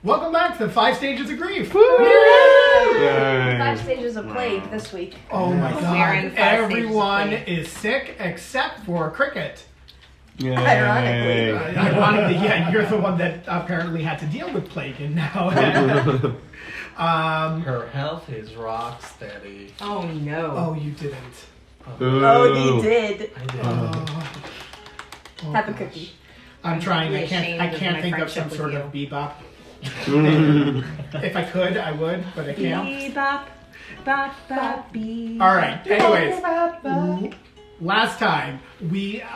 Welcome back to the 5 Stages of Grief. Woo! Yay! 5 stages of plague this week. Oh my We're god. in 5 stages of Everyone plague. is sick except for Cricket. Yay. Ironically. Ironically, yeah, you're the one that apparently had to deal with plague and now. Her health is rock steady. Oh no. Oh, you didn't. Oh, he did. I did. Oh, Have a gosh. cookie. I'm trying. I really can't. I ashamed of can't my think of some friendship sort with of you. bebop. If I could, I would, but I can't. Bebop, bop, bop, bee. All right. Anyways, last time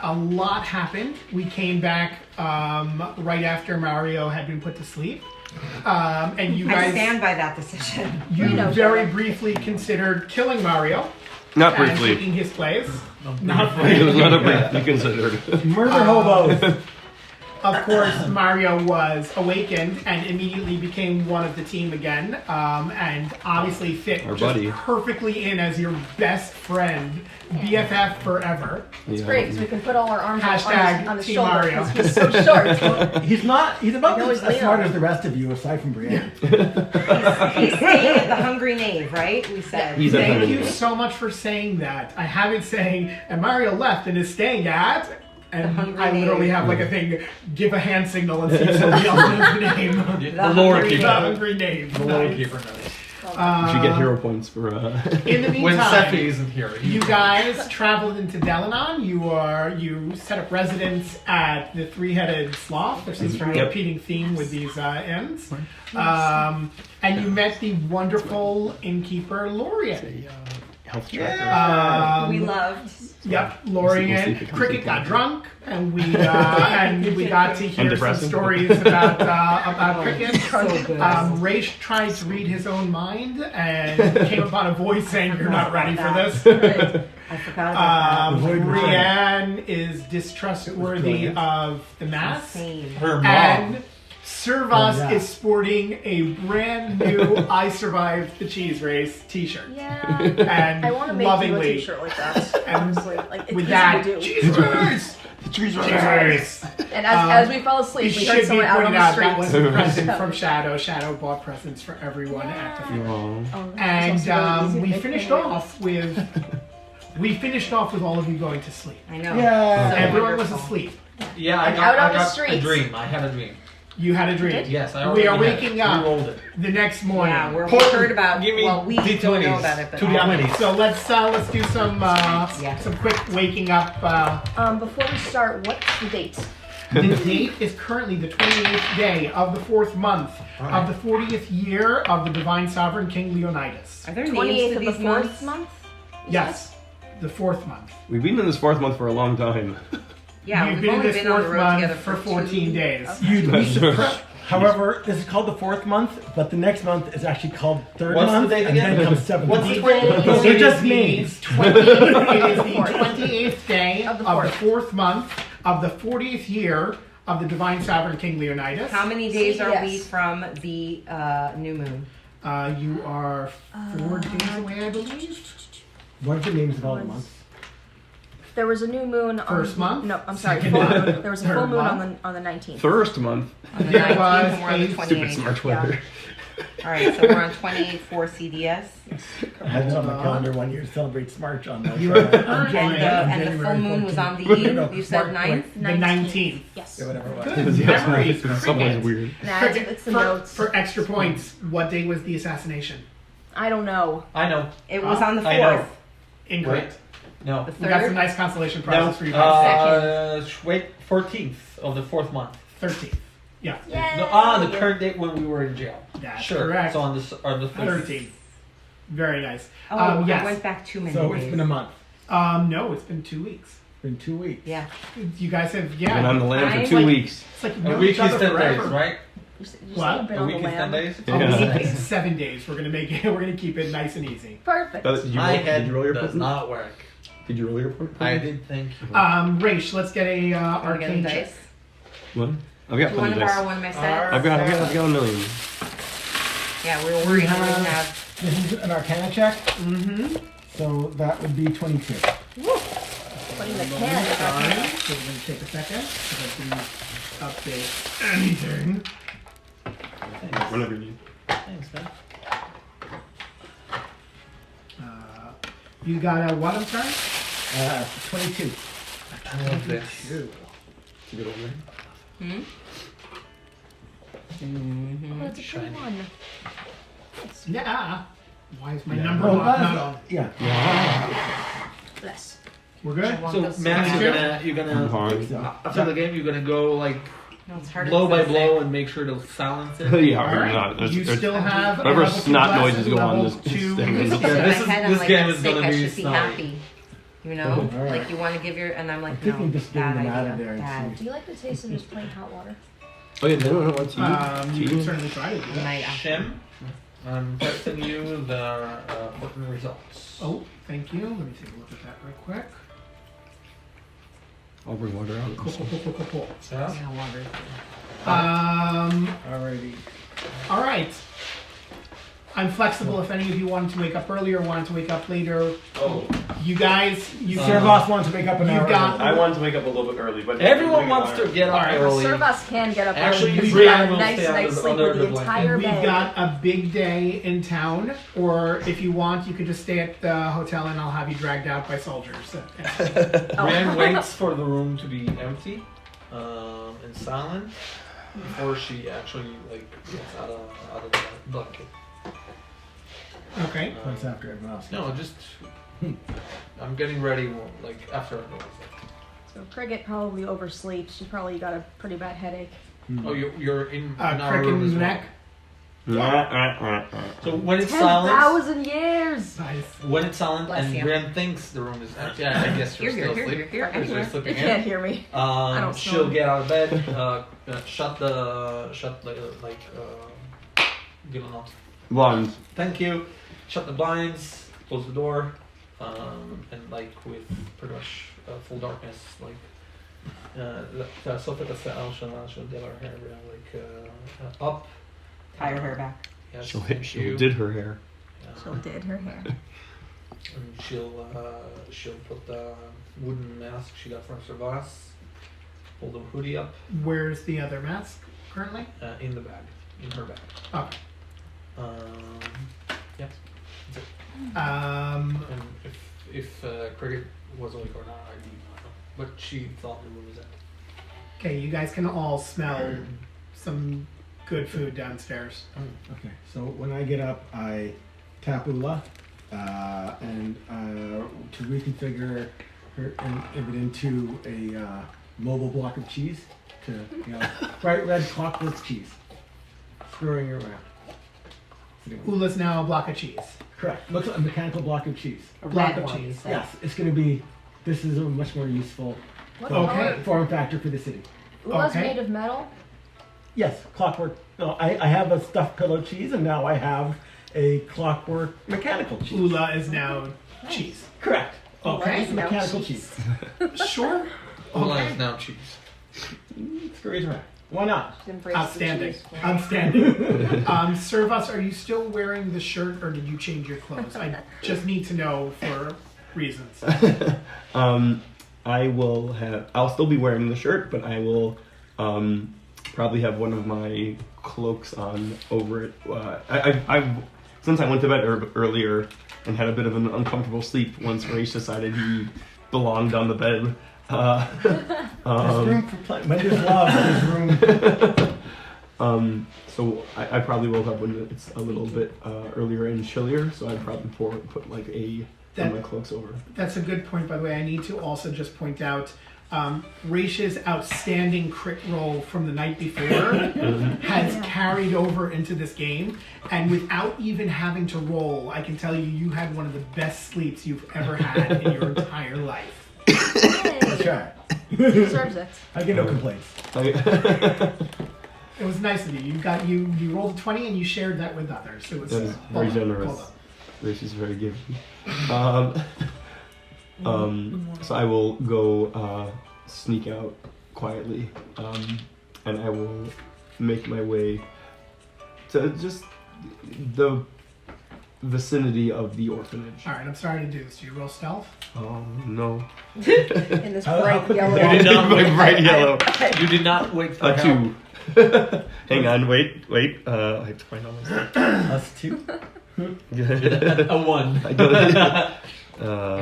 a lot happened. We came back right after Mario had been put to sleep, and you I guys, stand by that decision. you We know, very Sharon. briefly considered killing Mario Not and briefly. taking his place. Not It was briefly. not a briefly considered. Murder hobos. Of course, Mario was awakened and immediately became one of the team again, and obviously fit Our just buddy. perfectly in as your best friend, BFF forever. It's great because we can put all our arms Hashtag on his Team shoulder Mario. because he's so short. He's not. He's about I know as he's smart Leo. as the rest of you, aside from Brienne. He's staying at the Hungry Knave, right? We said. He's a Thank hungry you man. so much for saying that. I have it saying, and Mario left and is staying at, and Hungry I literally Knave. have like a thing, give a hand signal and see if somebody else knows the name. The lore Hungry The keeper. Hungry Name. The lore Nice. keeper knows. You should get hero points for. In the When meantime, Sephi isn't here. you guys traveled into Delanon. You set up residence at the Three-Headed Sloth. There seems to be a Yep. repeating theme with these inns. And you met the wonderful innkeeper Lorien. Health tracker. We loved. Yep, We'll see Lorien. if it comes Cricket to got that. drunk, and we got to hear some depressing. stories about Cricket. So good. Raish tried to read his own mind and came upon a voice saying, "You're not ready for this." Right. I forgot about Avoid Brienne is distrustworthy of the that. mass, Insane. Her mom. and Servas Oh, yeah. is sporting a brand new "I Survived the Cheese Race" T-shirt. Yeah. And I want to make you a lovingly, t-shirt like that. And Honestly, like it's with easy that, to do. cheese race, Cheese cheese race. And as we fell It asleep, we should heard be someone out on pointed the out that was street. a present from Shadow. Shadow bought presents for everyone at the funeral. Aw. Oh, And it's also really easy to we make finished them off with all of you going to sleep. I know. Yeah. So Everyone was wonderful. asleep. Yeah, I And got, out on I the got a streets. dream. I had a dream. You had a dream. Yes, I We already are had it. waking up. We rolled it. The next morning. Yeah, we Put- heard about. give me Well, we D20s. don't know about it, but Two Yeah, D20s. so let's do some quick waking up. Before we start, what's the date? The date is currently the 28th day of the 4th month of the 40th year of the Divine Sovereign King Leonidas. Are there names 28th to of the these 4th months? month? Yes, the 4th month. We've been in this 4th month for a long time. Yeah, You've we've been in only this been on the 4th road month together for 14 2 days. You'd be That's surprised. However, this is called the 4th month, but the next month is actually called 3rd What's the month, date and again? then comes 7th What's month. the It They're is just the names. 28th day Of of the the 4th month of the 40th year of the Divine Sovereign King Leonidas. How many days are we Yes. from the new moon? You are 4 days away, I believe. What are the names of all the months? There was a new moon on First month? No, I'm sorry. Second Full month? moon. There was a full Third moon month? on the 19th. First month. On the There 19th was and we're on the a Stupid 28th. smart Twitter. All right, so we're on 28 for CDS. I had it on my Hold on. calendar one year to celebrate Smarch on that. You were- on And the full moon was on the eve. You said 9th. The 19th. Yes. Yeah, whatever it was. Good Yeah, memory. it's something weird. Nah, it's the notes. For extra points, what day was the assassination? I don't know. I know. It was on the 4th. I know. Incorrect. No. The We got some 3rd. nice consolation No. prizes for you guys. Wait, 14th of the 4th month. 13th. Yeah. Yay! The current date when we were in jail. That's Sure. correct. So on the 13th. 13th. Very nice. Oh, yes. I went back too many So days. it's been a month. No, it's been 2 weeks. It's been 2 weeks. Yeah. You guys have, Been on the land I'm for 2 like- weeks. It's like you've A known week each is other 10 forever. days, right? You said What? you've been A on week the is 10 lamb. days? A Yeah. week is 7 days. We're gonna make it. We're gonna keep it nice and easy. Perfect. Did you My roll, head did you roll your does poison? not work. Did you roll your poison? I did think you. Raish, let's get a Wanna get arcane the check. dice? What? I've got Do you want plenty to of borrow dice. one of my sets? Alright. I've got a million. Yeah, we were worried we didn't have. This is an Arcana check, Mm-hmm. so that would be 22. Putting the can Sorry. back in. So we're gonna take a second because I didn't update anything. Whenever you need. Thanks, man. You got a what? I'm sorry. 22. I love this. It's a good old man. Oh, that's a Shiny. good one. Yeah. Why is my Yeah. number Oh, not on? Yeah. Bless. We're good. want So this Max, one. you're I'm gonna fine. So, after the game, you're gonna go like No, it's hard blow to by say. blow and make sure to silence it. Yeah, All or right. not. There's- You there's- still have whatever a level 2 snot glasses, noises go on level this 2 thing. This Yeah, goes this in my is- head. this I'm game like, is sick. gonna I be should be snowy. happy. You know, All right. like you want to give your, and I'm I'm like, thinking no, just getting bad them out of idea. there and Bad. Do you like the taste of just plain hot water? Oh yeah, no, what's You can you? certainly try to do I that. might after. Shem, I'm texting you the important results. Oh, thank you. Let me take a look at that real quick. I'll bring water out. Cool. Yeah. Yeah, water. Alrighty. All right. I'm flexible if any of you wanted to wake up earlier, wanted to wake up later. Oh, You guys, you Servos wants to wake up an you hour got- early. I wanted to wake up a little bit early, but Everyone wants to get up Alright, early. Servus can get up Actually, early because Brian you got a will nice stay under night's the- sleep under with the the blanket. entire We've bed. got a big day in town, or if you want, you could just stay at the hotel and I'll have you dragged out by soldiers. Brienne waits for the room to be empty and silent before she actually like gets out of the blanket. Okay. That's after everyone else. No, just I'm getting ready like after everyone's like, So Cricket probably oversleeps. She probably got a pretty bad headache. oh, you're in our Crick room in as the well. neck. So when it's silent, 10,000 years! Nice. when it's silent Bless and you. Brienne thinks the room is empty, yeah, I guess you're still asleep. Here. Because you're You sleeping can't in. hear me. I don't She'll snore. get out of bed, shut Blinds. thank you, shut the blinds, close the door, and like with pretty much full darkness, like sauf que she'll get her hair like up. Tie your hair back. Yes, She thank you. did her hair. She'll did her hair. And she'll put the wooden mask she got from Servas, pull the hoodie up Where's the other mask currently? in the bag, in her bag. Okay. Yeah. Um, And if Cricket was awake or not, I do not know. But she thought the room was empty. okay, you guys can all smell some good food downstairs. Okay, so when I get up, I tap Ula and to reconfigure her it into a mobile block of cheese to, bright red clockwork cheese, screwing her around. Ula's now a block of cheese. Correct. Looks like a mechanical block of cheese. A Block red of one, cheese. you said. Yes, it's going to be. This is a much more useful What Okay. color? form factor for the city. Ula's Okay. made of metal? Yes, clockwork. No, I have a stuffed pillow cheese, and now I have a clockwork mechanical cheese. Ula is now cheese. Correct. Okay. It's mechanical cheese. Sure. Ula Okay. is now cheese. Screws around. Why not? She's embraced Outstanding. the cheese. Outstanding. Servus, are you still wearing the shirt or did you change your clothes? I just need to know for reasons. I will have. I'll still be wearing the shirt, but I will probably have one of my cloaks on over it. I've since I went to bed earlier and had a bit of an uncomfortable sleep once Raish decided he belonged on the bed. There's room for plenty. When there's love, there's room. So I probably will have when it's a little bit earlier and chillier. So I'd probably put like one of my cloaks over. That's a good point, by the way. I need to also just point out Raish's outstanding crit roll from the night before has carried over into this game. And without even having to roll, I can tell you, you had one of the best sleeps you've ever had in your entire life. That's Hey, right. deserves it. I get no complaints. It was nice of you. You rolled a 20 and you shared that with others. It was That is well very done. generous. Well done. Raish is very giving. So I will go sneak out quietly, and I will make my way to just the vicinity of the orphanage. All right, I'm sorry to do this. Do you roll stealth? Oh no. In this How bright quickly- yellow. You did not My wait. bright yellow. You did not wait for A help. 2. Hang on, wait. I have to find all my stuff. Us two. A 1. I don't.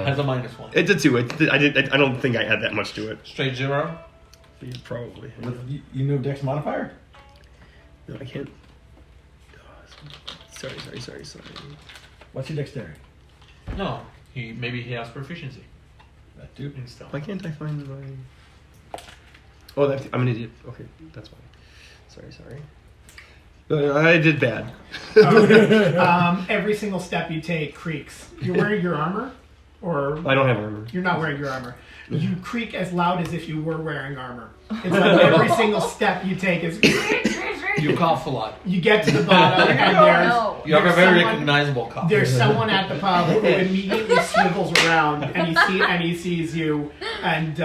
Has a -1. It's a 2. I don't think I had that much to it. Straight 0. Yeah, probably. You know Dex modifier? No, I can't. Sorry. What's your dexterity? No, maybe he has proficiency That too. in stealth. Why can't I find my? Oh, I'm an idiot. Okay, that's fine. Sorry. I did bad. Every single step you take creaks. You're wearing your armor, or I don't have armor. you're not wearing your armor. You creak as loud as if you were wearing armor. It's like every single step you take is. You cough a lot. You get to the bottom, and there's You have a there's very someone- recognizable cough. There's someone at the pub who immediately swivels around and he sees you and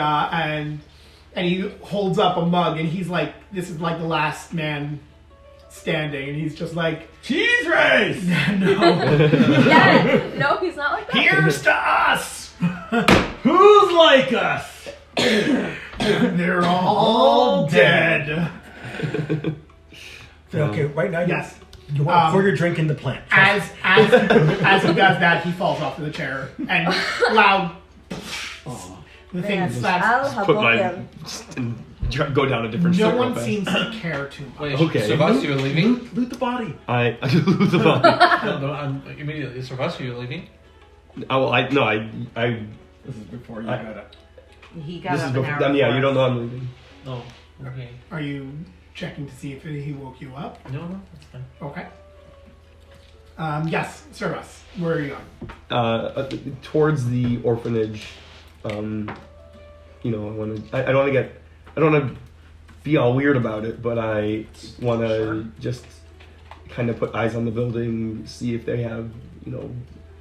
he holds up a mug and he's like, this is like the last man standing, and he's just like, Cheese race! no, Yeah. No, he's not like that. here's to us. Who's like us? They're all dead. Okay, right now Yes. you want to pour your drink in the plant. As he does that, he falls off of the chair and loud. The thing Man, slaps. I'll help Put my him. and go down a different. No street real one fast. seems to care too much. Wait, Okay. Sylvester, you're leaving? Loot the body. I lose the body. No, I'm immediately. Sylvester, you're leaving? I. This is before you I- got up. He got This up is an before. hour Yeah, before you don't us. know I'm leaving. No. Okay. Are you checking to see if he woke you up? No, that's fine. Okay. Yes, Service. Where are you going? Towards the orphanage. I want to. I don't want to get. I don't want to be all weird about it, but I want to just kind of put eyes on the building, see if they have,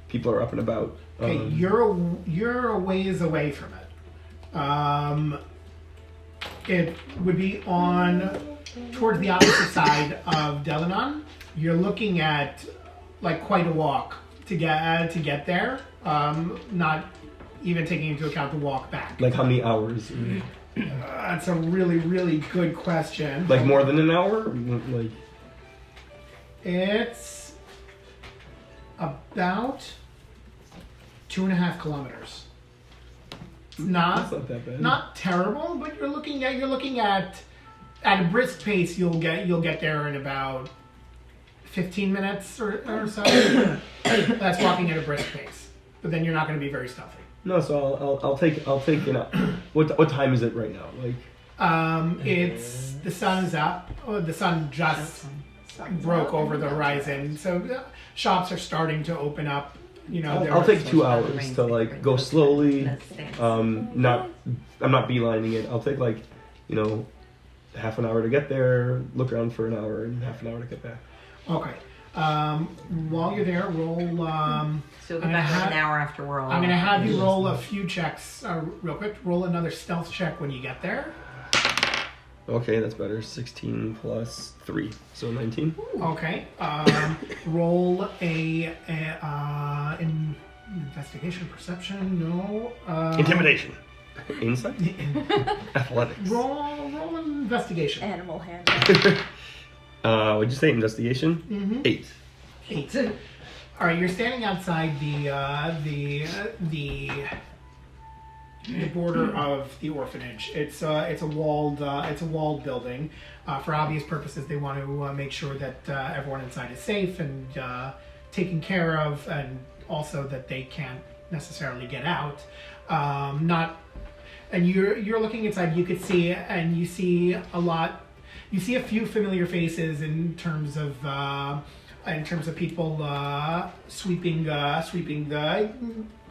people are up and about. Okay, you're a ways away from it. It would be towards the opposite side of Delanon. You're looking at like quite a walk to get there. Not even taking into account the walk back. Like how many hours? That's a really, really good question. Like more than an hour? Like It's about 2.5 kilometers. It's that's not not that bad. not terrible, but you're looking at a brisk pace. You'll get there in about 15 minutes or so. That's walking at a brisk pace, but then you're not going to be very stealthy. No, so I'll take what time is it right now? Like It's the sun is up. Oh, the sun just broke over the horizon, so shops are starting to open up. I'll take 2 hours to like go slowly. I'm not beelining it. I'll take like, half an hour to get there, look around for an hour, and half an hour to get back. Okay. While you're there, roll. So we'll I'm be back gonna in an hour after we're all. I'm gonna have you roll a few checks real quick. Roll another stealth check when you get there. Okay, that's better. 16 plus 3, so 19. Okay. Roll a investigation, perception. No. Intimidation. Insight. Athletics. Roll an investigation. Animal handling. What'd you say? Investigation. Mm-hmm. 8. 8. All right, you're standing outside the border of the orphanage. It's a walled building. For obvious purposes, they want to make sure that everyone inside is safe and taken care of, and also that they can't necessarily get out. And you're looking inside. You could see, and you see a lot. You see a few familiar faces in terms of people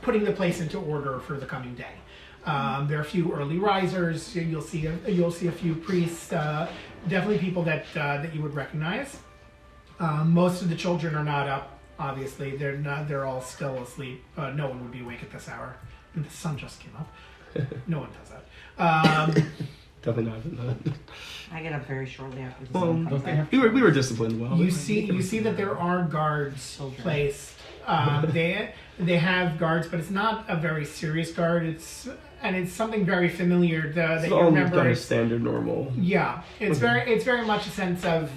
putting the place into order for the coming day. There are a few early risers. You'll see a few priests. Definitely people that you would recognize. Most of the children are not up. Obviously, they're not. They're all still asleep. No one would be awake at this hour. And the sun just came up. No one does that. Definitely not. I get up very shortly after the Well, sun comes up. we were disciplined well. You see that there are guards placed They have guards, but it's not a very serious guard. It's something very familiar that It's you all remember. kind of standard normal. Yeah, it's very much a sense of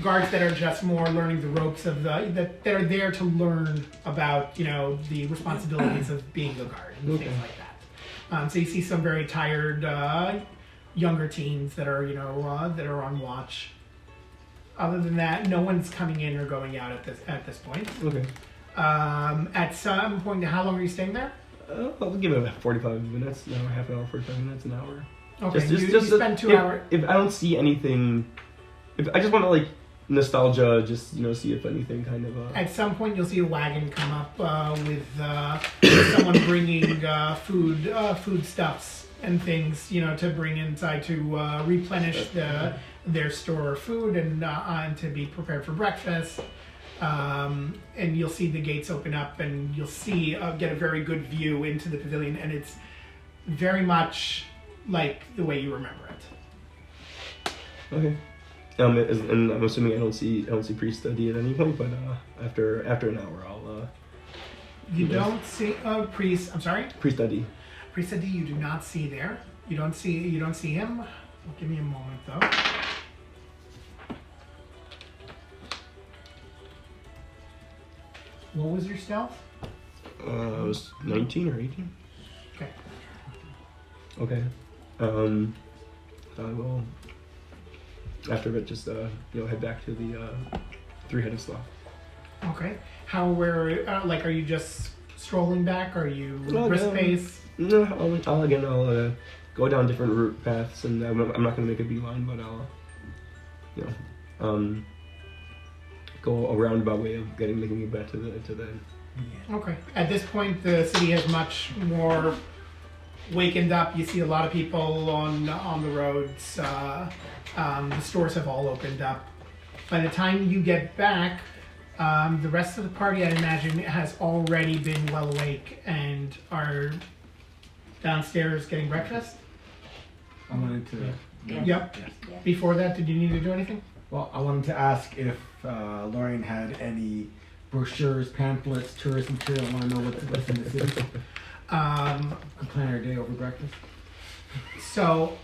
guards that are just more learning the ropes of that are there to learn about the responsibilities of being a guard and things like that. So you see some very tired younger teens that are that are on watch. Other than that, no one's coming in or going out at this point. Okay. At some point, how long are you staying there? I'll give it about 45 minutes, an hour, half an hour, 45 minutes, an hour. Okay, you spend 2 hours. If I don't see anything, if I just want to like nostalgia, just see if anything kind of. At some point, you'll see a wagon come up with someone bringing foodstuffs and things, to bring inside to replenish their store of food and to be prepared for breakfast. And you'll see the gates open up, and you'll see get a very good view into the pavilion, and it's very much like the way you remember it. Okay. And I'm assuming I don't see priest study at any point, but after an hour, I'll. You don't see priest. I'm sorry. Priest study. Priest study. You do not see there. You don't see him. Give me a moment though. What was your stealth? I was 19 or 18. Okay. Okay. I will. After a bit, just head back to the three-headed sloth. Okay. Where are you just strolling back? Are you Well, brisk pace? No, I'll go down different route paths, and I'm not gonna make a beeline, but I'll go a roundabout way of making it back to the end. Okay. At this point, the city has much more wakened up. You see a lot of people on the roads. The stores have all opened up. By the time you get back, the rest of the party, I imagine, has already been well awake and are downstairs getting breakfast. I wanted to. Yep. Yeah. Before that, did you need to do anything? Well, I wanted to ask if Lorraine had any brochures, pamphlets, tourist material. I want to know what's in the city. Could plan our day over breakfast. So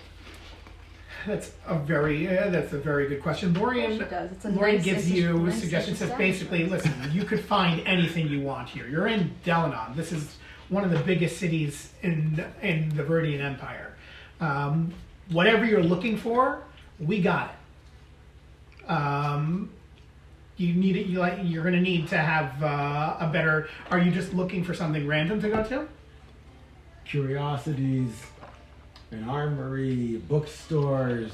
that's a very good question. Of course she does. It's a Lorraine nice gives institution- you nice suggestions. Says institution. basically, listen, you could find anything you want here. You're in Delanon. This is one of the biggest cities in the Viridian Empire. Whatever you're looking for, we got it. You need it. You're going to need to have a better. Are you just looking for something random to go to? Curiosities, an armory, bookstores.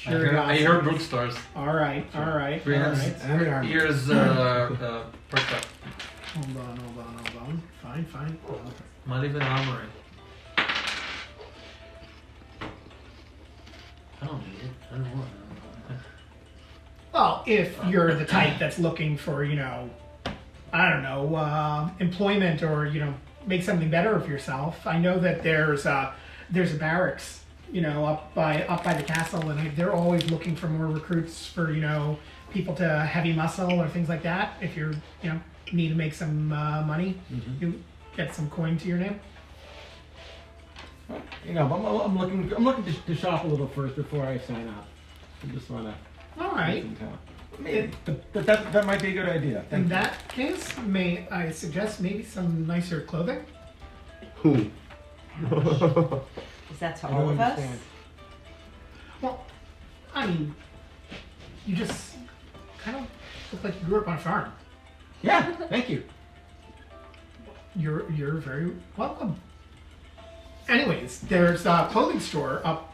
I heard bookstores. All right. Brian's And an armory. ears perked up. Hold on. Fine. Might even armory. I don't need it. I don't want it. Well, if you're the type that's looking for, employment or, make something better of yourself, I know that there's a barracks, up by the castle, and they're always looking for more recruits for, people to heavy muscle or things like that. If you're, need to make some money, you get some coin to your name. But I'm looking to shop a little first before I sign up. I just want to. All right. Maybe. But that might be a good idea. In Thank you. that case, may I suggest maybe some nicer clothing? Who? Is that to I all don't of us? understand. Well, I mean, you just kind of look like you grew up on a farm. Yeah, thank you. You're very welcome. Anyways, there's a clothing store up,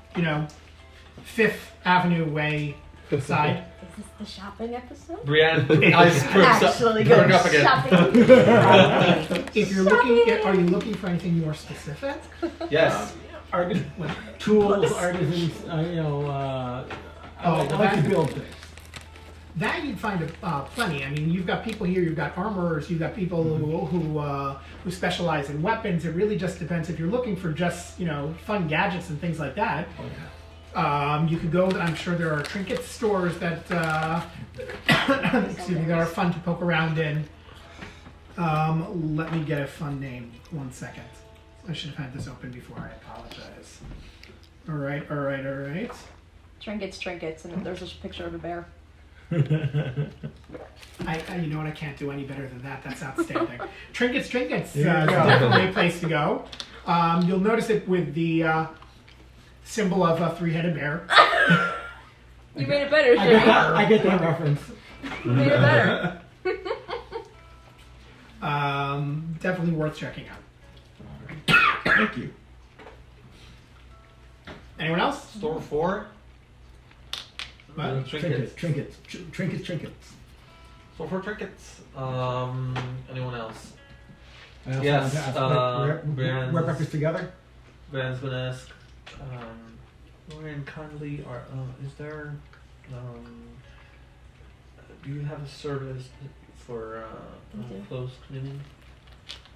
Fifth Avenue way side. Is this the shopping episode? Brianne, eyes perked Actually, perk go up again. shopping. If you're looking, are you looking for anything more specific? Yes. Tools, artisans, I like to build things. That you'd find plenty. I mean, you've got people here. You've got armorers. You've got people who specialize in weapons. It really just depends. If you're looking for just fun gadgets and things like that, you could go. I'm sure there are trinket stores that excuse me, that are fun to poke around in. Let me get a fun name. 1 second. I should have had this open before. I apologize. All right. Trinkets, and there's a picture of a bear. You know what? I can't do any better than that. That's outstanding. Trinkets. Definitely a place to go. You'll notice it with the symbol of a three-headed bear. You made it better, Jimmy. I get that reference. You made it better. Definitely worth checking out. Thank you. Anyone else? Store 4. What? Trinkets. Trinkets. Store 4 trinkets. Anyone else? I also Yes, want to ask, Brian's- wear breakfast together? Brand's gonna ask, Lauren, kindly, is there, do you have a service for We do. clothes cleaning?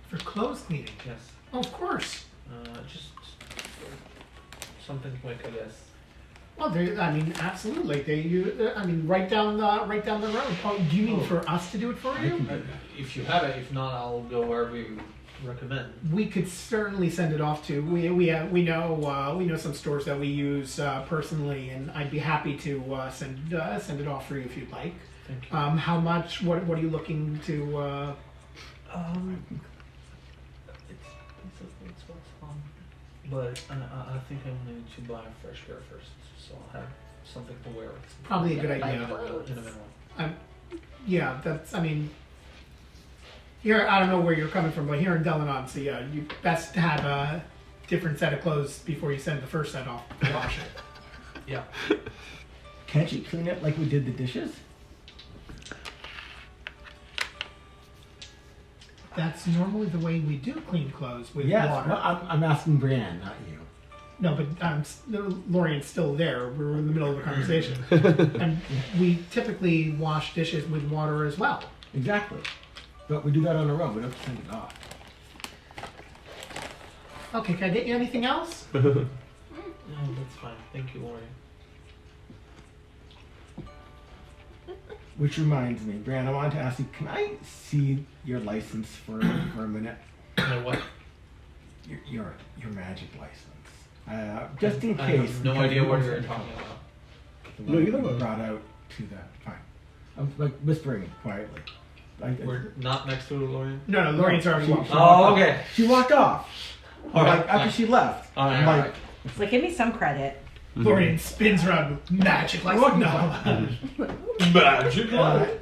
For clothes cleaning. Yes. Oh, of course. Just something quick, I guess. Well, absolutely. Right down the road. Oh, do you mean for us to do it for you? If you have it, if not, I'll go wherever you recommend. We could certainly send it off to. We know some stores that we use personally, and I'd be happy to send it off for you if you'd like. Thank you. How much? What are you looking to? It's what's on, but I think I need to buy a fresh pair first, so I'll have something to wear. Probably a good In a idea. minute. Yeah, here, I don't know where you're coming from, but here in Delanon, so yeah, you best to have a different set of clothes before you send the first set off to wash it. Yeah. Can't you clean it like we did the dishes? That's normally the way we do clean clothes with Yes. water. No, I'm asking Brienne, not you. No, but Lorian's still there. We're in the middle of a conversation. And we typically wash dishes with water as well. Exactly. But we do that on our own. We don't have to send it off. Okay, can I get you anything else? No, that's fine. Thank you, Lori. Which reminds me, Brian, I wanted to ask you, can I see your license for a minute? My what? Your magic license. Just in I case. have no because idea we what don't you're send talking it. about. The No, one you that don't you know. brought out to that. Fine. I'm like whispering quietly. We're not next to Lori. No, Lorian's already walked. Oh, okay. She walked off. All right, Like after she left. All right, I'm all like, right. It's like, give me some credit. Lorian spins around with magic like Look, no. Magic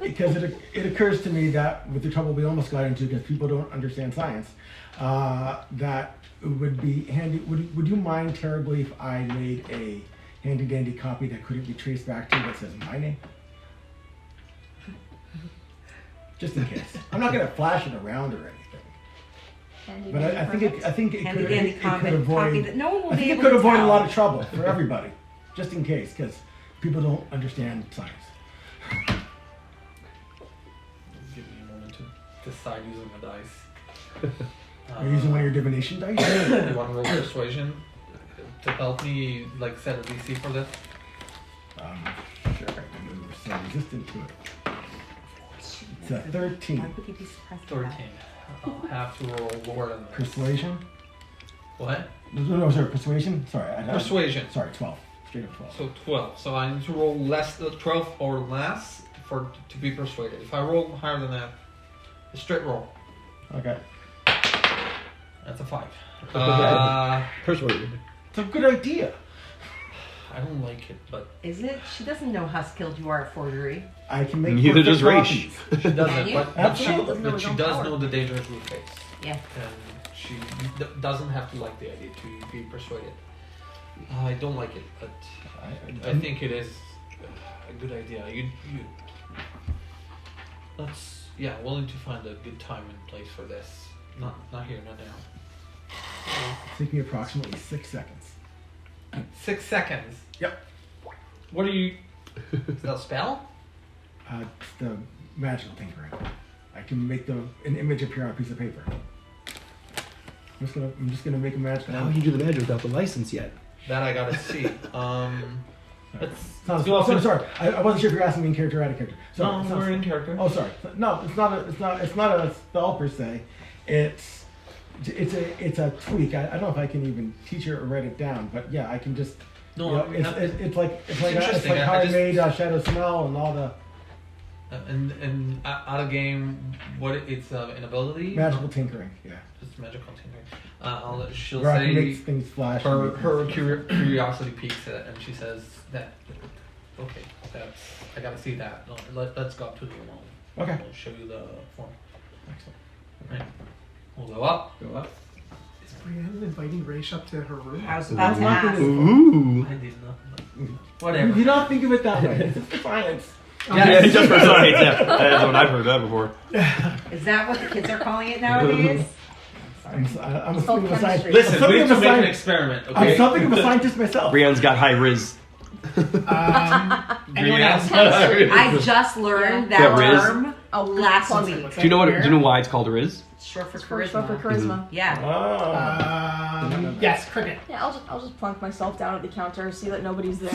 because it occurs to me that with the trouble we almost got into because people don't understand science, that it would be handy. Would you mind terribly if I made a handy dandy copy that couldn't be traced back to that says my name? Just in case. I'm not gonna flash it around or anything. But I think it Handy could dandy copy avoid. that no one will I be think it able could to avoid a tell. lot of trouble for everybody, just in case, because people don't understand science. Give me a moment to decide using the dice. Are you using one of your divination dice? You want to roll persuasion to help me, like, set a DC for this? Sure, I can move. So resistant to it. It's a 13. Why would you be surprised? 13. I'll have to roll lower than this. Persuasion? What? No, sorry, persuasion? Sorry. Persuasion. Sorry, 12. Straight up 12. So 12. So I need to roll less than 12 or less to be persuaded. If I roll higher than that, a straight roll. Okay. That's a 5. Persuaded. It's a good idea. I don't like it, but Is it? She doesn't know how skilled you are at forgery. I can make Neither perfect does Raish. copies. she doesn't. you? But Absolutely. she does know the dangers we face. Yeah. And she doesn't have to like the idea to be persuaded. I don't like it, but I think it is a good idea. You let's willing to find a good time and place for this. Not here, not now. Take me approximately 6 seconds. 6 seconds. Yep. What are you? Is that a spell? It's the magical tinkering. I can make an image appear on a piece of paper. I'm just gonna make a magical How would you do the magic without the license yet? That I gotta see. Sorry. I wasn't sure if you're asking me in character or out of character. Sorry, No, we're in character. Oh, sorry. No, it's not a spell per se. It's a tweak. I don't know if I can even teach it or write it down, but yeah, I can just. No, you know, I mean, it's like interesting. how I I just- made Shadow Smell and all the And out of game, what it's an ability? magical tinkering. Yeah, Just magical tinkering. She'll where I can say make things flash. her and her make curiosity peaks it, and she says that. Okay, that's I gotta see that. No, let's go up to the wall. Okay. We'll show you the form. Excellent. Right. We'll go up. Go up. Is Brienne inviting Raish up to her room? I was about to ask. Ooh. I did not. You Whatever. do not think of it that way. It's just science. Yeah, just for science. Yeah, that's what I've heard that before. Is that what the kids are calling it nowadays? I'm It's called something of a scientist. chemistry. Listen, I'm we need something to of a make an scientist. experiment, I'm okay? something of a scientist myself. Brienne's got high riz. Anyone else? I just learned that Yeah, Riz. term Oh, last plug week. What's Do you know what? that? Do you know why it's called riz? It's short for For charisma. charisma. Yeah. Oh. Yes, cricket. Yeah, I'll just plunk myself down at the counter, see that nobody's there.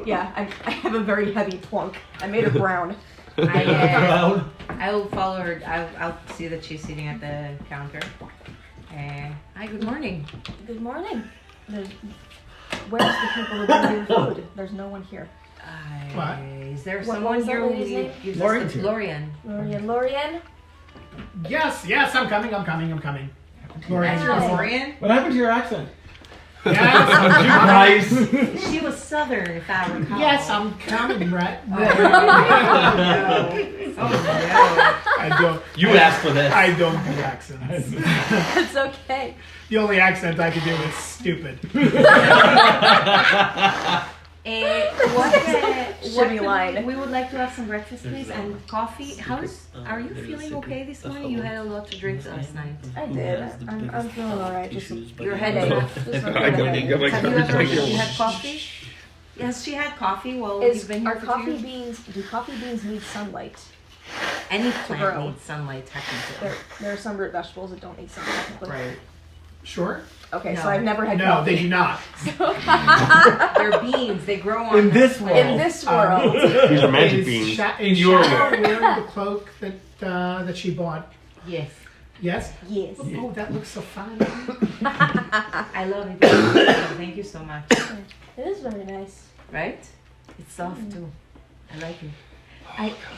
Yeah, I have a very heavy plunk. I made her brown. I will follow her. I'll see that she's sitting at the counter. Hi, good morning. Good morning. Where's the people who bring you food? There's no one here. What? Is there What someone was that here who lady's name? gives Lorian's us the here. Lorian? Lorian? Yes, I'm coming. Lorian. That's your Hi. Lorian? What happened to your accent? Yes, I'm coming. Nice. She was southern, if I recall. Yes, I'm coming, Brett. Oh no. I don't. You asked for this. I don't do accents. It's okay. The only accent I can do is stupid. Shimmy line. We would like to have some breakfast, please, and coffee. Are you feeling okay this morning? You had a lot to drink last night. I did. I'm feeling alright. Just Your headache. I don't think I'm Have you had coffee? Yes, she had coffee while you've been here are for coffee 2 years. beans? Do coffee beans need sunlight? Any grow. plant needs sunlight, technically. There are some root vegetables that don't need sunlight. Technically. Right. Sure? Okay, No. so I've never had No, coffee. they do not. They're beans. They grow on In this world. In this world. These are magic Is beans. Is your Shadow wearing the cloak that she bought? Yes. Yes? Yes. Oh, that looks so fun. I love it. Thank you so much. It is very nice. Right? It's soft too. I like it.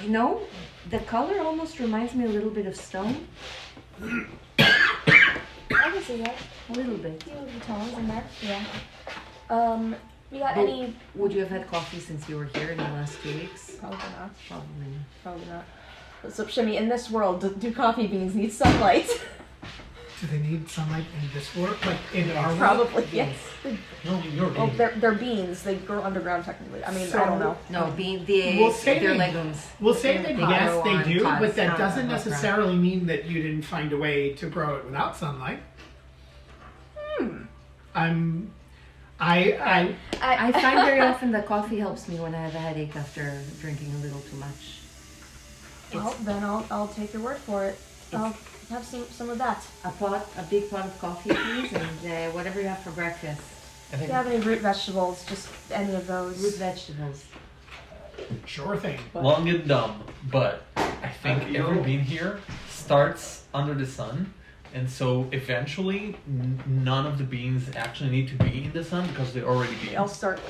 You know, the color almost reminds me a little bit of stone. I can see that. A little bit. You have the tones in there. Yeah. You got But any? would you have had coffee since you were here in the last 2 weeks? Probably not. Probably. Probably not. So, Shimmy, in this world, do coffee beans need sunlight? Do they need sunlight in this world? Like in our world? Probably, yes. No, you're Oh, they're beans. They grow underground, technically. I mean, I don't know. No, We'll say they're they- legumes. We'll say that They yes, grow they on do, pots, but that not doesn't above ground. necessarily mean that you didn't find a way to grow it without sunlight. I find very often that coffee helps me when I have a headache after drinking a little too much. Well, then I'll take your word for it. I'll have some of that. A big pot of coffee, please, and whatever you have for breakfast. If you have any root vegetables, just any of those. Root vegetables. Sure thing. long and dumb, but I think every bean here starts under the sun, and so eventually none of the beans actually need to be in the sun because they're already I'll beans. start.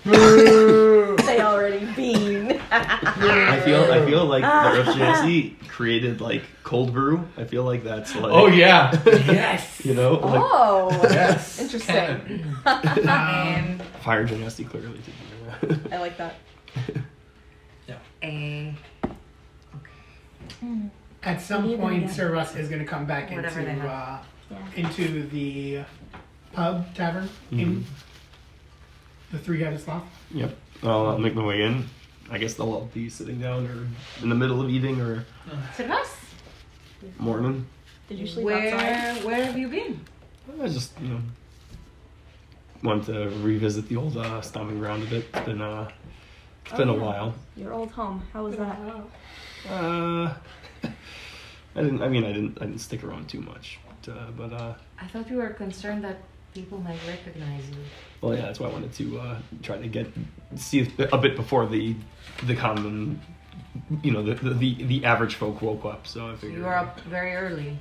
They already bean. I feel like the Rosh Hashanah created like cold brew. I feel like that's like Oh yeah, yes. you know like Oh, Yes. interesting. Canon. fire genasi clearly did that. I like that. At some Maybe point, they- Sir Russ is going to come back Whatever they have. into the pub tavern in the Three-Headed Sloth. Yep. I'll make my way in. I guess they'll all be sitting down or in the middle of eating or Servas? morning. Did you sleep outside? Where have you been? I just want to revisit the old stomping ground a bit. It's been a while. Your old home. How was that? I didn't stick around too much, but I thought you were concerned that People might recognize you. Well, yeah, that's why I wanted to try to see a bit before the common, the average folk woke up. So I figured You are up very early.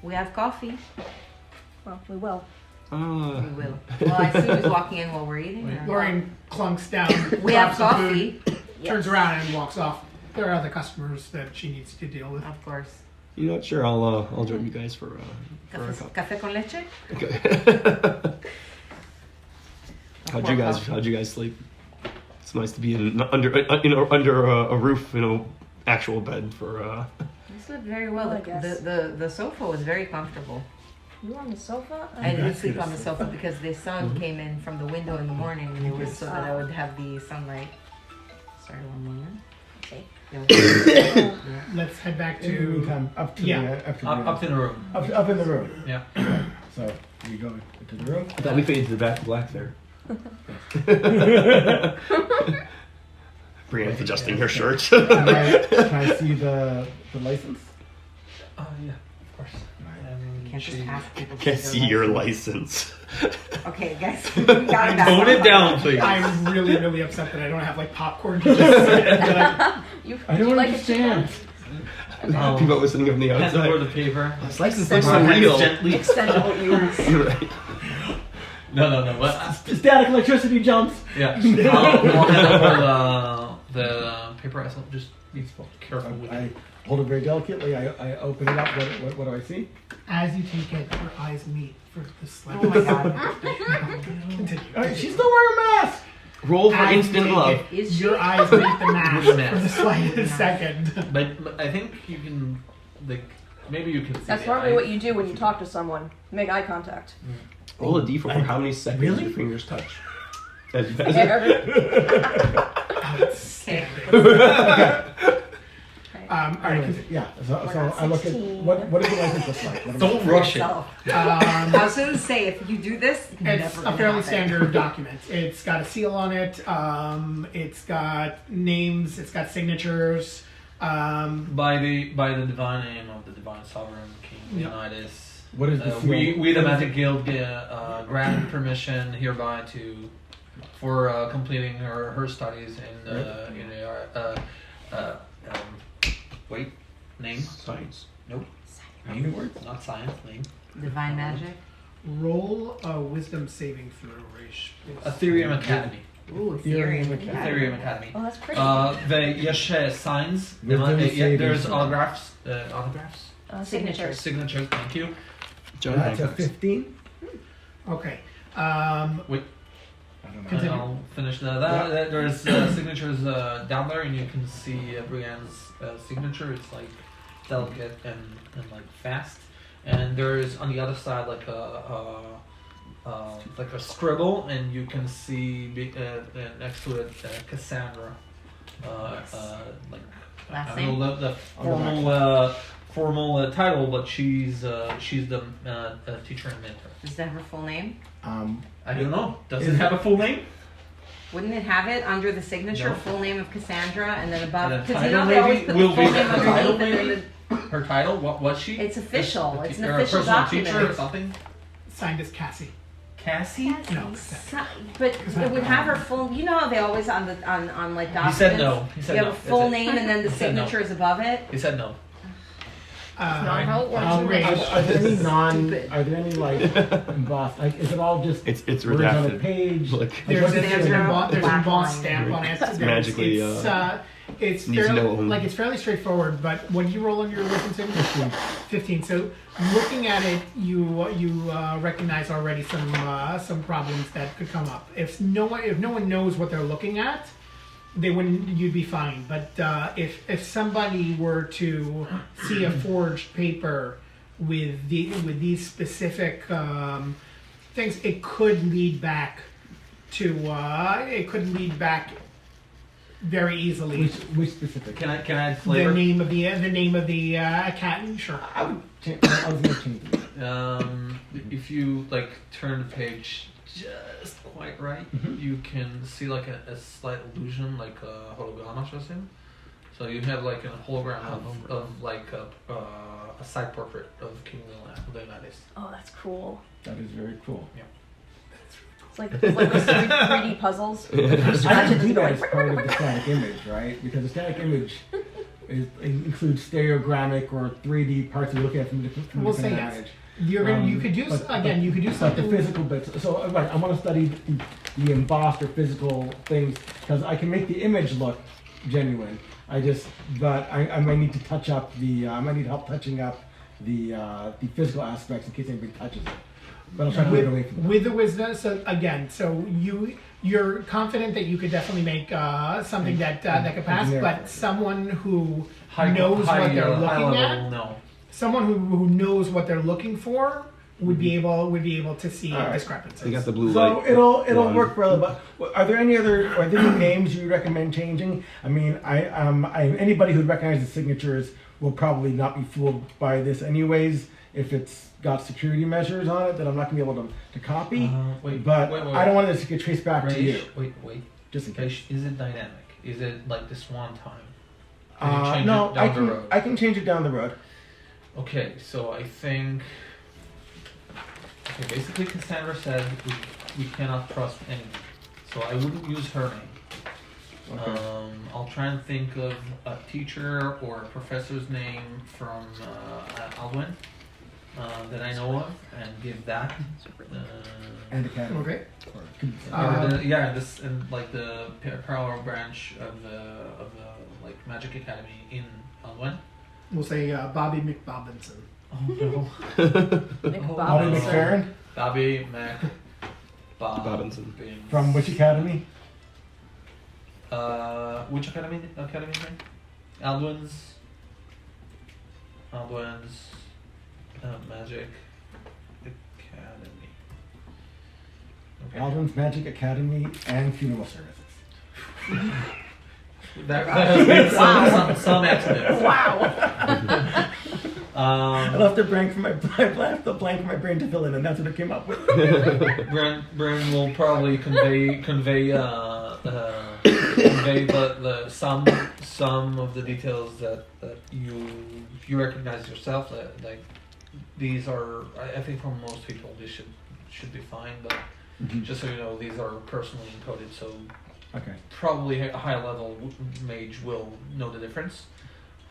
We have coffee. Well, we will. We will. Well, I assume he's walking in while we're eating. Or? Lorraine clunks down. We have grabs some food, coffee. turns around and walks off. There are other customers that she needs to deal with. Of course. You know what? Sure, I'll join you guys for a cup. Café con leche? Okay. How'd you guys sleep? It's nice to be under a roof, actual bed for. We slept very well. Well, I guess. The sofa was very comfortable. You were on the sofa? I didn't sleep on the sofa because the sun came in from the window in the morning, and it was so that I would have the sunlight. Sorry, one moment. Okay. Let's head back In the to. meantime, up to Yeah. Up in the room. up in the room. Yeah. So we go into the room. I thought we faded to the back black there. Brianne's adjusting her shirt. Can I see the license? Oh yeah, of course. Can't just ask people. to Can't see see their your license. license. Okay, guys. We got that. Tone it down, please. I'm really, really upset that I don't have like popcorn to just sit and like, I don't like understand. People listening from the Hand over outside. the paper. This license Extend looks so my real. Gently. Extendable use. You're right. No. What? Static electricity jumps. Yeah. I'll hand over the paper. I just be careful with I it. hold it very delicately. I open it up. What do I see? as you take it, your eyes meet for the slightest. Oh my god. Continue. She's still wearing a mask. Roll for As you instant take love. it, Is your she? eyes meet the mask With the for the mask. slightest second. But I think you can, like, maybe you can see That's the normally eye. what you do when you talk to someone. Make eye contact. Roll a d4 for how many seconds Really? your fingers touch. Outstanding. All right. Yeah. So We're not I look at 16. what does the license look like? What am I- Don't rush it. I was going to say, if you do this, It's never a gonna fairly happen. standard document. It's got a seal on it. It's got names. It's got signatures. By the divine name of the divine sovereign King Yeah. Leonidas, What is the seal? we the Magic Guild grant permission hereby for completing her studies in name. Science. Nope. How many words? Not science. Name. Divine magic. Roll a wisdom saving throw, Raish. Ethereum Academy. Ooh, Ethereum Ethereum. Academy. Ethereum Academy. Oh, that's pretty. The signs. Wisdom saving There's throw. autographs. Signatures. Signatures. Thank you. John That's a Hancock's. 15. Okay. Wait. I don't know. Continue. I'll finish that. There's signatures down there, and you can see Brienne's signature. It's like delicate and like fast. And there's on the other side like a scribble, and you can see next to it Cassandra. Like Last I don't know the On the formal title, but she's the teacher and mentor. Is that her full name? I don't know. Does Is it have a full name? Wouldn't it have it under the signature, No. full name of Cassandra, and then above? And the Because you title know they always maybe put will the full be name the title, underneath, and then maybe? Her title? What was she? It's official. A It's an or a official personal document. teacher or something? Signed as Cassie. Cassie? No. But it would have her full. You know how they always on like He documents. said no. He said You no. have a full That's it. name and then the He said no. signature is above it. He said no. Not how it works. Raish. Are there any Stupid. Are there any like embossed? Like, is it all just It's words on a redacted. page? Look. Like, There's what's an the- There's no embossed black stamp on it. There's- magically, it's needs to fairly, know. like it's fairly straightforward. But what do you roll on your wisdom saving? 15. So looking at it, you recognize already some problems that could come up. If no one knows what they're looking at, they wouldn't. You'd be fine. But if somebody were to see a forged paper with these specific things, it could lead back very easily. Which specific? Can I add The flavor? name of the cat. Sure. I was gonna change it. If you like turn the page just quite right, you can see like a slight illusion, like a hologram or something. So you have like a hologram of like a side portrait of King Leonidas. Oh, that's cool. That is very cool. Yeah. It's like those 3D puzzles. You I scratch can it do and go that as like, part of the static image, right? Because the static image includes stereogrammic or 3D parts we're looking at from different We'll say vantage. yes. You could do you could do But the something. physical bits. So right, I want to study the embossed or physical things because I can make the image look genuine. But I might need to touch up I might need help touching up the physical aspects in case anybody touches it. But I'll try to get away from that. With the wisdom, so you're confident that you could definitely make something that could pass, but someone who knows what they're looking at, No. someone who knows what they're looking for would be able to see All right. discrepancies. They got the blue So light. it'll one. work for other. But are there any names you recommend changing? I mean, anybody who recognizes the signatures will probably not be fooled by this anyways. If it's got security measures on it that I'm not gonna be able to copy. Wait, But wait. I don't want this to get traced back to you. Wait. Just in case. Is it dynamic? Is it like this one time? Can you change No, it down the road? I can change it down the road. Okay, so I think. Okay, basically Cassandra said we cannot trust anyone, so I wouldn't use her name. Okay. I'll try and think of a teacher or a professor's name from Alwyn that I know of, and give that. And academy. Okay. This and like the parallel branch of the like Magic Academy in Alwyn. We'll say Bobby McBobinson. Oh no. Bobby McFerrin Bobby Mac Robinson. from which academy? Which academy name? Alwyn's Magic Academy. Okay. Alden's Magic Academy and Funeral Services. That has been some accidents. wow. I left a blank for my brain to fill in, and that's what it came up with. Bren will probably convey the some of the details that you recognize yourself. Like these are, I think for most people this should be fine. But just so you know, these are personally encoded, so Okay. probably a high level mage will know the difference.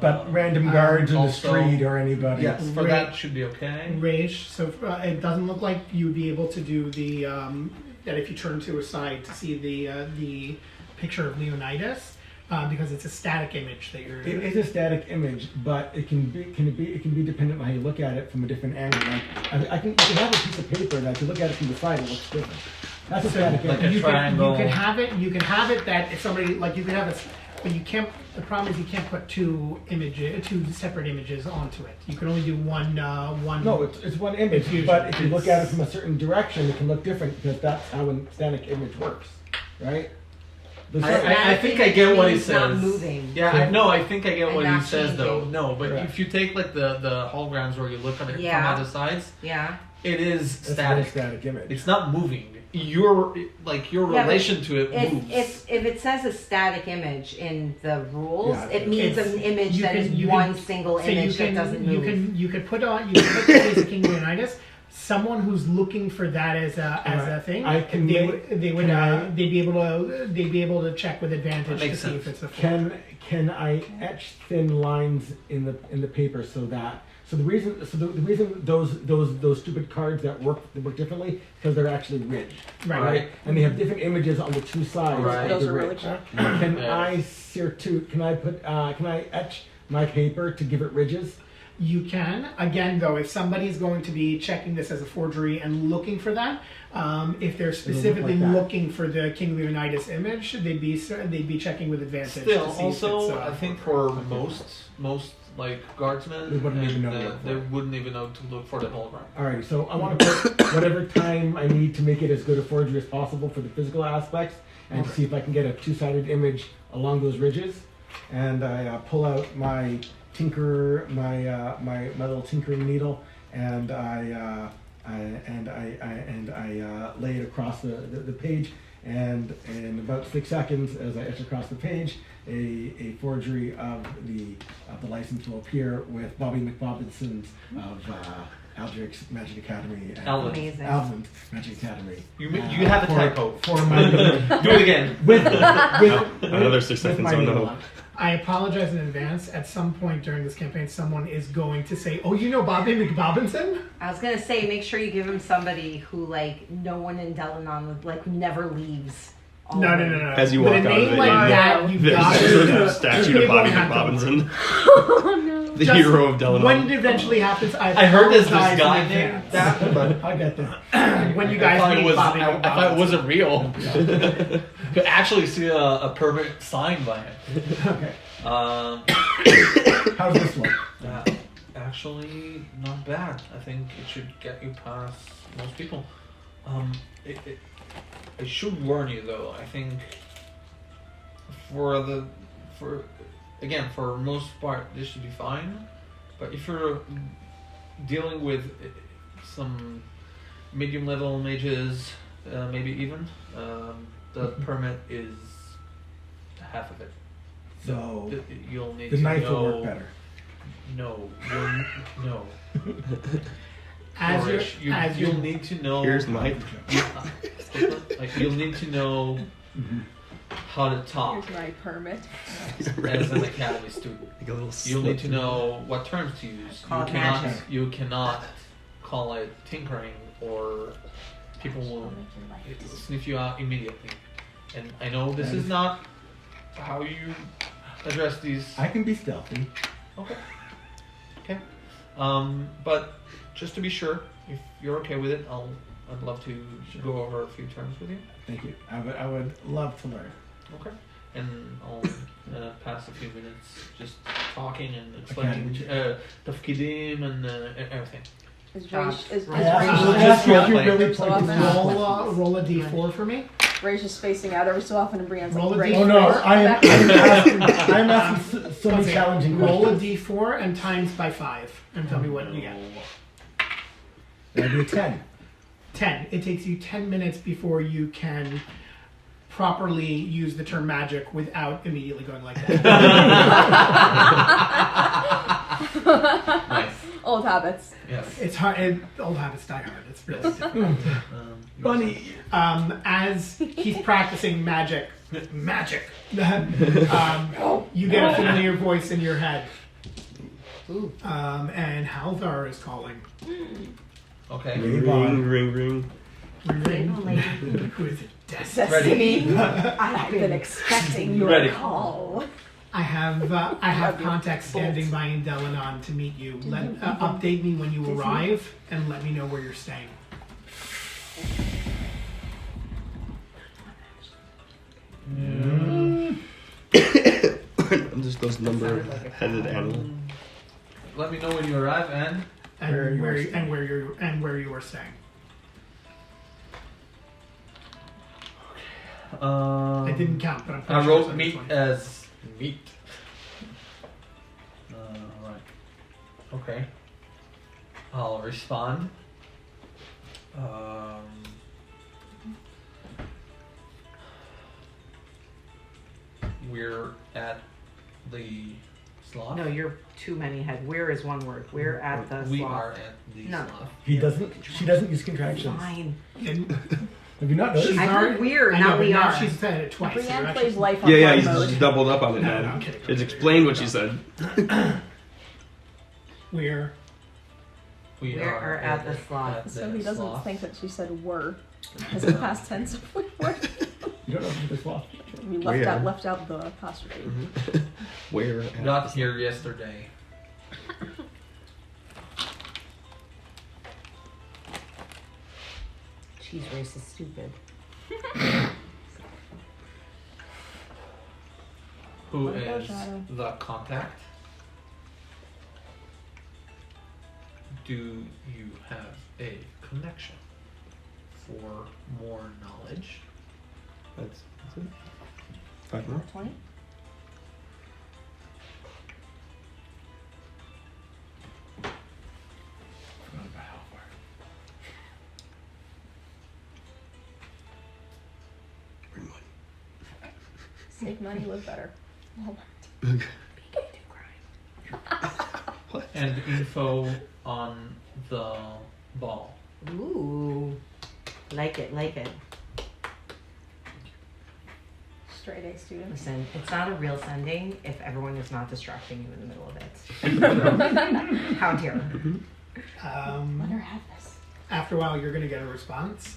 But random guards in the also- street or anybody. Yes, for Right. that should be okay. Rage. So it doesn't look like you would be able to do the that if you turn to a side to see the picture of Leonidas because it's a static image that you're. It is a static image, but it can be dependent on how you look at it from a different angle. Like you can have a piece of paper that if you look at it from the side, it looks different. That's a static Like image. a triangle. You can have it that if somebody like you can have it, but you can't. The problem is you can't put two separate images onto it. You can only do one. No, it's one image, Fusion. but if you look at it from a certain direction, it can look different because that's how a static image works, right? The I think I get what he It's not says. moving. Yeah, I think I get And what he not says though. changing. No, but Correct. if you take like the holograms where you look at it Yeah. from other sides, Yeah. it is That's a static. static image. It's not moving. Your Yeah, but relation to it moves. If it says a static image in the rules, Yeah, it means it's- an image you that can- is you one can- single So image that doesn't move. You could put the case of King Leonidas. Someone who's looking for that as a thing, I can they make- would can I- they'd be able to check with advantage That to makes see sense. if it's a full. Can I etch thin lines in the paper so the reason those stupid cards that work differently because they're actually ridged, Right. And they have different images on the two sides Right. of Those the are really ridge. cool. Can Yeah. I can I etch my paper to give it ridges? You can. Again, though, if somebody's going to be checking this as a forgery and looking for that, if they're specifically like that. looking for the King Leonidas image, they'd be checking with advantage. Still, to see also, if it's, I think for most like guardsmen, They wouldn't even know to they look for it. wouldn't even know to look for the hologram. Alrighty, so I want to put whatever time I need to make it as good a forgery as possible for the physical aspects, and to see if I can get a two-sided image along those ridges. And I pull out my my little tinkering needle, and I lay it across the page. And in about 6 seconds, as I etch across the page, a forgery of the license will appear with Bobby McBobinson's of Aldrich's Magic Academy. And Alvin. Amazing. Alvin Magic Academy. You have a typo. For my Do it again. with Another 6 seconds, my oh name no. on it. I apologize in advance. At some point during this campaign, someone is going to say, "Oh, you know Bobby McBobinson?" I was gonna say, make sure you give him somebody who, like, no one in Delanon would, like, who never leaves. all No. day. As you With walk a out name of it, like yeah. that, you've got There's a to. statue of Bobby McBobinson. The Just hero of Delanon. When it eventually happens, I heard there's this apologize guy in named advance. that, but I got that. When you I guys thought meet it was. Bobby I thought it McBobinson. wasn't real. Could actually see a permit signed by him. Okay. Um, How's this one? Actually, not bad. I think it should get you past most people. I should warn you though. I think for most part, this should be fine. But if you're dealing with some medium level mages, maybe even, the permit is half of it. So You'll need the to knife know. will work better. No, no. As you're, Flourish. as You'll you're, need to know. Here's my. Like you'll need to know how to talk Here's my permit. as an academy student. Like a little You'll need slip. to know what terms to use. Call it magic. You cannot call it tinkering, or people will sniff you out immediately. And I know this is not how you address these. I can be stealthy. Okay. Okay. But just to be sure, if you're okay with it, I'd love to go over a few terms with you. Thank you. I would love to learn. Okay. And I'll pass a few minutes just talking and explaining tafkidim and everything. Is Jobs. Raish, is I asked Just Raish, you if you roleplay. really So played often. this roll a d4 for me. Raish is spacing out every so often, and Brienne's Roll a like, D4. Raish, Oh no, Raish, I back- am asking so many Okay, challenging roll a questions. d4 and times by 5 and tell me what you get. That'd be a 10. 10. It takes you 10 minutes before you can properly use the term magic without immediately going like that. Nice. Old habits. Yes. It's hard. Old habits die hard. It's really difficult. Funny. As he's practicing magic, you get a familiar voice in your head. And Halvar is calling. Okay. Ring, ring, ring. Who is it? Destiny. Destiny, I've been expecting your Ready. call. I have contacts standing by in Delanon to meet you. Update me when you arrive and let me know where you're staying. I'm just those number-headed animal. Let me know when you arrive and. And where you are staying. I didn't count, but I'm pretty I sure it's wrote under meat 20. as meat. Right. Okay. I'll respond. We're at the sloth. No, you're too many head. Where is one word? We're at the We sloth. are at the No. sloth. She doesn't use contractions. Fine. And Have you not noticed? I heard we're, I know, not but we now are. she's said it twice. so Brienne you're plays actually- life on Yeah, hard he's mode. just doubled up on it, No, man. no, I'm kidding. It's explained what she said. We're We We are at the sloth. So he doesn't sloth. think that she said were. As in past tense of were. You don't know if it's sloth. We Where? left out the apostrophe. Where? Got here yesterday. She's racist stupid. Who What about is Shadow? the contact? Do you have a connection for more knowledge? That's it. 5 more. 20? Bring money. Save money, live better. Walmart. Okay. Be gay, do crime. And info on the ball. Ooh. Like it. Straight A students. Listen, it's not a real sending if everyone is not distracting you in the middle of it. How dare. Let her have this. After a while, you're going to get a response,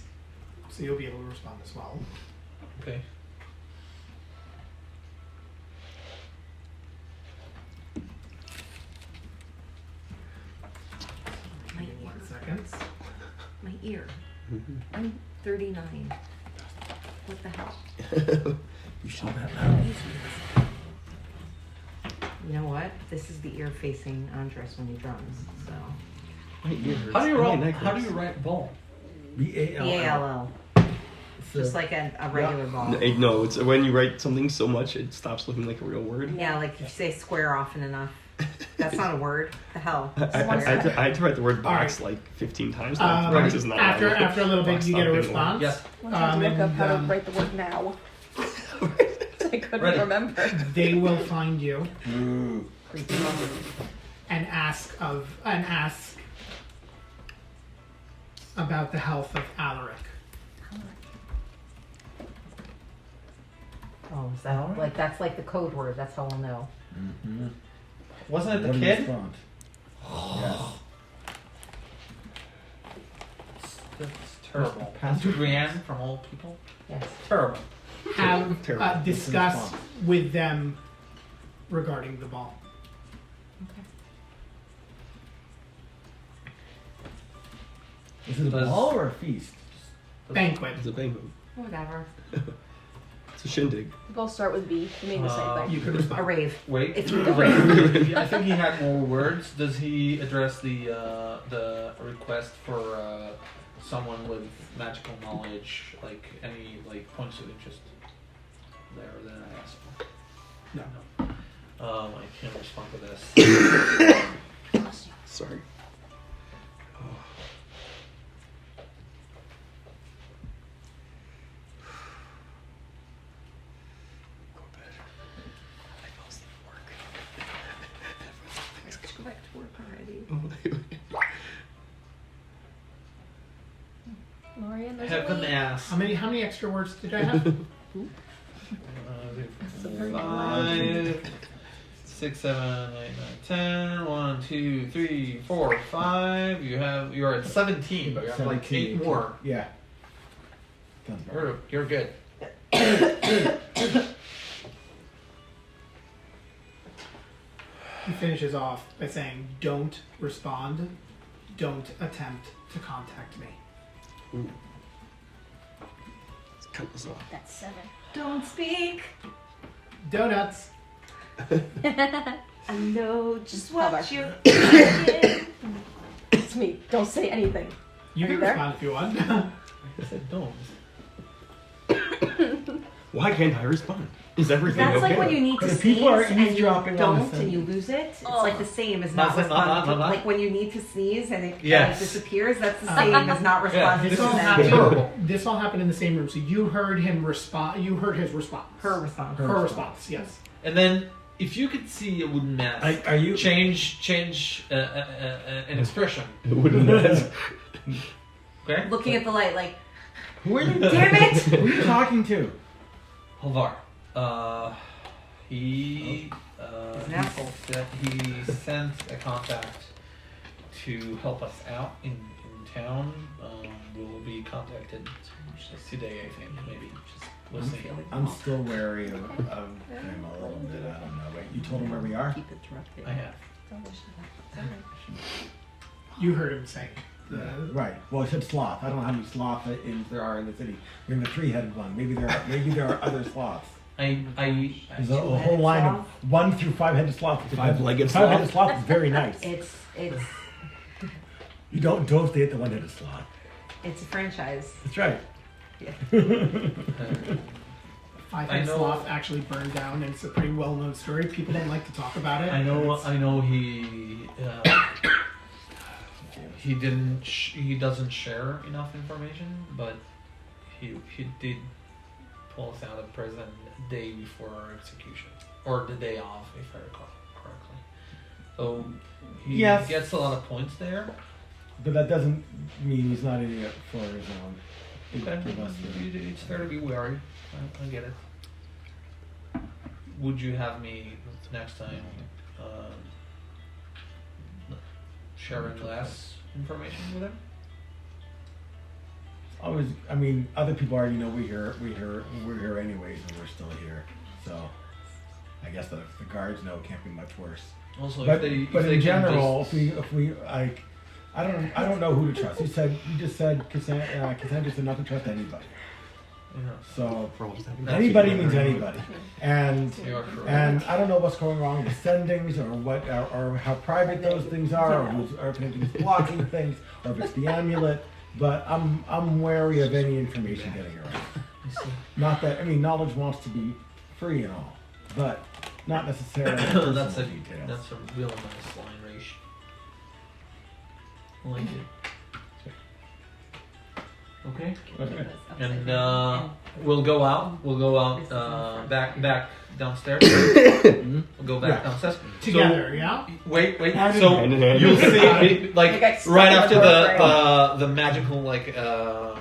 so you'll be able to respond as well. Okay. My 1 ear. second. My ear. I'm 39. What the hell? You should have. You know what? This is the ear facing Andres when he drums. So My ear hurts. How do you My write? neck How do hurts. you write ball? B-A-L-L. BALL. Just like a regular ball. No, it's when you write something so much it stops looking like a real word. Yeah, like if you say square often enough. That's not a word. The hell? I had to write the word box like 15 times. Box is not After allowed. a little bit, Box you get a stopping response. Yes. Once I had to look up how to and, write the word now. I couldn't Ready. remember. they will find you Ooh. and ask about the health of Alaric. Oh, is that like that's like the code word? That's how we'll know. Mm-hmm. Wasn't it the What do you kid? respond? Yes. That's terrible. Pastor Brienne from Old People. Yes. Terrible. Have Terrible. discuss Response. with them regarding the ball. Is it a Does- ball or a feast? Banquet. It's a banquet. Whatever. It's a shindig. We both start with B. You mean the same thing. You could A respond. rave. Wait. It's the rave. I think he had more words. Does he address the request for someone with magical knowledge, like any like points of interest there that I asked for? No. I can't respond to this. Sorry. Go to bed. I fell asleep at Let's go back to work already. work. Lorian, there's Heaven a way. ass. How many extra words did I have? 5, 6, 7, 8, 9, 10. 1, 2, 3, 4, 5. You are at 17. But you have like 8 more. Yeah. Sounds about right. You're good. He finishes off by saying, "Don't respond. Don't attempt to contact me." Let's cut this off. That's 7. Don't speak. Donuts. I know just How what about- you're thinking. It's me. Don't say anything. You Are can you there? respond if you want. I said don't. Why can't I respond? Is everything That's okay? like when you need to But if sneeze people are and you eavesdropping on the don't thing- and you lose it. It's Oh. like the same as not Not- not- responding. not- not- Like when you need to sneeze and it Yes. disappears. That's the same as not responding this to all the happened- sending. Terrible. This all happened in the same room, so you heard him respond. You heard his response. Her response. Her response. Yes. And then, if you could see a wooden mask, Are you? change an expression. It wouldn't matter. Okay. Looking at the light, like, Who are you? damn it! Who are you talking to? Holvar. He sent a contact to help us out in town. We'll be contacted today, I think, maybe. Just listening. I'm still wary of him a little bit. I don't know. Wait, you told him where we are? Keep interrupting. I have. You heard him say. Right. Well, I said sloth. I don't know how many sloths there are in the city. We're in the 3-headed one. Maybe there are other sloths. There's a whole line of 1 through 5-headed sloths. 5-legged 5-headed sloth? sloth is very nice. It's You don't stay at the 1-headed sloth. it's a franchise. That's right. Five-Head I know- Sloth actually burned down, and it's a pretty well-known story. People don't like to talk about it. I know he he doesn't share enough information, but he did pull us out of prison the day before our execution, or the day off, if I recall correctly. So he Yes. gets a lot of points there. But that doesn't mean he's not in it for his own. Okay. Give us the- It's fair to be wary. I get it. Would you have me next time sharing less information with him? Always, I mean, other people already know we're here anyways, and we're still here. So, I guess the guards know it can't be much worse. Also, But, if but they in can general, just, if we like, I don't know who to trust. You just said Cassandra said not to trust anybody. So anybody means anybody, and You are correct. and I don't know what's going wrong with sendings or what or how private those things are, or if anything's blocking things, or if it's the amulet. But I'm wary of any information getting around. Not that knowledge wants to be free and all, but not necessarily personal that's a details. that's a real nice line, Raish. I like it. Okay. Okay. And we'll go out. We'll go out back downstairs. We'll go back Yeah. downstairs. Together, yeah? Wait. Hand in So hand. Hand in hand. you'll see, like You guys right stuck after in the the magical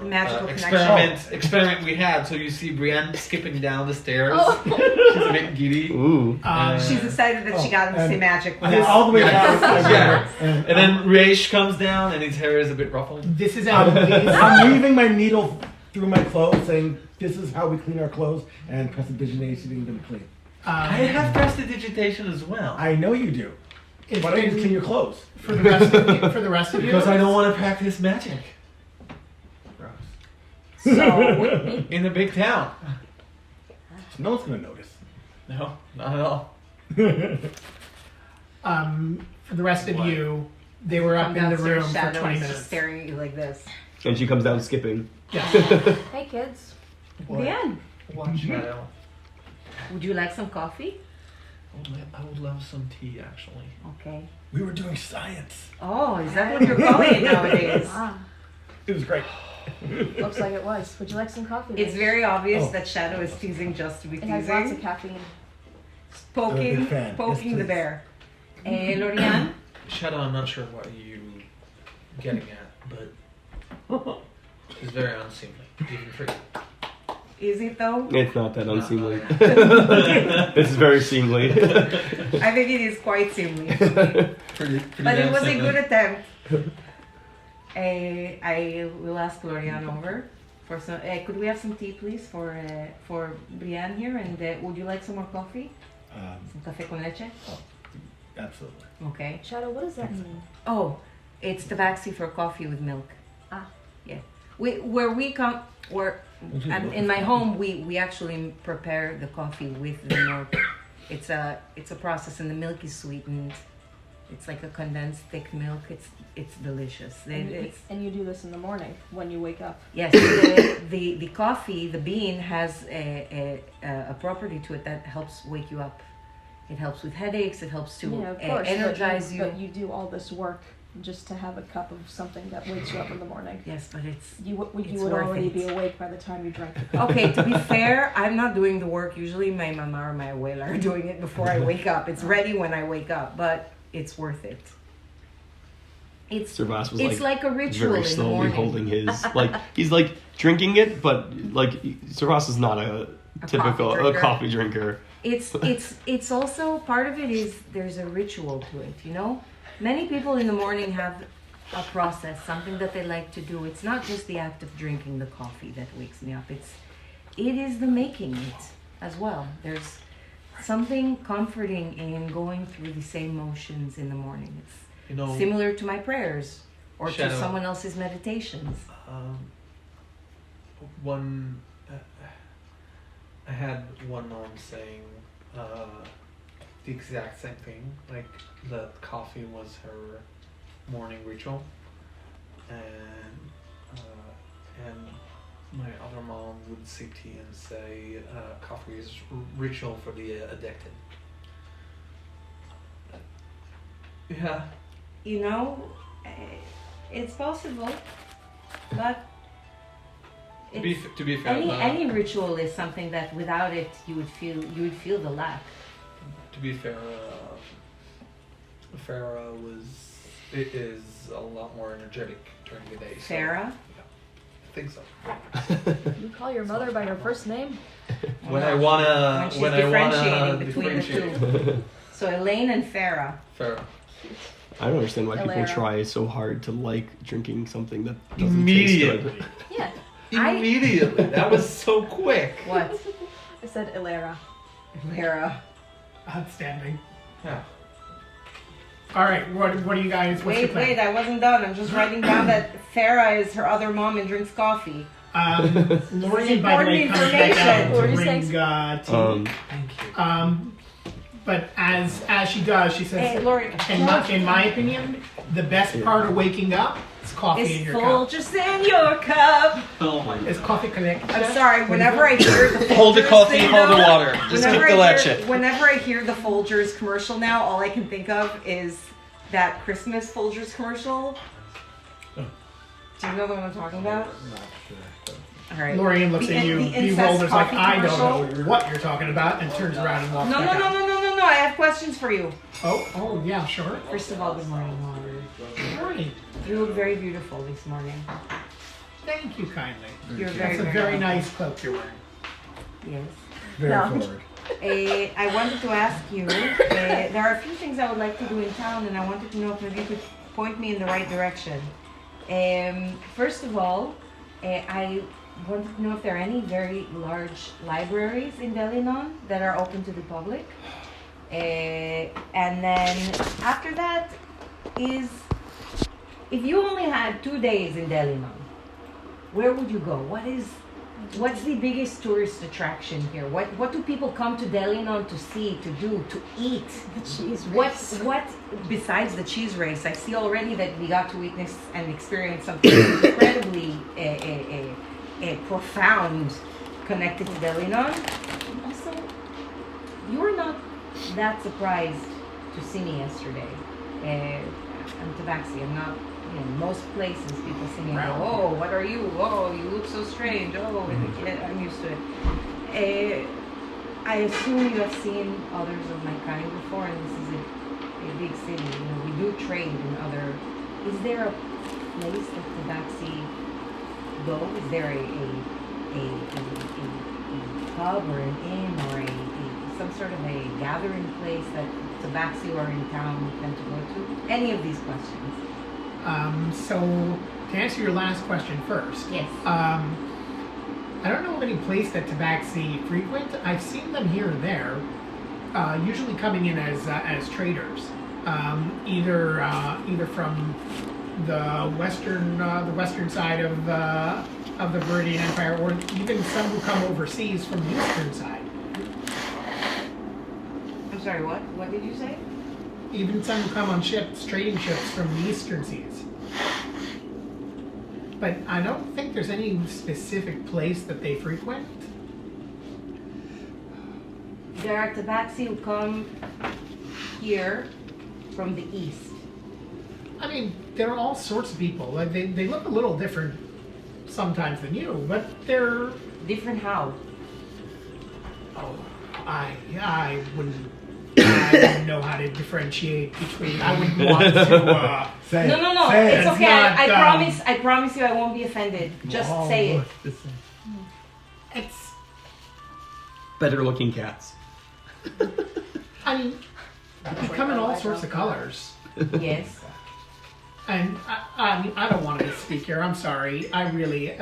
Magical experiment we had. So you see Brienne skipping down the stairs. Oh. She's a bit giddy. Ooh. She's excited that she got him to say magic. And then all the way down. Yeah. And And then Raish comes down, and his hair is a bit ruffled. This is I'm weaving my needle through my clothes, saying, "This is how we clean our clothes," and prestidigitating them clean. I have prestidigitation as well. I know you do. It's Why don't you been- clean your clothes? for the rest of you. For the rest of you, Because I don't want to practice magic So, in a big town. No one's gonna notice. No, not at all. For the rest of What? you, they were up in the room for Shadow 20 is just minutes. staring at you like this. And she comes down skipping. Yeah. hey kids. What? Bien. What shadow? Would you like some coffee? I would love some tea, actually. Okay. We were doing science. Oh, is that what you're calling it nowadays? Ah, It was great. looks like it was. Would you like some coffee? It's Rach? very obvious Oh. that Shadow is teasing just to be It has lots of teasing. caffeine. I'm a Poking big fan. poking Yes, the please. bear. Lorian? Shadow, I'm not sure what you getting at, but it's very unseemly, even for you. Is it though? It's not that unseemly. No. This is very seemly. I think it is quite seemly. Pretty But it damn was a seemly. good attempt. I will ask Lorian over for some. Could we have some tea, please, for Brienne here? And would you like some more coffee? Some café con leche? Absolutely. Okay. Shadow, what does that mean? Oh, it's tabaxi for coffee with milk. Ah. Yeah. In my home, we actually prepare the coffee with the milk. It's a process, and the milk is sweetened. It's like a condensed thick milk. It's delicious. And you do this in the morning when you wake up. Yes, the coffee, the bean has a property to it that helps wake you up. It helps with headaches. It helps to Yeah, of course. energize you. But you do all this work just to have a cup of something that wakes you up in the morning. Yes, but it's You would It's would worth already it. be awake by the time you drank the coffee. okay. To be fair, I'm not doing the work. Usually, my mama or my abuela are doing it before I wake up. It's ready when I wake up, but it's worth it. It's Servas was it's like a ritual very in the slowly morning. holding his he's like drinking it, but like Servas is not a typical coffee drinker. coffee drinker. It's also part of it is there's a ritual to it, you know? Many people in the morning have a process, something that they like to do. It's not just the act of drinking the coffee that wakes me up. It is the making it as well. There's something comforting in going through the same motions in the morning. It's You know, similar to my prayers or to Shadow. someone else's meditations. I had one mom saying the exact same thing, like that coffee was her morning ritual, and my other mom would sip tea and say coffee is ritual for the addicted. Yeah. You know, it's possible, but To be fair, any ritual is something that without it you would feel the lack. to be fair, Farah is a lot more energetic during the day. So Farah? I think so. You call your mother by her first name? When I When wanna, she's when I wanna differentiating between the differentiate. two. So Elaine and Farah. Farah. I don't understand why people Hilarious. try so hard to like drinking something that doesn't taste good. Immediately. Yeah. Immediately. That was so quick. What? I said Ilera. Farah. Outstanding. Yeah. All right, what do you guys? What's your Wait, plan? wait, I wasn't done. I'm just writing down that Farah is her other mom and drinks coffee. Lorian, by the way, important comes back out information. What were to you bring saying? tea. Thank you. But as she does, she says, Hey, Lori. in my opinion, the best part of waking up is coffee in Is your cup. Folgers in your cup? Oh my Is coffee correct? I'm sorry, whenever I hear the Folgers Hold the coffee, thing, hold the though, water. Just keep the lecture. Whenever I hear the Folgers commercial now, all I can think of is that Christmas Folgers commercial. Do you know the one I'm talking about? Not sure. All right. Lorian looks The- at you, the incest bewilders like, coffee I commercial? don't know what you're talking about, and turns around and walks No, back no, no, out. no, no, no, no. I have questions for you. Oh, yeah, sure. First of all, good morning, Lori. Good morning. You look very beautiful this morning. Thank you kindly. You're very, That's a very nice cloak you're wearing. Yes. Very No. forward. I wanted to ask you, there are a few things I would like to do in town, and I wanted to know if maybe you could point me in the right direction. First of all, I wanted to know if there are any very large libraries in Delinon that are open to the public. And then after that is, if you only had 2 days in Delinon, where would you go? What's the biggest tourist attraction here? What do people come to Delinon to see, to do, to eat? The cheese What besides the cheese race? I see already that we got to witness and experience something incredibly profound connected to Delinon. Also, you were not that surprised to see me yesterday. I'm Tabaxi. I'm not. Most places people see me and go, "Oh, what are you? Oh, you look so strange. Oh, I'm used to it." I assume you have seen others of my kind before, and this is a big city. We do trade in other. Is there a place that Tabaxi go? Is there a pub or an inn or some sort of a gathering place that Tabaxi or in town tend to go to? Any of these questions? So to answer your last question first, Yes. I don't know of any place that Tabaxi frequent. I've seen them here and there, usually coming in as traders, either from the western side of the Viridian Empire, or even some who come overseas from the eastern side. I'm sorry. What? What did you say? Even some who come on ships, trading ships from the eastern seas. But I don't think there's any specific place that they frequent. There are Tabaxi who come here from the east. I mean, there are all sorts of people. Like they look a little different sometimes than you, but they're. Different how? Oh, I wouldn't know how to differentiate between. I wouldn't want to. Say No, it. no, no. Say It's it. okay. not, I promise you I won't be offended. Just say it. It's. Better looking cats. I mean, they come in all sorts of colors. Yes. And I mean, I don't want to misspeak here. I'm sorry. I really.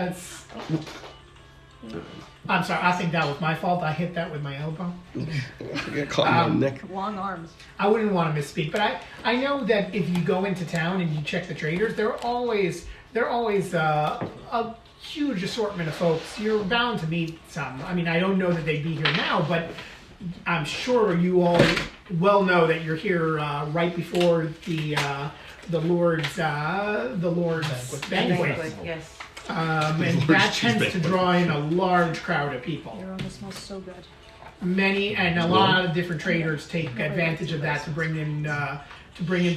I'm sorry. I think that was my fault. I hit that with my elbow. I got caught in my neck. Long arms. I wouldn't want to misspeak, but I know that if you go into town and you check the traders, there are always a huge assortment of folks. You're bound to meet some. I mean, I don't know that they'd be here now, but I'm sure you all well know that you're here right before the Lord's banquet. Yes. And Lord's that cheese tends to banquet. draw in a large crowd of people. Your aroma smells so good. Many and a lot of different traders take advantage of that to bring in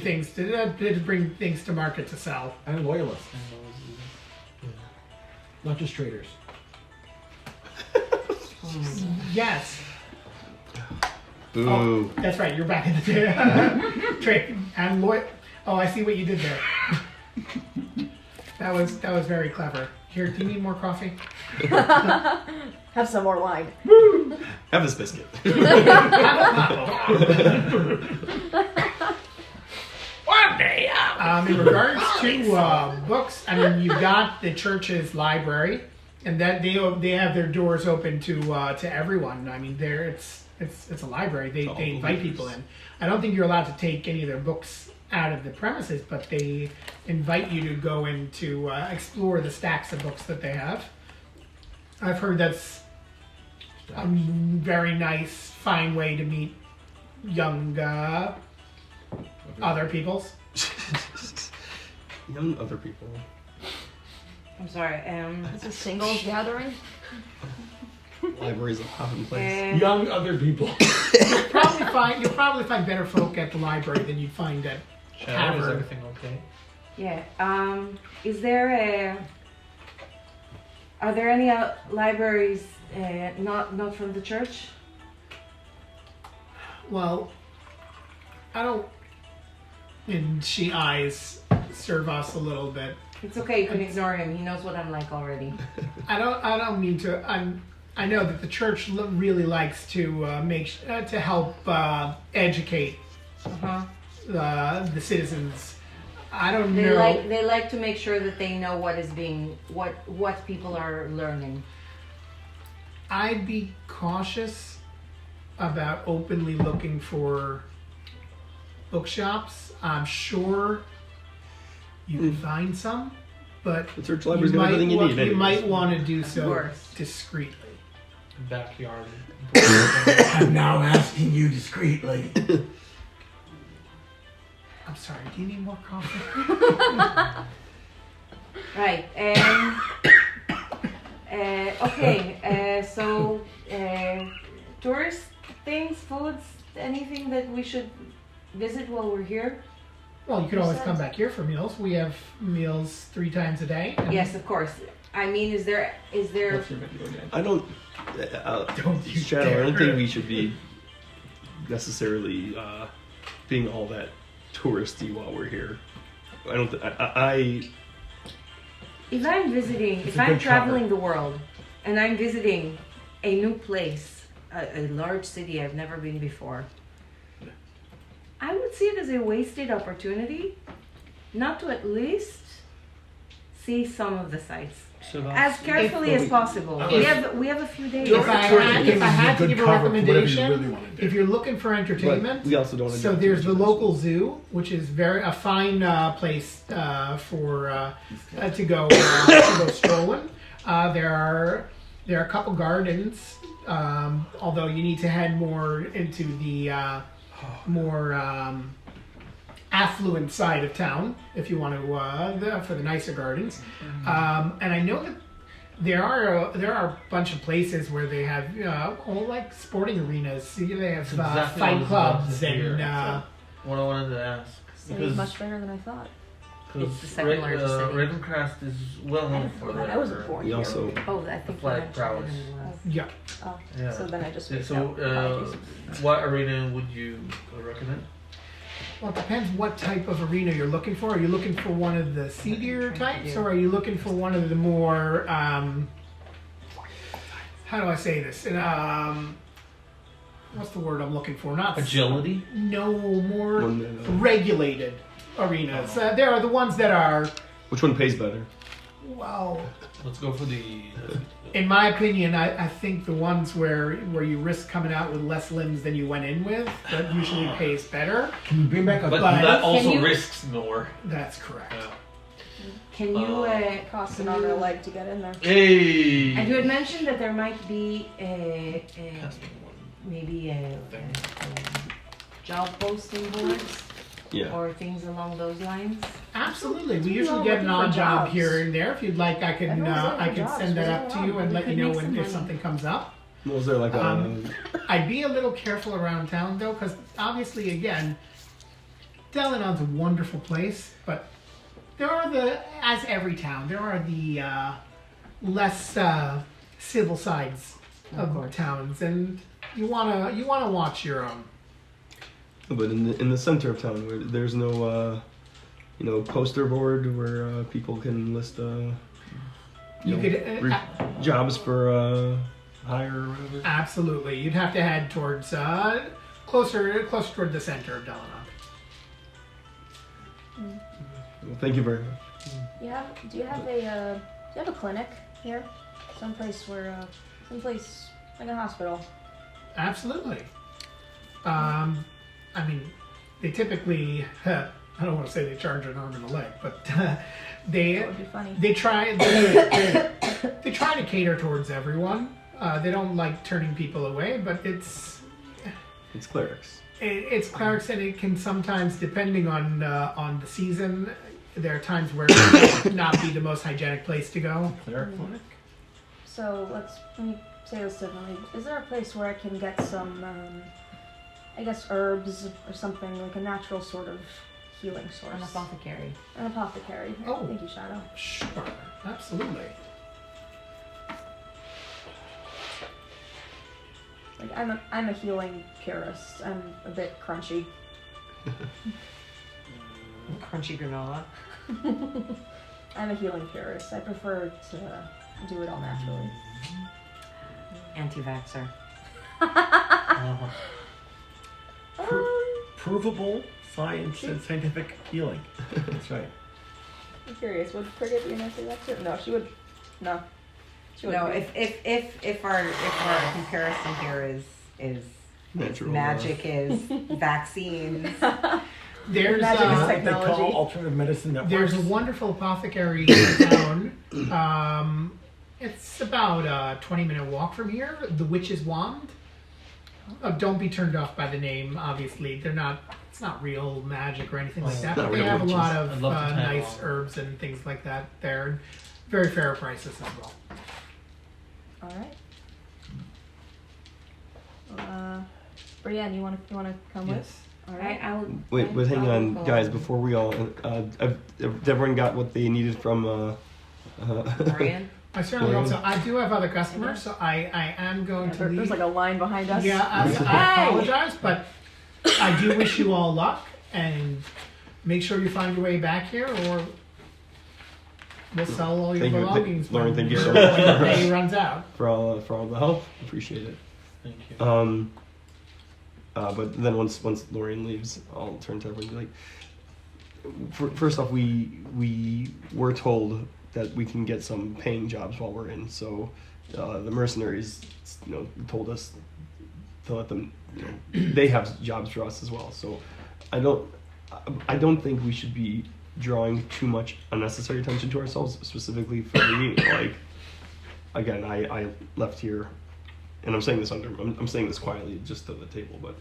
things to bring things to market to sell. And loyalists, not just traders. Yes. Boo. That's right. You're back in the trick and Lloyd. Oh, I see what you did there. That was very clever. Here, do you need more coffee? Have some more wine. Have this biscuit. One day. In regards to books, I mean, you've got the church's library, and that they have their doors open to everyone. I mean, it's a library. They invite people in. I don't think you're allowed to take any of their books out of the premises, but they invite you to go in to explore the stacks of books that they have. I've heard that's a very nice, fine way to meet young other peoples. Young other people. I'm sorry. It's a singles gathering. Libraries of commonplace. Young other people. You'll probably find better folk at the library than you'd find at Shadow, is Tavern. everything okay? Yeah. Is there are there any libraries not from the church? Well, I don't. And she eyes Servos a little bit. It's okay. You can ignore him. He knows what I'm like already. I don't mean to. I know that the church really likes to to help educate the citizens. I don't know. They like to make sure that they know what people are learning. I'd be cautious about openly looking for bookshops. I'm sure you can find some, but The church library's got everything you need. you anyways. might want to do so course. discreetly. Backyard. I'm now asking you discreetly. I'm sorry, do you need more coffee? Right. Okay. So tourist things, foods, anything that we should visit while we're here? Well, you could always come back here for meals. We have meals 3 times a day. and- Yes, of course. I mean, is there? What's your menu again? I don't. Don't you Shadow, I don't dare. think we should be necessarily being all that touristy while we're here. I don't. If I'm visiting, It's if a I'm good traveling the world, and I'm visiting a new place, a large city I've never been before, I would see it as a wasted opportunity, not to at least see some of the sites as carefully as possible. We have a few days. If I had to Good give a cover for whatever you recommendation, really wanna do. if you're looking for entertainment, But we also don't. wanna so do there's too the much of local zoo, which is a fine place for to go strolling. There are a couple gardens, although you need to head more into the more affluent side of town if you want to for the nicer gardens. And I know that there are a bunch of places where they have like sporting arenas. See, they have That's exactly what I fight was about to clubs hear. and What I wanted to ask. Seems much better than I thought. It's the second largest city. Ravencrest is well known for their. I wasn't born We here. also. Oh, I think Flag you mentioned prowess. it in the last. yeah. Oh, Yeah. so then I just Yeah, missed so, out. Apologies. what arena would you recommend? Well, it depends what type of arena you're looking for. Are you looking for one of the seedier types, or are you looking for one of the more how do I say this? What's the word I'm looking for? Not Agility. No, more One that, regulated arenas. There are the ones that are, Which one pays better? well, Let's go for the. in my opinion, I think the ones where you risk coming out with less limbs than you went in with, that usually pays better. Can you bring back a But But- that also Can you- risks more. That's correct. Can you? Costs an arm and a leg to get in there. Hey. And you had mentioned that there might be maybe a job posting boards Yeah. or things along those lines. Absolutely. We Too usually long get an looking for odd job jobs. here and there. If you'd like, I can Everyone's looking I for can jobs. send that We're up to around. you and We let you could know make some if money. something comes up. Was there like I'd be a little careful around town though, because obviously, again, Delenon's a wonderful place, but there are as every town, there are the less civil sides of course. towns, and You wanna watch your But in the center of town, where there's no poster board where people can list You could jobs for hire or whatever. absolutely. You'd have to head towards closer toward the center of Delanog. Well, thank you very much. Do you have a clinic here? Someplace like a hospital. Absolutely. I mean, they typically. I don't want to say they charge an arm and a leg, but they That would be funny. they try they try to cater towards everyone. They don't like turning people away, but it's clerics. it's clerics, and it can sometimes, depending on the season, there are times where it might not be the most hygienic place to go. Cleric clinic? So let me say this differently. Is there a place where I can get some, I guess, herbs or something, like a natural sort of healing source? An apothecary. An apothecary. Oh. Thank you, Shadow. Sure, absolutely. Like I'm a healing purist. I'm a bit crunchy. Crunchy granola. I'm a healing purist. I prefer to do it all naturally. Anti-vaxxer. Provable science and scientific healing. That's right. I'm curious. Would Frigate be an anti-vaxxer? No, she would. No. She No, wouldn't be. if our comparison here is Natural magic is vaccines. There's Magic is What they technology. call alternative medicine networks. there's a wonderful apothecary in town. It's about a 20-minute walk from here. The Witch's Wand. Don't be turned off by the name. Obviously, it's not real magic or anything like that. Not But they real have a witches. lot I'd of love to tag nice along. herbs and things like that there. Very fair prices as well. All right. Brienne, you want to come with? Yes. All right. I'll. Wait, but hang I'll on, go guys. Before we all, everyone got what they needed from. Brian? I certainly Well, hope so. I do have other customers, so I am going Yeah, to there's leave. like a line behind us. Yeah, I Hey! apologize, but I do wish you all luck, and make sure you find your way back here, or we'll sell all your Thank you. belongings. Lauren, when thank you so when much. the day runs out. for all the help. Appreciate it. Thank you. But then once Lorian leaves, I'll turn to everyone and be like, first off, we were told that we can get some paying jobs while we're in. So the mercenaries, told us to let them. They have jobs for us as well. So I don't think we should be drawing too much unnecessary attention to ourselves. Specifically for me, like, again, I left here, and I'm saying this quietly just to the table, but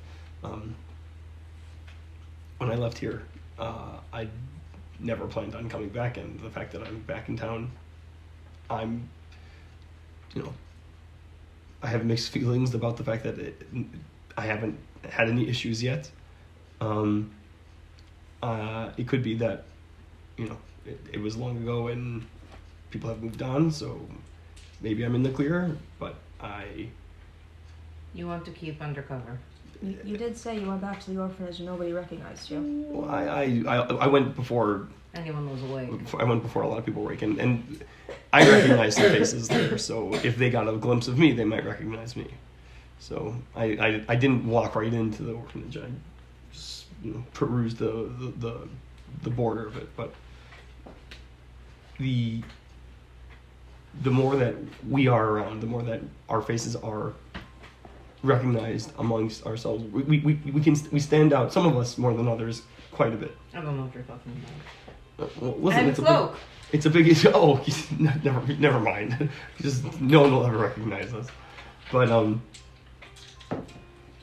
when I left here, I never planned on coming back, and the fact that I'm back in town, I have mixed feelings about the fact that I haven't had any issues yet. It could be that, it was long ago and people have moved on, so maybe I'm in the clear, but You want to keep undercover. You did say you went back to the orphanage and nobody recognized you. well, I went before. Anyone was awake. I went before a lot of people were awake, and I recognized the faces there. So if they got a glimpse of me, they might recognize me. So I didn't walk right into the orphanage. I just perused the border of it. But the more that we are around, the more that our faces are recognized amongst ourselves, we stand out. Some of us more than others, quite a bit. I don't know what you're talking about. Well, listen, I'm it's cloak. It's a big issue. Oh, never mind. Just no one will ever recognize us. But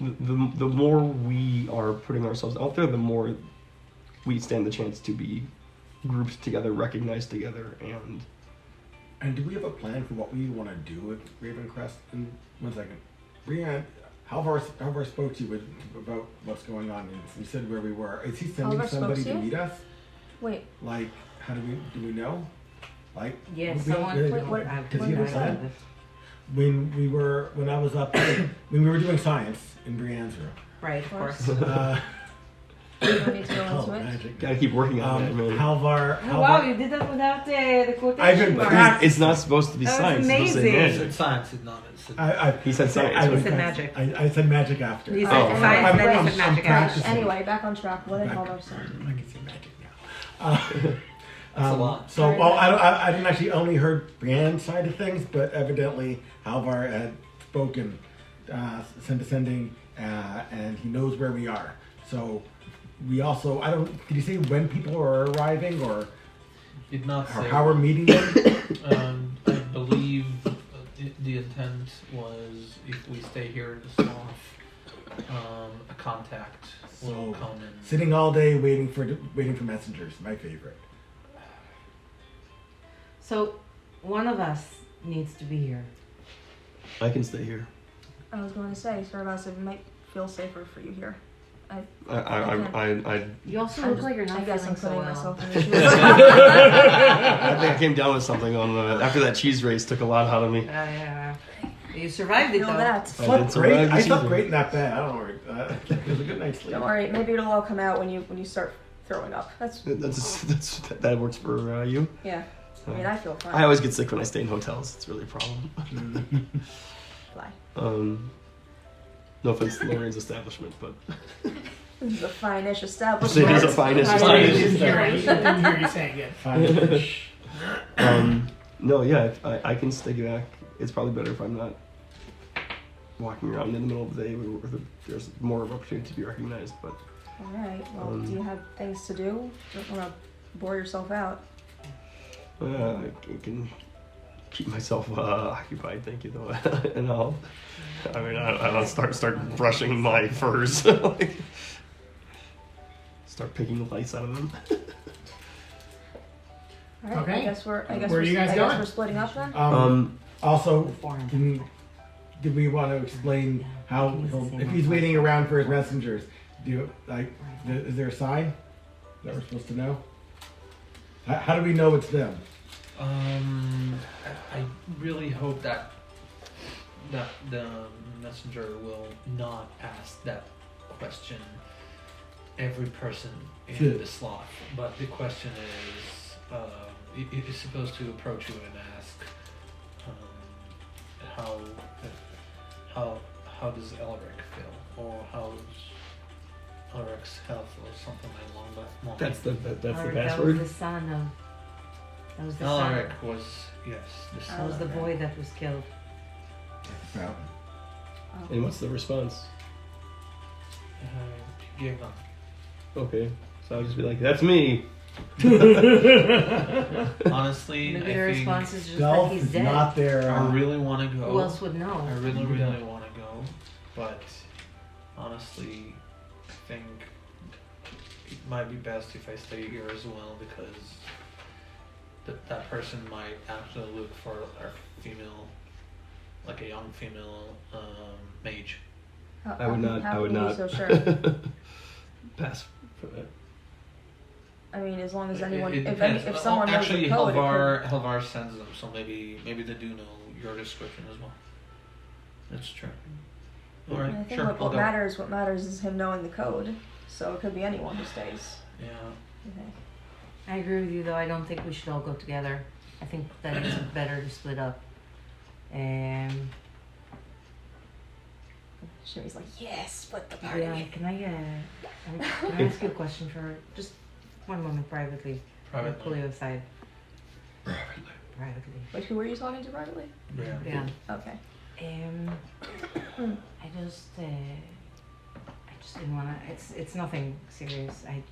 the more we are putting ourselves out there, the more we stand the chance to be grouped together, recognized together, and. And do we have a plan for what we want to do with Ravencrest? And 1 second, Brianne, Halvar spoke to you about what's going on. You said where we were. Is he sending Halvar spoke somebody to to you? meet us? Wait, Like, how do we know? Like, Yeah, we- someone. we- Wait, what- does he have a what- plan? when I was up, when we were doing science in Brienne's room. Right, of course. You don't need to go Oh, into it. magic. Gotta keep working on that, man. Halvar. Oh, wow, you did that without the I've quotation been marks. practicing. It's not supposed to be That was science. It's supposed to be amazing. magic. It's science, it's not. He said science. I right? was said practicing. magic. I said magic after. You Oh, said science, I'm- then I'm- you said I'm magic. practicing. Anyway, back on track. What did Halvar say? I can say magic now. That's a lot. So, well, I didn't actually only heard Brienne's side of things, but evidently Halvar had spoken, sending, and he knows where we are. So we also, did he say when people are arriving or Did not say. how we're meeting them? I believe the intent was if we stay here in the slough, a contact will So, come in. sitting all day waiting for messengers, my favorite. So, one of us needs to be here. I can stay here. I was going to say, Sarabas, it might feel safer for you here. I You also look like you're not I guess I'm feeling putting so well. myself in the shoes. I think I came down with something on after that cheese race. Took a lot out of me. Yeah. You survived it Feel though. that. I Slept did survive great. the I slept season. great in that bed. I don't worry. It was a good night's sleep. Don't worry, maybe it'll all come out when you start throwing up. That works for you. Yeah. I mean, I feel fine. I always get sick when I stay in hotels. It's really a problem. Fly. No offense to Lorraine's establishment, but This is a fine-ish it establishment. is a fine-ish I establishment. didn't hear you saying it. Fine. No, yeah, I can stay back. It's probably better if I'm not walking around in the middle of the day where there's more of an opportunity to be recognized. But All right. Well, do you have things to do? Don't want to bore yourself out. I can keep myself occupied. Thank you, though, and I'll start brushing my furs. Like, start picking the lice out of them. All right. Okay. I guess we're. Where are you guys I going? guess we're splitting up then. Also, Foreign. did we want to explain how if he's waiting around for his messengers? Is there a sign that we're supposed to know? How do we know it's them? I really hope that the messenger will not ask that question every person in Good. the slot. But the question is, it is supposed to approach you and ask, how does Elric feel, or how's Elric's health, or something along that line. That's the That was password. the son of. That was the son. Elric was, yes, the That was the son. boy that was killed. Fountain. And what's the response? He gave up. Okay, so I'll just be like, "That's me." Honestly, Maybe the I think response is just Stealth that he's is dead. not there. I really want to go. Who else would know? I really want to go, but honestly, I think it might be best if I stay here as well, because that person might actually look for a female, like a young female mage. I would not. How I would can you not. be so sure? Pass for that. I mean, as long as It anyone, depends. if someone knows actually, the code, Helvar sends them, so maybe they do know your description as well. That's true. All I right, think sure. what I'll go. matters is him knowing the code. So it could be anyone who stays. Yeah. Okay. I agree with you though. I don't think we should all go together. I think that it's better to split up. Shimmy's like, yes, split the party. Yeah, can I ask you a question for just one moment privately? I'll pull Privately. you aside. Privately. Privately. Wait, who were you talking to privately? Yeah. Yeah. Okay. I just didn't wanna. It's nothing serious. I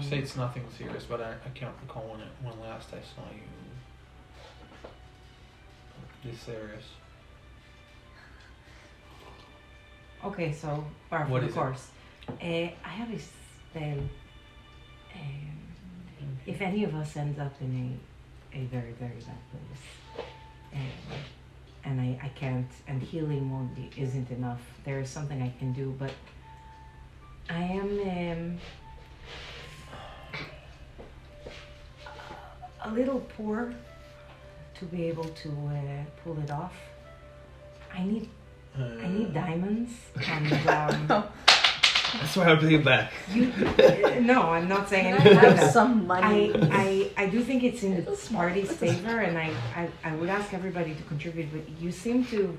Say it's nothing serious, but I can't recall when last I saw you this serious. Okay, so bar What for the is it? course. I have a spell. If any of us ends up in a very, very bad place, and I can't, and healing won't isn't enough, there is something I can do, but I am a little poor to be able to pull it off. I need diamonds and That's why I'm putting it back. no, I'm not saying Can I anything like have that. some money? I do think it's in the It's a small party's business. favor, and I would ask everybody to contribute, but you seem to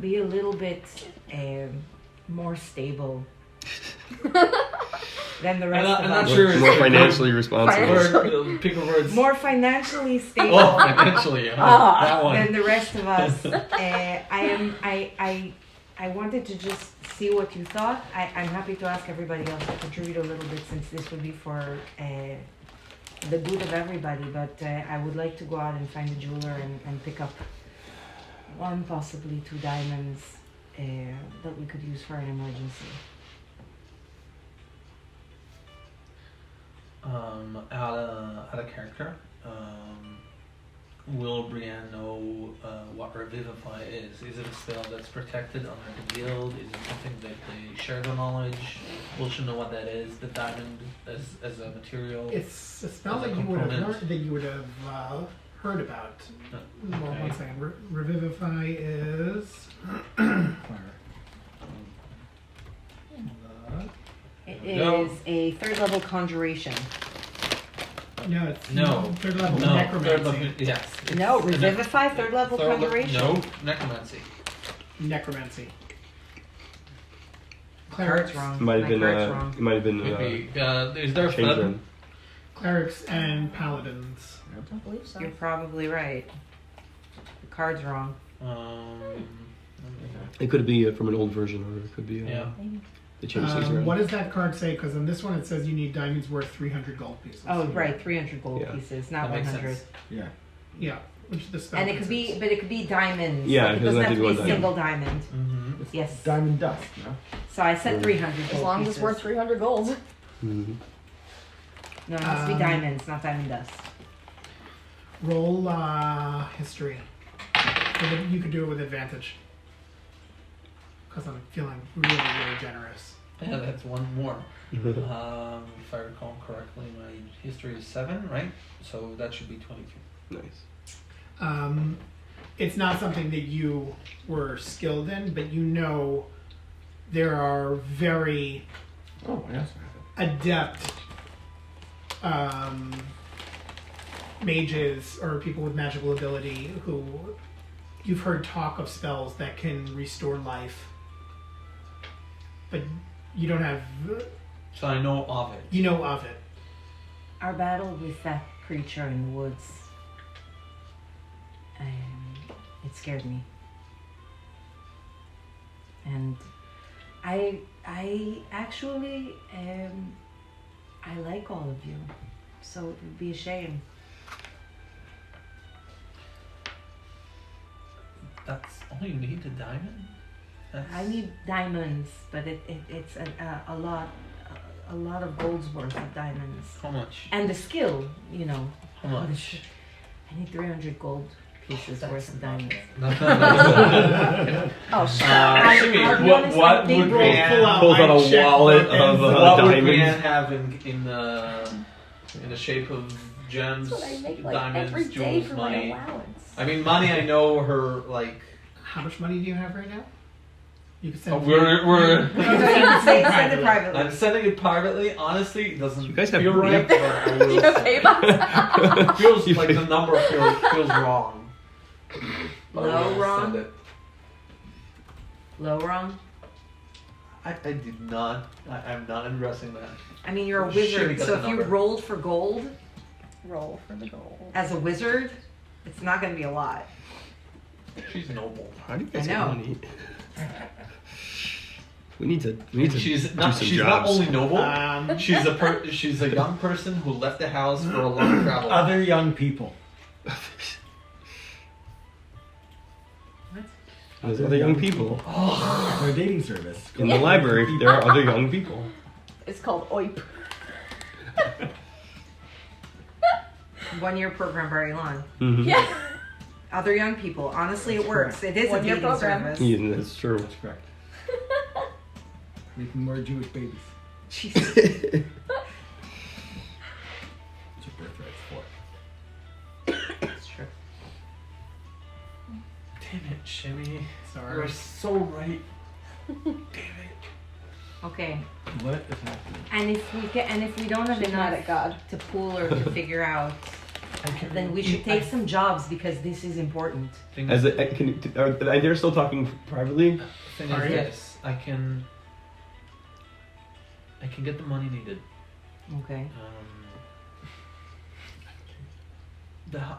be a little bit more stable than the rest I'm of not us. sure. More financially responsible. Word, pick a words. More financially stable Oh, financially, that one. than the rest of us. I wanted to just see what you thought. I'm happy to ask everybody else to contribute a little bit, since this would be for the good of everybody. But I would like to go out and find a jeweler and pick up one, possibly 2 diamonds that we could use for an emergency. Out of character. Will Brienne know what Revivify is? Is it a spell that's protected under the guild? Is it something that they share the knowledge? Will she know what that is? The diamond as a material? It's a spell As a that you would have component. heard about. Well, Okay. one second. Revivify is. It No. is a 3rd level conjuration. No, it's No. third level No, necromancy. third level, yes. It's No, a Revivify, 3rd level conjuration. No, necromancy. Necromancy. Card's wrong. It might have My been. card's wrong. It might have been. Maybe. Is there a Change flip? run. Clerics and paladins. I don't believe so. You're probably right. The card's wrong. It could be from an old version, or it could be. Yeah. Maybe. They changed things around. What does that card say? Because on this one it says you need diamonds worth 300 gold pieces. Oh, right, 300 gold Yeah. pieces, not That makes 100. sense. Yeah. Yeah, which the spell. And it could be, but it could be diamonds. Yeah, like, it it doesn't doesn't have to be a have to be single diamond. Mm-hmm. It's Yes. diamond dust, no? So I said 300 gold As long as pieces. it's worth 300 gold. Mhm. No, it has to be diamonds, not diamond dust. Roll history. You could do it with advantage. Because I'm feeling really, really generous. Yeah, that's one more. If I recall correctly, my history is 7, right? So that should be 22. Nice. It's not something that you were skilled in, but you know there are very Oh, yes, I have adept mages or people with magical ability who you've heard talk of spells that can restore life, but you don't have, So I know of it. you know of it. Our battle with that creature in the woods, it scared me. And I actually, I like all of you, so it would be a shame. That's all you need, a diamond? That's... I need diamonds, but it's a lot of gold's worth of diamonds. How much? And the skill, you know. How much? I need 300 gold pieces worth of diamonds. Oh, shit. I'll be honest, what I think would roll Brienne pull out Pulls out my a checkbook wallet and of what would diamonds. Brienne have in the shape of gems, That's what I make like diamonds, every day jewels, for money? my allowance. I mean, money. I know her like. How much money do you have right now? You can send. Oh, we're. Say it privately. I'm sending it privately. Honestly, it doesn't You guys have feel right. money? But I will You send pay it. us. Feels like the number feels wrong. But I Low, will wrong? send it. Low, wrong? I did not. I'm not addressing that. I mean, you're a Shit, we wizard, got so the if you number. rolled for gold Roll for the gold. as a wizard, it's not going to be a lot. She's noble. How do you guys I get know. money? We need to And she's do not. some She's not jobs. only noble. Um, She's a young person who left the house for a long travel. Other young people. There's other young people They're a dating service. in the library. There are other young people. It's called OIP. 1 year program, very long. Mm-hmm. Yeah. Other young people. Honestly, it That's works. It is a 1 year dating program. service. Yeah, that's true. That's correct. Making more Jewish babies. Jesus. It's your birthright for. Jimmy. You Sorry. are so right. Damn it. Okay. What is happening? And if we don't have She's mad enough at God. to pool or to figure out, then we should take some jobs because this is important. Thing As is, they're still talking privately. thing Are is you? this: I can get the money needed. Okay. The ho-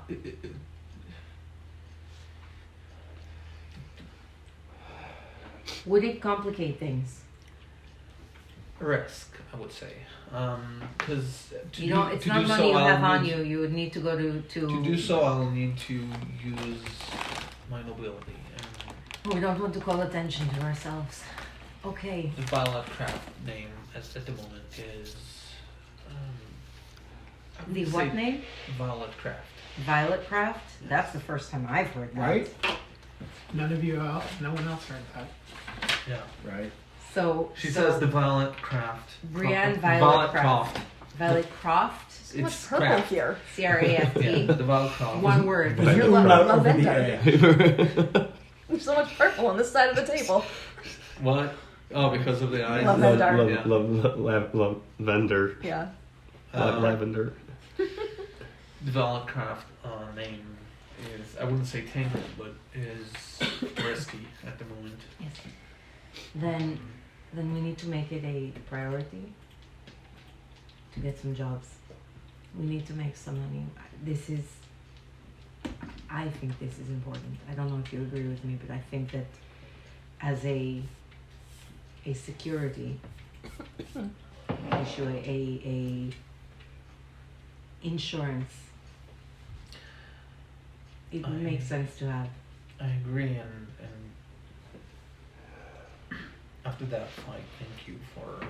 Would it complicate things? risk, I would say, because You know, it's not money you have on you. You would need to go to. To do so, I'll need to use my nobility. And We don't want to call attention to ourselves. Okay. the Violet Craft name at the moment is. I would The say what name? Violet Craft. Violet Craft? That's the first time I've heard that. Right? None of you else, no one else heard that. Yeah. Right. So She so says the Violet Craft. Brienne Craft- Violet Craft. Violet Croft? So much It's purple craft. here. C-R-A-F-T. Yeah, the Violet Craft. One word. There's You're an umlaut over the lavender. A. There's so much purple on this side of the table. What? Oh, because of the eyes. Lavender. Lavender. Yeah. Lavender. The Violet Craft name is, I wouldn't say tangled, but is risky at the moment. Yes. Then we need to make it a priority to get some jobs. We need to make some money. I think this is important. I don't know if you agree with me, but I think that as a security issue, a insurance, it makes sense to have. I agree, and after that fight, thank you for.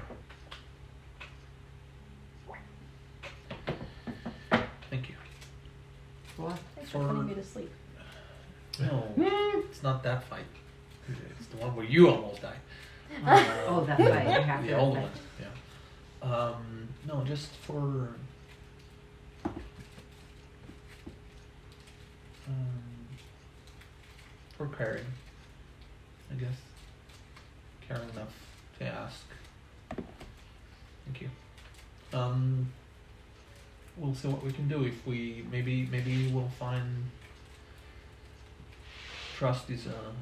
Thank you. What? Thanks for putting me to sleep. No, it's not that fight. It's the one where you almost died. Oh, that fight. I have The to old have one. that. Yeah. No, just for. For caring, I guess. Caring enough to ask. Thank you. We'll see what we can do. If we maybe we'll find. Trust is a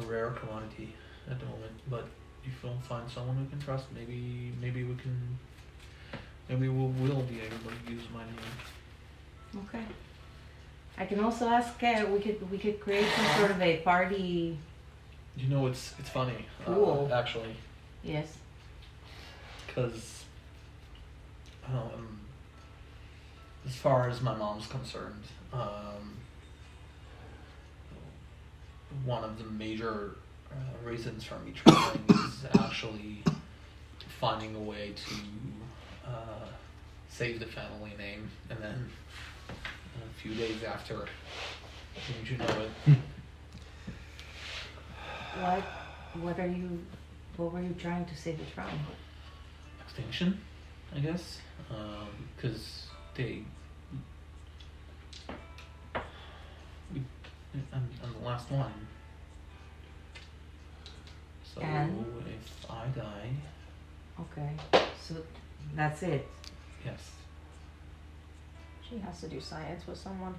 rare commodity at the moment, but if we don't find someone we can trust, maybe we can. Maybe we will be able to use my name. Okay. I can also ask. We could create some sort of a party. You know, it's funny. Cool. Actually, Yes. because as far as my mom's concerned, one of the major reasons for me traveling is actually finding a way to save the family name, and then a few days after, didn't you know it? What were you trying to save it from? Extinction, I guess, because I'm the last one. So And? if I die, Okay. So that's it. yes. She has to do science with someone.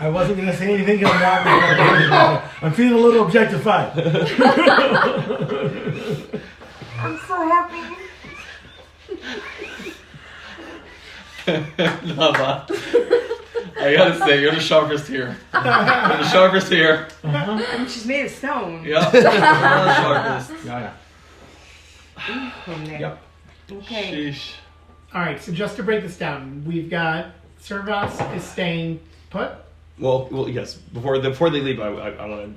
I wasn't going to say anything because I'm feeling a little objectified. I'm so happy. Lava. I gotta say, you're the sharpest here. You're the sharpest here. I mean, she's made of stone. Yeah. You're the sharpest. Yeah. Okay. Yep. Okay. Sheesh. All right, so just to break this down, we've got Servas is staying put. Well, yes. Before they leave, I want to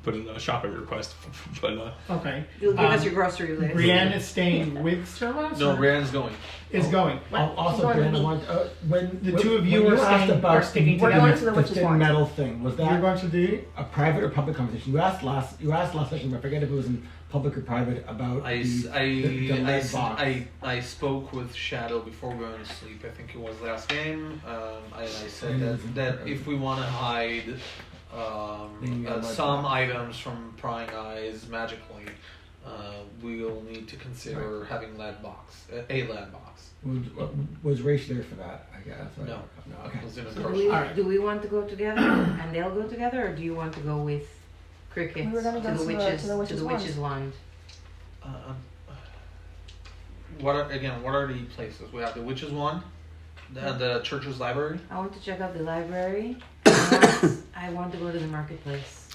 put in a shopping request. But Okay. You'll give us your grocery list. Brienne is staying with Servas. No, or Brian's going. is going. Also, Going with Brianna, me. when The two of you when are asked staying- about are sticking what together. the To the witch's thin wand. metal thing, was You're that going to do. a private or public conversation? You asked last session, but I forget if it was in public or private, about I, the lead box? I spoke with Shadow before going to sleep. I think it was last game. I said Mm-hmm. that if we want to hide some items from prying eyes magically, we'll need to consider having a lead box. Was Raish there for that? I guess. No. Okay. It was in a So commercial. Alright. do we want to go together and they'll go together, or do you want to go with Cricket We were gonna go to the to the witch's wand? What are the places? We have the Witch's Wand, the church's library. I want to check out the library. I want to go to the marketplace.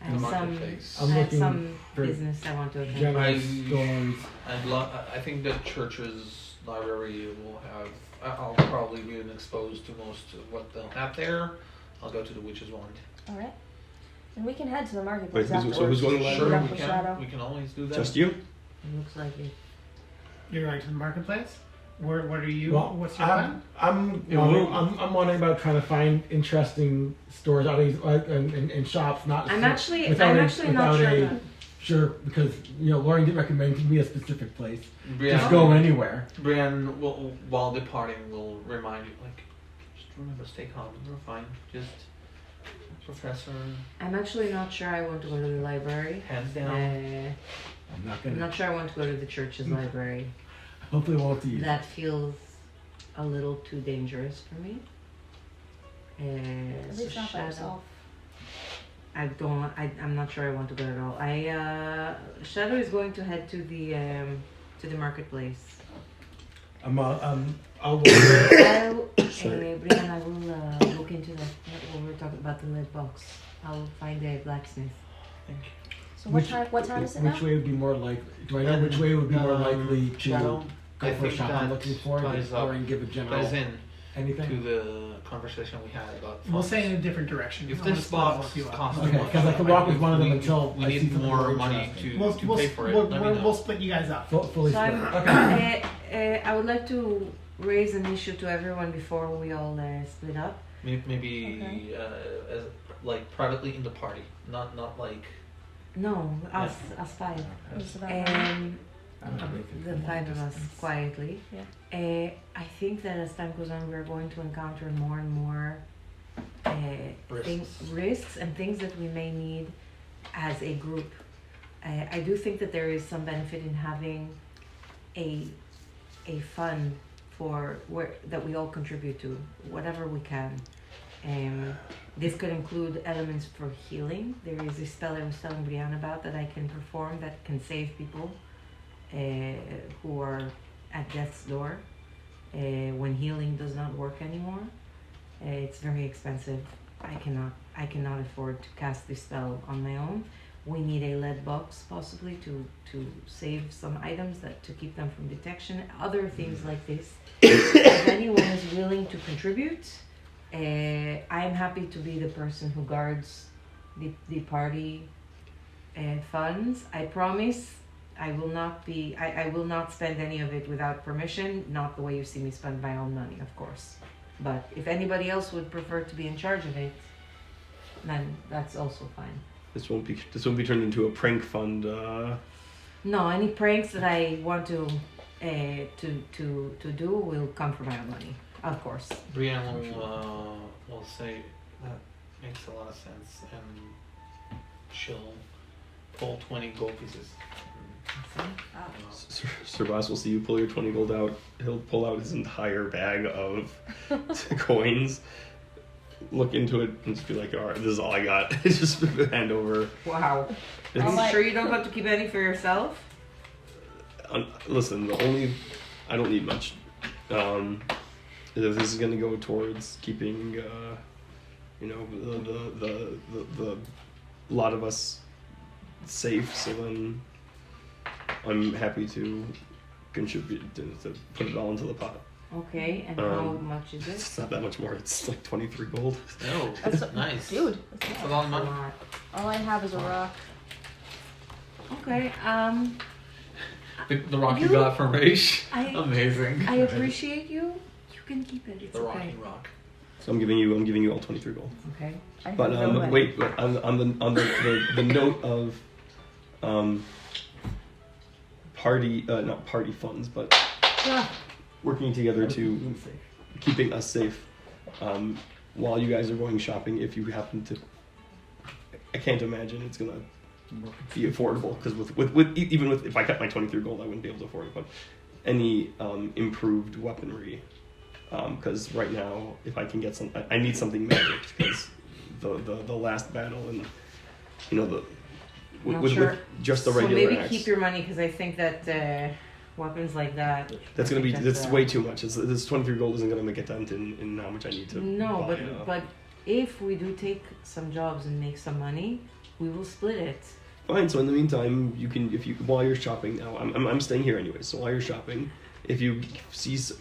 I have The some, marketplace. I'm I have looking some for business I want to attend. general I- stores. I think the church's library will have. I'll probably be exposed to most of what they'll have there. I'll go to the Witch's Wand. All right. And we can head to the marketplace Wait, so afterwards. who's going to the Meet Sure, up we with can. Shadow. We can always do that. Just you? It looks like it. You're going to the marketplace. What are you? Well, What's your plan? I'm wondering about trying to find interesting stores out of these and shops. Not I'm actually without not sure. a- About, Sure, because Lauren did recommend to me a specific place. Brienne, Just go anywhere. Brienne, will, while departing, will remind you, just remember, stay calm. You're fine. Just, Professor, I'm actually not sure I want to go to the library. hands down. I'm not I'm gonna. not sure I want to go to the church's library. Hopefully, won't see you. That feels a little too dangerous for me. At So least not by Shadow. yourself. I'm not sure I want to go at all. Shadow is going to head to the marketplace. I'll. Brian, I will look into that. What we were talking about the lead box. I'll find a blacksmith. Thank you. So what time is it now? Which way would be more likely? Do I know which way would be more likely to Shadow, go I for a think shop I'm that looking for? ties Or up- and give a general ties in anything? to the conversation we had about. We'll funds. say in a different direction. If I wanna this split box both you up. costs Okay, too much, 'cause I could walk with one of them we- until we I see need something more more money interesting. to pay for it. Let me know. We'll split you guys up. Fully So split. I'm, Okay. I would like to raise an issue to everyone before we all split up. Maybe as like privately in the party, not like. No, us five. Is it about nine? I don't know anything. The five of us quietly. Yeah. I think that as time goes on, we're going to encounter more and more risks and things that we may need as a group. I do think that there is some benefit in having a fund that we all contribute to, whatever we can. This could include elements for healing. There is a spell I was telling Brianna about that I can perform that can save people who are at death's door when healing does not work anymore. It's very expensive. I cannot afford to cast this spell on my own. We need a lead box possibly to save some items to keep them from detection. Other things like this. If anyone is willing to contribute, I'm happy to be the person who guards the party funds. I promise I will not spend any of it without permission, not the way you see me spend my own money, of course. But if anybody else would prefer to be in charge of it, then that's also fine. This won't be turned into a prank fund. No, any pranks that I want to do will come from my own money, of course. Brienne will say that makes a lot of sense, and she'll pull 20 gold pieces. Sir Boss will see you pull your 20 gold out. He'll pull out his entire bag of coins, look into it, and just be like, "All right, this is all I got." Just hand over. Wow. It's- Are you sure you don't have to keep any for yourself? Listen, I don't need much. This is gonna go towards keeping, the lot of us safe. So then, I'm happy to contribute to put it all into the pot. Okay, and how much is it? It's not that much more. It's like 23 gold. Oh, That's nice. Dude, that's That's a not. lot of A money. lot. All I have is a rock. Okay, The rock you You- got from Raish. I Amazing. I appreciate you. You can keep it. It's The okay. Rocky Rock. So I'm giving you all 23 gold. Okay. But No way. wait, on the note of not party funds, but working together to Being safe. keeping us safe while you guys are going shopping. If you happen to, I can't imagine it's gonna be affordable because even with if I kept my 23 gold, I wouldn't be able to afford it. But any improved weaponry, because right now, if I can get some, I need something magic because the last battle and Not with sure. just the So regular maybe axe. keep your money because I think that weapons like that. That's gonna be that's uh, way too much. This 23 gold isn't gonna make a dent in how much I need to. No, buy, but if we do take some jobs and make some money, we will split it. Fine. So in the meantime, you can while you're shopping now, I'm staying here anyway. So while you're shopping, if you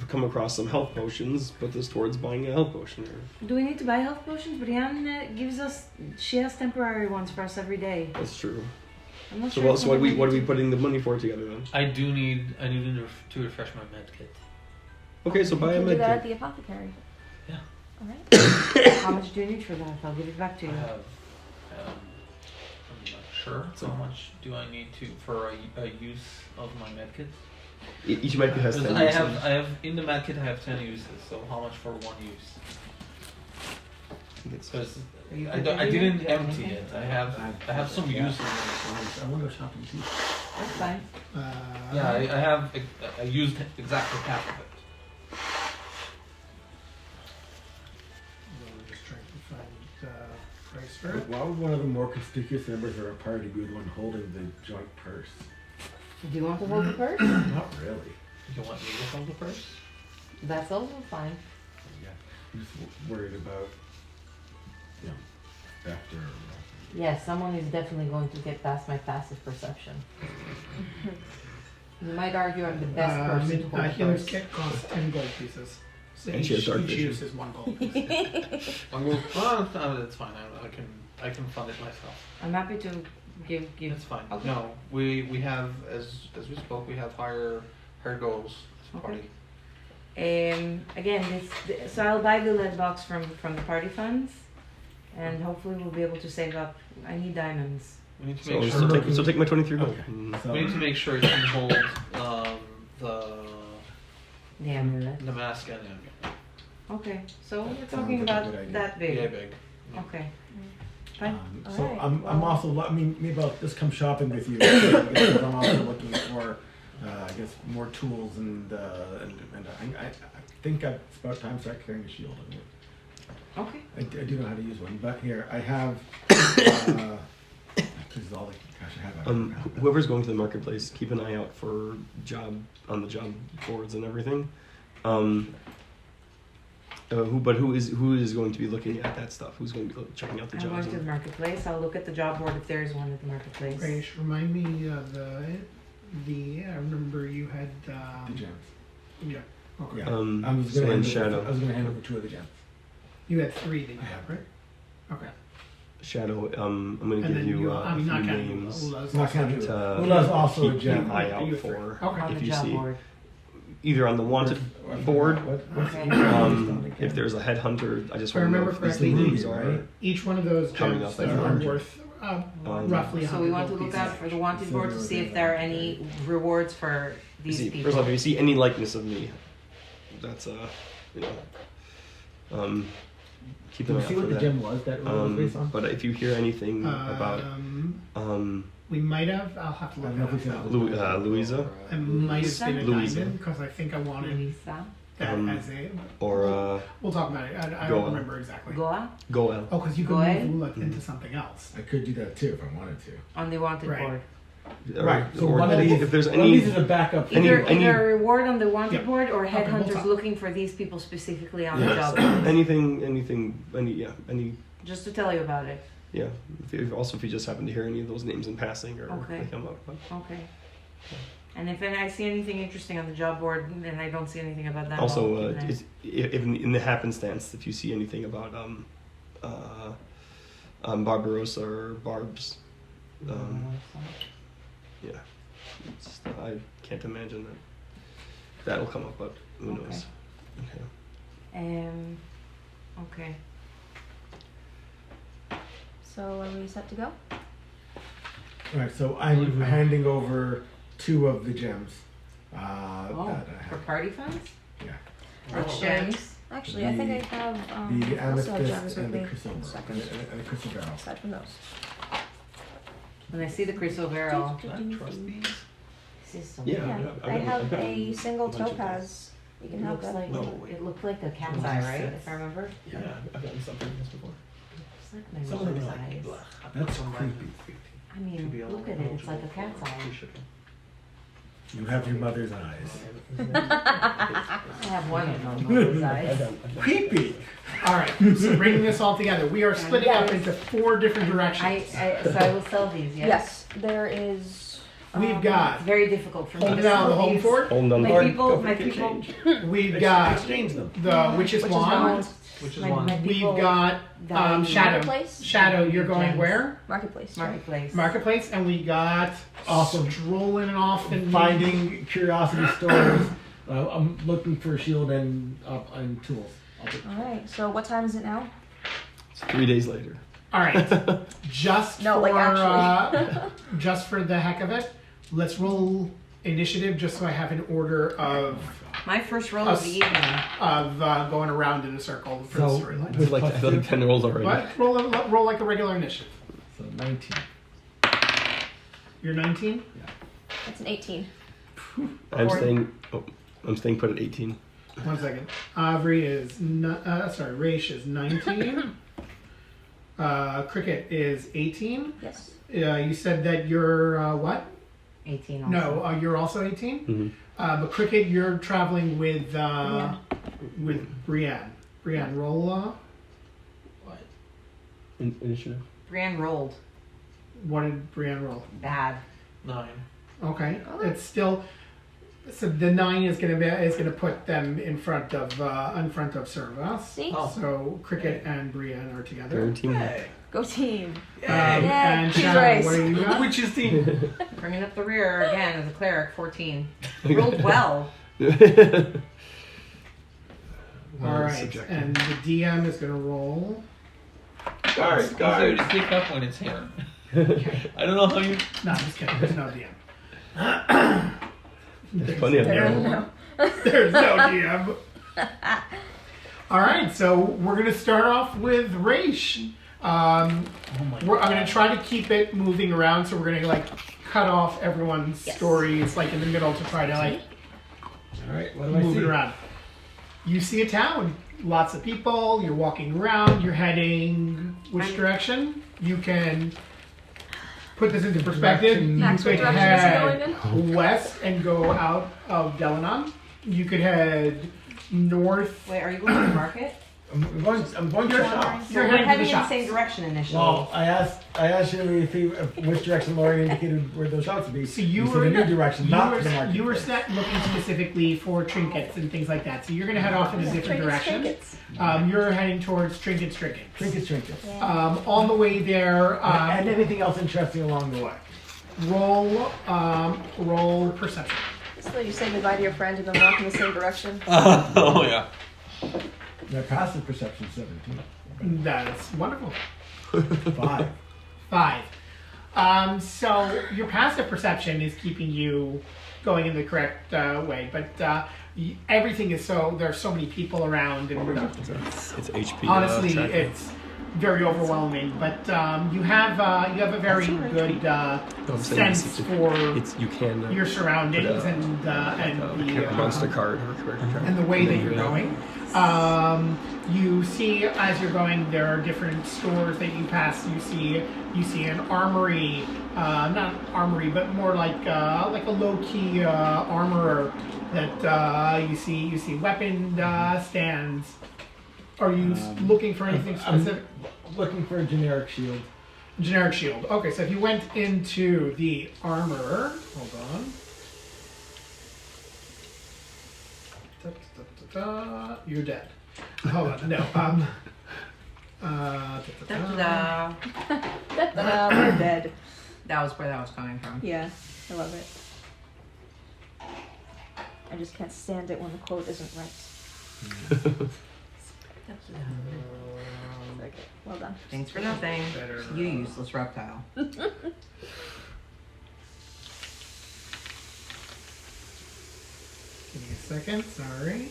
come across some health potions, put this towards buying a health potion. Or, Do we need to buy health potions? Brianne gives us. She has temporary ones for us every day. that's true. I'm not So sure. what? So what are we putting the money for together then? I do need to refresh my med kit. Okay, so buy You a can do med that at kit. the apothecary. Yeah. Alright. How much do you need for that? I'll give it back to I you. have. I'm not sure. So how much do I need for a use of my med kit? Each med kit has 10 I uses. have in the med kit I have 10 uses. So how much for one use? Because Are you I good with didn't it? Do you have empty anything? it. I have some Yeah. uses. I want to go shopping too. That's fine. Yeah, I have. I used exactly half of it. I'm just trying to find the price for it. Why would one of the more conspicuous members of our party be the one holding the joint purse? Do you want to hold the purse? Not really. You want me to hold the purse? That's also fine. Yeah. I'm just worried about, theft or. Yes, someone is definitely going to get past my passive perception. You might argue I'm the best person to hold the Healer's purse. kit costs 10 gold pieces. So And she has dark each vision. use is 1 gold piece. No, that's fine. I can fund it myself. I'm happy to give. It's fine. Okay. No, we have as we spoke. We have higher goals as a Okay. party. Again, so I'll buy the lead box from the party funds, and hopefully we'll be able to save up. I need diamonds. We need to So, make so, sure. take, so take my 23 gold. Okay. Mm. So, We need to make sure it can hold The amulet. the mask and the amulet. Okay, so we're Sounds talking like a about good idea. that big. Yeah, big. Okay. Fine. so Alright, I'm well- also, maybe I'll just come shopping with you. Because I'm also looking for, I guess, more tools and I think it's about time to start carrying a shield. Okay. I do know how to use one, but here, I have, this is all the cash I have. I don't have that. Whoever's going to the marketplace, keep an eye out for on the job boards and everything. Who is going to be looking at that stuff? Who's going to be checking out the I'm jobs? going to the and- marketplace. I'll look at the job board if there is one at the marketplace. Grace, remind me of I remember you had, The gems. yeah, okay. Yeah. Um, I was so gonna in hand Shadow. over, I was going to hand over 2 of the gems. You had 3 that you have, right? Okay. Shadow, I'm going to And give then you I a mean, few not counting names Ula's Not also counting two. to Ula's also a keep gem. an eye Yeah, out you for. Okay. On If the you job see board. either on the wanted board, What's Okay. if there's a headhunter, I just If I want to know remember if these correctly, names the- are. Each one of those Coming gems up as are 100. worth Um, roughly 100 So we want to gold look pieces. out for the wanted So board to there see was if there are a- any rewards for these See, people. first off, if you see any likeness of me, that's keep Did an we eye out see for what the that. gem was that was based on? But if you hear anything about We might have. I'll have to I look don't know if we that said up. Louisa It might have been a Louisa. diamond because I think I wanted Lisa. that as a. or We'll talk about it. I Goa. don't remember exactly. Goa Goel. Oh, because you could Goa? move Ula into something else. I could do that too if I wanted to. on the wanted Right. board. Right. So or one of these, if there's one of these any, is a backup. Any- Either a reward on the wanted Yeah. board or Okay, we'll headhunters talk. looking for these people specifically on the yeah, job so board. any Just to tell you about it. yeah. If you just happen to hear any of those names in passing or Okay. they come up. But Okay. And if I see anything interesting on the job board and I don't see anything about that, also, I'll keep an eye. if in the happenstance, if you see anything about Barbarossa or Barbs, yeah, I can't imagine that that'll come up, but who Okay. knows? Okay. Okay. So are we set to go? Right. So I'm handing over 2 of the gems. Oh, That I for have. party funds? Yeah. Which gems? Actually, I think I have The I also have amethyst gems with and the me. crystal, One second. and the crystal barrel. Aside from those. When I see the crystal barrel, Can I trust these? this is so Yeah. Yeah, I've I got- have I've got a single bunch of topaz. You can it have looks that. like No, wait. it looked like a cat's Those eye, are right? sets. If I remember. Yeah, I've gotten something like this before. It's like my Some of them mother's are like, eyes. Blah. That's creepy. I mean, look at it. It's like a cat's eye. You have your mother's eyes. I have one of my mother's eyes. Creepy. All right, so bringing this all together, we are splitting up into 4 different directions. So I will sell these. Yes. Yes, there is. We've got It's very difficult for me holding to out the sell home these. fort. Holding on My the people, my people, We've got Exchange them. the witch's Which is wand. wand. Which is my, one. my We've people got value Shadow. Marketplace? Shadow, you're going Gems. where? Marketplace. Right? marketplace. Marketplace, and we got Awesome. strolling off and Finding curiosity stores. I'm looking for a shield and tools. All right. So what time is it now? It's 3 days later. All right, just No, for like actually. just for the heck of it, let's roll initiative just so I have an order of My first roll of the evening. going around in a circle for the So, storyline. I feel like, I feel like 10 rolls already. What? Roll like a regular initiative. So 19. You're 19. That's an 18. I'm Or- staying. Oh, I'm staying put at 18. 1 second. Avery is Raish is 19. Cricket is 18. Yes. You said that you're what? 18 also. No, you're also 18. Mhm. But Cricket, you're traveling with Yeah. Brienne. Brienne, roll. What? Initiative. Brienne rolled What did Brienne roll? bad. 9. Okay, it's still. So the 9 is gonna put them in front of Servas. See? Oh. So Cricket and Brienne are together. 13. Hey. Go team. Yay. And Cheese Shadow, race. what do you got? Which is team? Bringing up the rear again as a cleric. 14. Rolled well. All Well, right, subjective. and the DM is gonna roll. Guard, It's easy to guard. pick up when it's here. I don't know how you. No, I'm just kidding. There's no DM. There's plenty of There we them. go. There's no DM. All right, so we're gonna start off with Raish. Oh my I'm gonna try to keep it moving around, so we're gonna like cut off everyone's Yes. stories like in the middle to try to like All right. What do I move see? it around. You see a town, lots of people. You're walking around. You're heading which direction? You can put this into perspective. Direction. You Max, what could direction is head it going west and go out of Delanon. You could head north. Wait, are you going to the market? I'm going to shop. You're We're heading to the heading in the shops. same direction initially. Well, I asked you which direction Laurie indicated where those shops would be. So you said were a new direction, not the market. you were looking specifically for trinkets and things like that. So you're going to head off in a different direction. Trinkets. You're heading towards trinkets. Trinkets. Yeah. On the way there, And anything else interesting along the way. roll perception. So you say goodbye to your friend and then walk in the same direction. Oh yeah. My passive perception 17. That's wonderful. 5. 5. So your passive perception is keeping you going in the correct way, but everything is there's so many people around, and It's HP. honestly, tracking. it's very overwhelming. But you have a very good No, I'm saying sense it's- for you can your surroundings put a- and a monster card or a character card. and the way that And you're then going. You see as you're going, there are different stores that you pass. You see an armory, not armory, but more like a low key armorer. That you see weapon stands. Are you looking for anything specific? I'm looking for a generic shield. Generic shield. Okay, so if you went into the armor, hold on. You're dead. Hold on, no. Da-da-da. We're dead. That was where that was coming from. Yeah, I love it. I just can't stand it when the quote isn't right. Okay, well done. Thanks for nothing. You useless reptile. second. Sorry.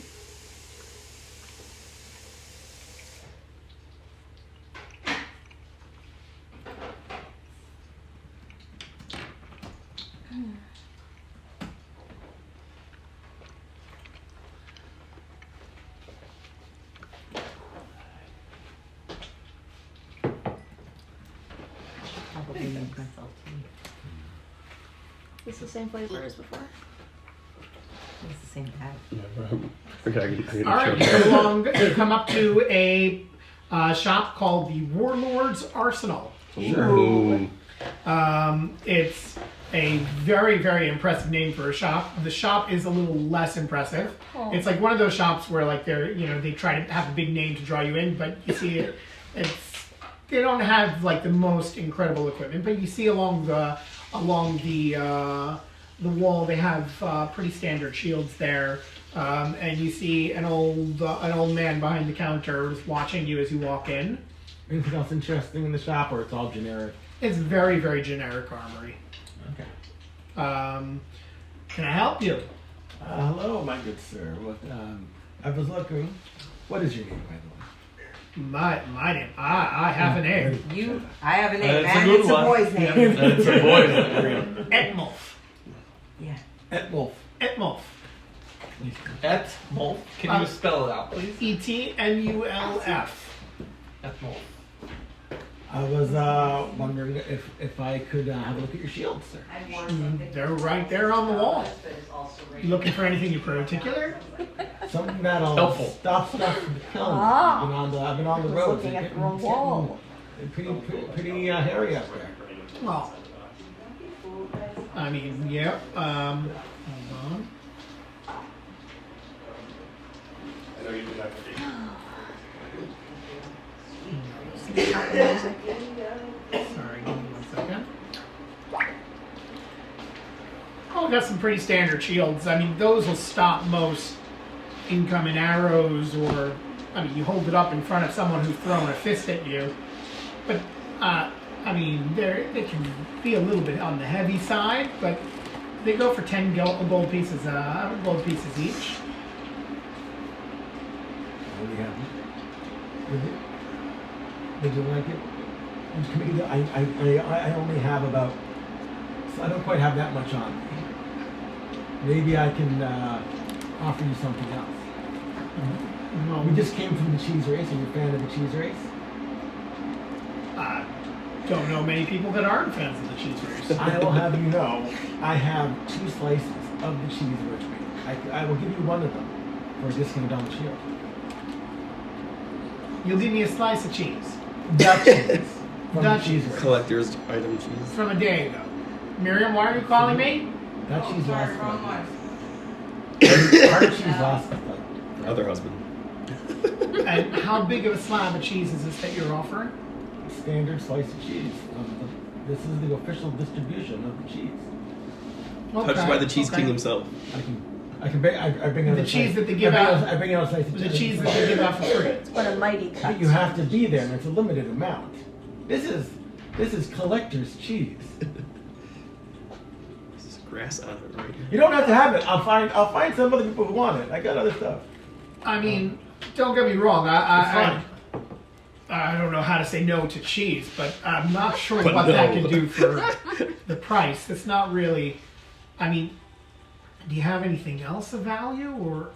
Probably make myself tea. It's the same flavor as before. It's the same type. Okay, I can All right, show you go along. You come up to a shop called the Warlord's Arsenal. Ooh. It's a very, very impressive name for a shop. The shop is a little less impressive. Oh. It's like one of those shops where like they try to have a big name to draw you in, but you see they don't have like the most incredible equipment, but you see along the wall they have pretty standard shields there, and you see an old man behind the counter just watching you as you walk in. Anything else interesting in the shop, or it's all generic? It's very, very generic armory. Okay. Can I help you? Hello, my good sir. What? I was looking. What is your name, by the way? My name. I have a name. I have a name, That's a and good it's a one. boy's name. That's a boy. Etmolf. Yeah. Etmolf. Etmolf. Etmolf. Can you spell it out, please? ETMULF. Etmolf. I was wondering if I could have a look at your shield, sir. They're right there on the wall. You looking for anything in particular? Something that'll Helpful. stop stuff from killing me. Ah. I've been on the I was road. looking at the wrong wall. Pretty hairy up there. Well, I mean, yeah. Hold on. Sorry, give me 1 second. Oh, we got some pretty standard shields. I mean, those will stop most incoming arrows, or I mean, you hold it up in front of someone who's throwing a fist at you. But I mean, they can be a little bit on the heavy side, but they go for 10 gold pieces each. Did you like it? I only have about. I don't quite have that much on me. Maybe I can offer you something else. No, We just came from the cheese race. Are you a fan of the cheese race? don't know many people that aren't fans of the cheese race. I will have you know, I have 2 slices of the cheese with me. I will give you one of them for a discount on the shield. You'll give me a slice of cheese Dutch cheese from Dutch the cheese cheese. race. Collector's item cheese. from a day ago. Miriam, why are you calling me? That cheese lasts. Our cheese lasts like Other husband. And how big of a slab of cheese is this that you're offering? standard slice of cheese. This is the official distribution of the cheese. Touched by the Cheese okay. King himself. I bring out The a cheese slice- that they give out. I bring out a slice of The cheese that they give out for free. What a mighty cut. But you have to be there, and it's a limited amount. This is collector's cheese. This is grass on it right here. You don't have to have it. I'll find some other people who want it. I got other stuff. I mean, don't get me wrong. I don't know how to say no to cheese, but I'm not sure But what that no. can do for the price. It's not really. I mean, do you have anything else of value, or?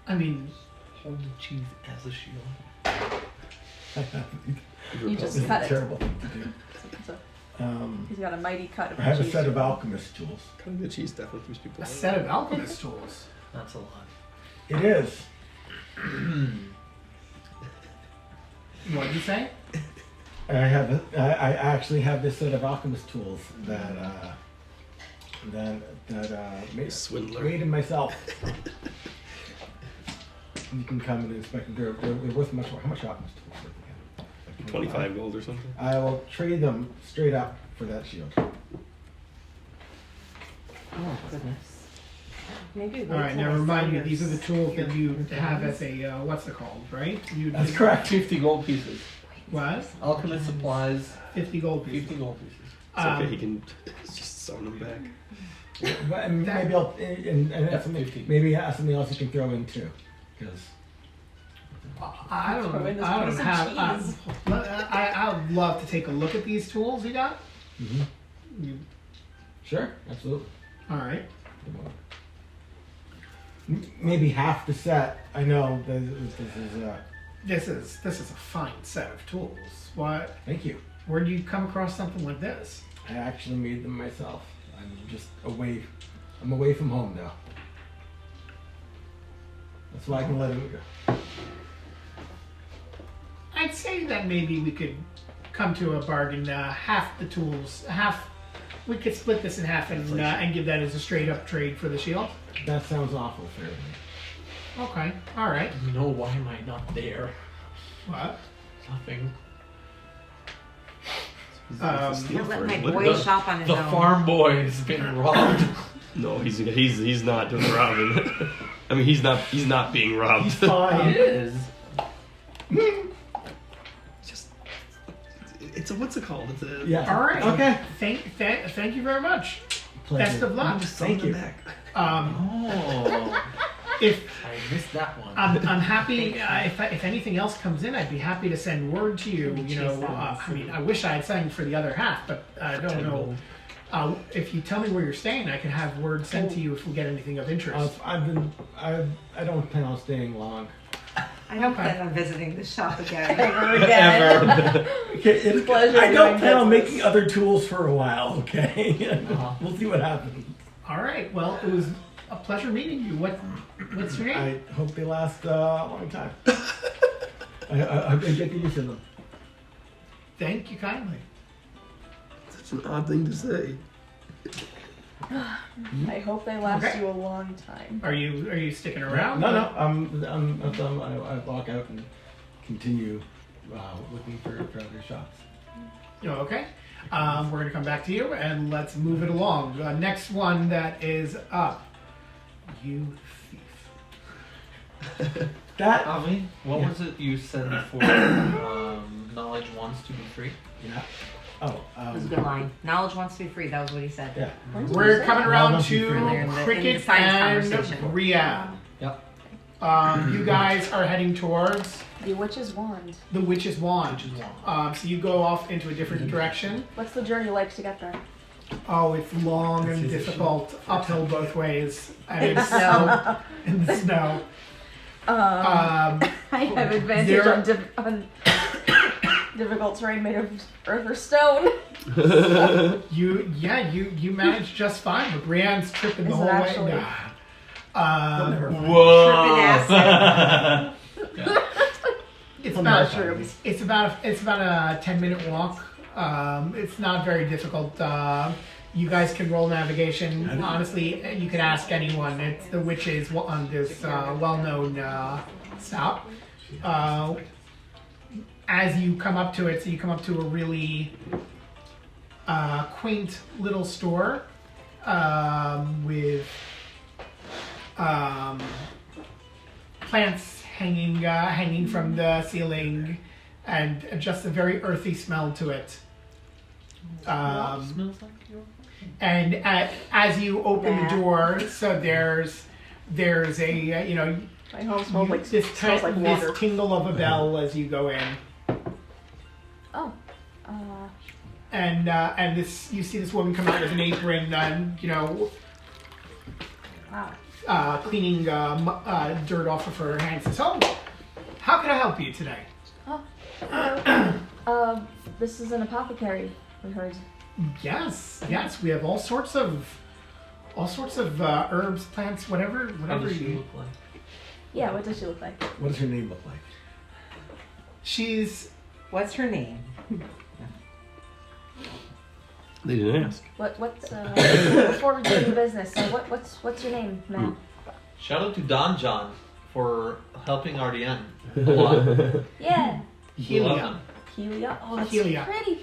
I mean, Hold the cheese as a shield. You just This is cut a it. terrible thing to do. He's got a mighty cut of I have a cheese. set of alchemist tools. Cutting the cheese definitely keeps people a away. set of alchemist tools. That's a lot. It is. What did you say? I actually have this set of alchemist tools that Swindler. created myself. You can come and inspect them. They're worth much more. How much alchemist tools are they? Like 25 gold or something. I will trade them straight up for that shield. Oh goodness. Maybe. All right, now remind me. These are the tools that you have as a what's it called, right? You That's correct. 50 gold pieces. What? Alchemist supplies, 50 gold pieces. 50 gold pieces. It's okay, he can just sew them back. But maybe I'll and That's something, 50. maybe something else you can throw in too, because I Throw in this don't piece of have. cheese. I'd love to take a look at these tools you got. You, sure, absolutely. all right. Maybe half the set. I know this is. This is a fine set of tools. What? Thank you. Where do you come across something like this? I actually made them myself. I'm just away. I'm away from home now. That's why I can let them go. I'd say that maybe we could come to a bargain. Half the tools, we could split this in half and give that as a straight up trade for the shield. That sounds awful fair to me. Okay, all right. No, why am I not there? What? Nothing. Don't let my Look boy at shop on his The own. farm boy is being robbed. No, he's not doing the robbing. I mean, he's not being robbed. He's fine. is. It's a what's it called? It's a Yeah. All right. Okay. Thank you very much. Pleasure. Best of luck. Thank you. Oh, If I missed that one. I'm happy. If anything else comes in, I'd be happy to send word to you. You know, I mean, I wish I had signed for the other half, but I don't know. If you tell me where you're staying, I can have word sent to you if we get anything of interest. I don't plan on staying long. I don't Okay. plan on visiting the shop again. Ever again. Okay, Pleasure I don't doing plan on business. making other tools for a while. Okay. We'll see what happens. All right. Well, it was a pleasure meeting you. What's your name? I hope they last a long time. I get used to them. Thank you kindly. Such an odd thing to say. I hope they last Okay. you a long time. Are you sticking around? No. I walk out and continue looking for other shops. Oh, okay. We're gonna come back to you and let's move it along. Next one that is up. You thief. That. Avi, what Yeah. was it you said before? Knowledge wants to be free. Yeah. Oh. That was a good line. Knowledge wants to be free. That was what he said. Yeah. We're coming around Well, to earlier in the Cricket science and conversation. Riyadh. Yep. You guys are heading towards The witch's wand. the Witch's Wand. Which is one. So you go off into a different direction. What's the journey like to get there? Oh, it's long and It's difficult, uphill both ways, and in snow. In the snow. I have advantage there- on difficult terrain made of earth or stone. You managed just fine, but Brienne's tripping the Is whole it way. actually? Nah. Whoa! It's From about mushrooms. it's about a 10-minute walk. It's not very difficult. You guys can roll navigation. Honestly, you could ask anyone. It's the witches on this well-known stop. As you come up to it, so you come up to a really quaint little store with plants hanging from the ceiling, and just a very earthy smell to it. Smells like your. And as you open the Nah. door, so there's a My home smells like this smells like water. this tingle of a bell as you go in, Oh. and this you see this woman come out with an apron and Wow. cleaning dirt off of her hands. Says, "Oh, how can I help you today?" Hello. This is an apothecary. We heard. Yes, we have all sorts of herbs, plants, How whatever does she you. look like? Yeah. What does she look like? What does her name look like? She's What's her name? They didn't ask. What's before we do any business? What's your name, ma'am? Shout out to Don John for helping RDM a lot. Yeah. Helia. Love him. Helia. Oh, that's Helia. pretty.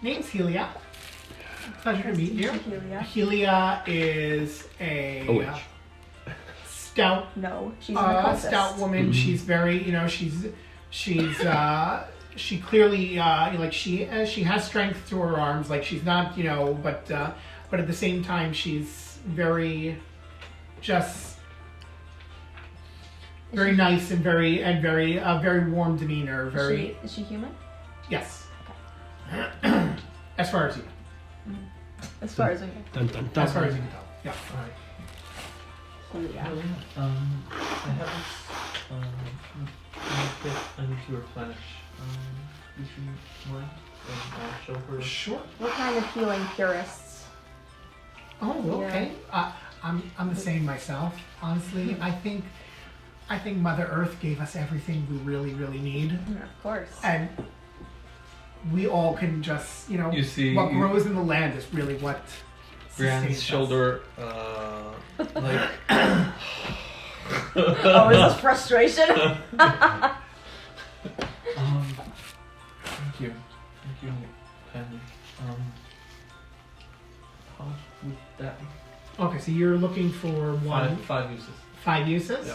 Name's Helia. Pleasure to meet you. Helia. Helia is A witch. Stout, No, she's an occultist. stout woman. She's very, she clearly, she has strength to her arms. Like she's not, but but at the same time, she's very, just very nice and very warm demeanor. Very Is she human? yes. As far as you know. As far as I know. Dun, dun, dun. As far as you can tell. Yeah. All right. So, yeah. Well, I have this. I need to replenish. Would you mind? And I'll show her. Sure. What kind of healing purists? Oh, okay. I'm the same myself. Honestly, I think Mother Earth gave us everything we really need, Of course. and we all can just, You see, what grows in the land is really what Brianne's sustains us. shoulder, like. Oh, is this frustration? Thank you, kindly. How much would that be? Okay, so you're looking for one Five uses. 5 uses.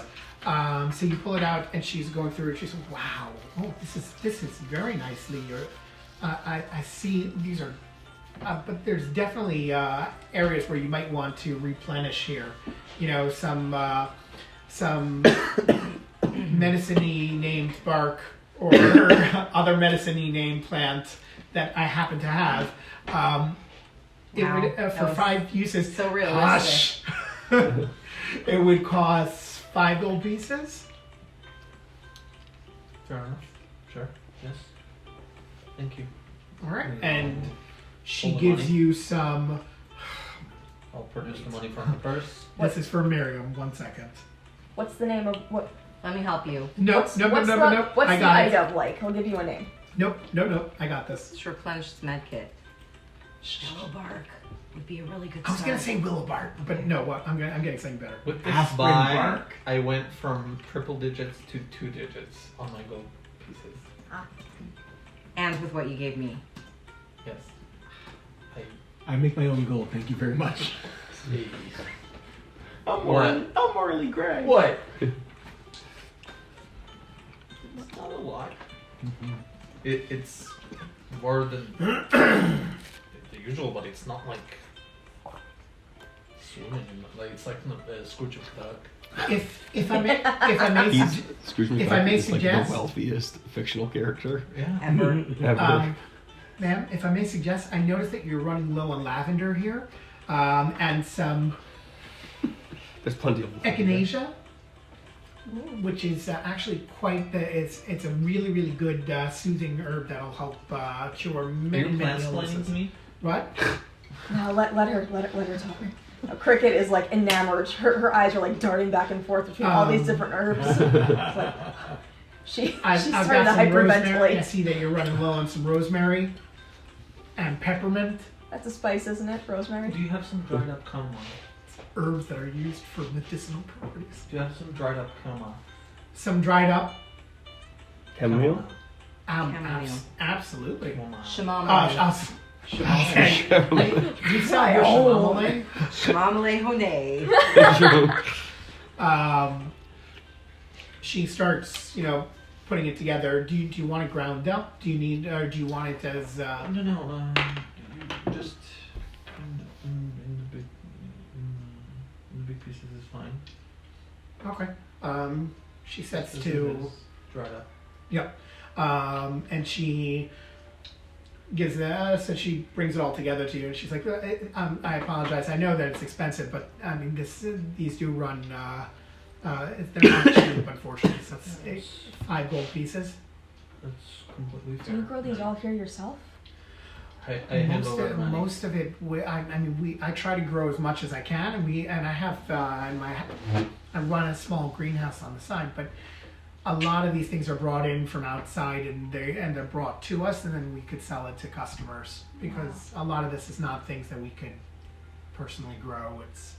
Yeah. So you pull it out, and she's going through it. She's like, "Wow, oh, this is very nicely. I see these are, but there's definitely areas where you might want to replenish here. Some medicine-y named bark or other medicine-y named plant that I happen to have. It Wow, would that for was 5 uses. so realistic. Hush. It would cost 5 gold pieces. Fair enough. Sure. Yes. Thank you. All right, and she Hold the gives money. you some. I'll produce the money from the purse. This is for Miriam. 1 second. What's the name of what? Let me help you. Nope, What's, nope, what's nope, the, nope, nope. What's I the got it. item like? I'll give you a name. Nope, nope. I got this. Let's replenish this med kit. Yellow bark would be a really good I was gonna start. say willow bark, but no. What? I'm getting something better. With this Aspirin buy, bark. I went from triple digits to 2 digits on my gold pieces. And with what you gave me. Yes. I make my own gold. Thank you very much. I'm What? Marley Gray. What? It's not a lot. It's more than the usual, but it's not like swimming. Like it's like a Scrooge duck. If I may, He's Scrooge If I may is like suggest- the wealthiest fictional character Yeah. Ever. ever. ma'am, if I may suggest, I noticed that you're running low on lavender here, and some There's plenty of echinacea, which is actually quite it's a really good soothing herb that'll help cure Are many you many mansplaining illnesses. to me? What? No, let her talk. Cricket is like enamored. Her eyes are like darting back and forth between all these different herbs. It's like she's I've starting to got some rosemary. I hyperventilate. see that you're running low on some rosemary and peppermint, That's a spice, isn't it? Rosemary. Do you have some dried up chamomile? herbs that are used for medicinal properties. Do you have some dried up chamomile? Some dried up. Chamomile? Chamomile. Absolutely. Chamomile. Shamamale. You sell your shamamale? Shamamale honey. She starts, putting it together. Do you want it ground up? Do you need, or do you want it as? No. Just in the big pieces is fine. Okay. She sets Just to. as it is, dried up. Yep. And she gives so she brings it all together to you, and she's like, I apologize. I know that it's expensive, but I mean, these do run. They're not cheap, unfortunately. So it's 5 gold pieces. That's completely Do fair. you grow these all here yourself? I hand over the money. Most of it, I try to grow as much as I can, and I have I run a small greenhouse on the side, but a lot of these things are brought in from outside, and they're brought to us, and then we could sell it to customers, because a lot of this is not things that we could personally grow. It's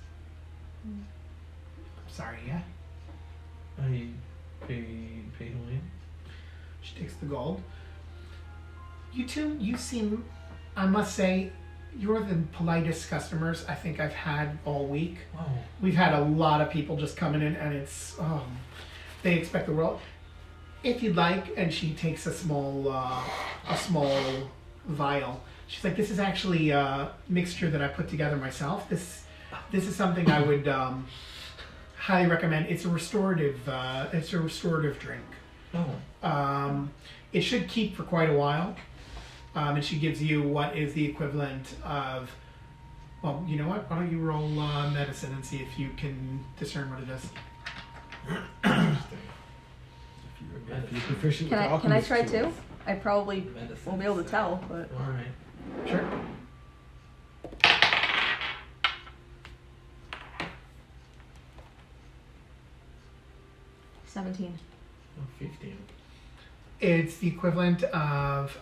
sorry, yeah. I pay Helene. She takes the gold. You two, you seem, I must say, you're the politest customers I think I've had all week. Oh, We've had a lot of people just coming in, and it's they expect the world. If you'd like, and she takes a small vial. she's like, this is actually a mixture that I put together myself. This is something I would highly recommend. It's a restorative drink. Oh. It should keep for quite a while. And she gives you what is the equivalent of, well, you know what? Why don't you roll medicine and see if you can discern what it is. If you're proficient Can with I alchemist try tools. too? I probably Medicine. won't be able to tell, but All right. Sure. $17. Oh, 15. It's the equivalent of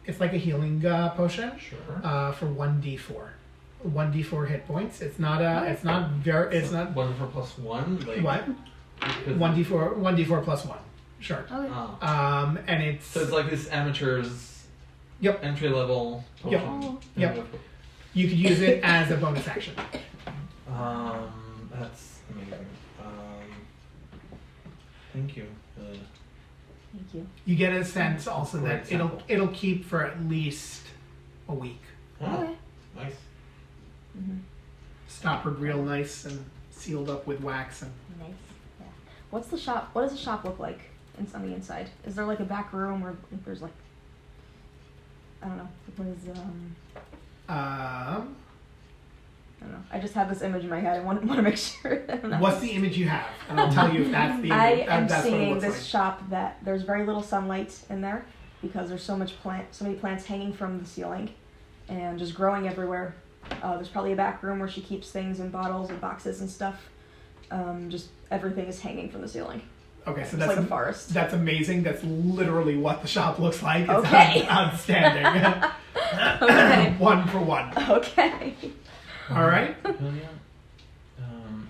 it's like a healing potion Sure. for 1d4. 1d4 hit points. It's not One for plus one. Like what? because- 1d4 plus 1. Sure. Okay. Ah. And it's So it's like this amateur's. Yep. Entry level. Yep. Potion. Yep. You could use it as a bonus action. That's amazing. Thank you. Thank you. You get a sense also Great that sample. it'll keep for at least a week. Oh, Okay. nice. Mm-hmm. Stoppered real nice and sealed up with wax and Nice. Yeah. What does the shop look like on the inside? Is there like a back room or there's like, I don't know. What is I don't know. I just have this image in my head. I want to make sure that I'm not. what's the image you have? And I'll tell you if that's the image. I am that's what it seeing looks this like. shop that there's very little sunlight in there because there's so many plants hanging from the ceiling and just growing everywhere. There's probably a back room where she keeps things in bottles and boxes and stuff. Just everything is hanging from the ceiling. Okay, so It's that's like a forest. That's amazing. That's literally what the shop looks like. It's Okay. outstanding. Okay. 1 for 1. Okay. All right.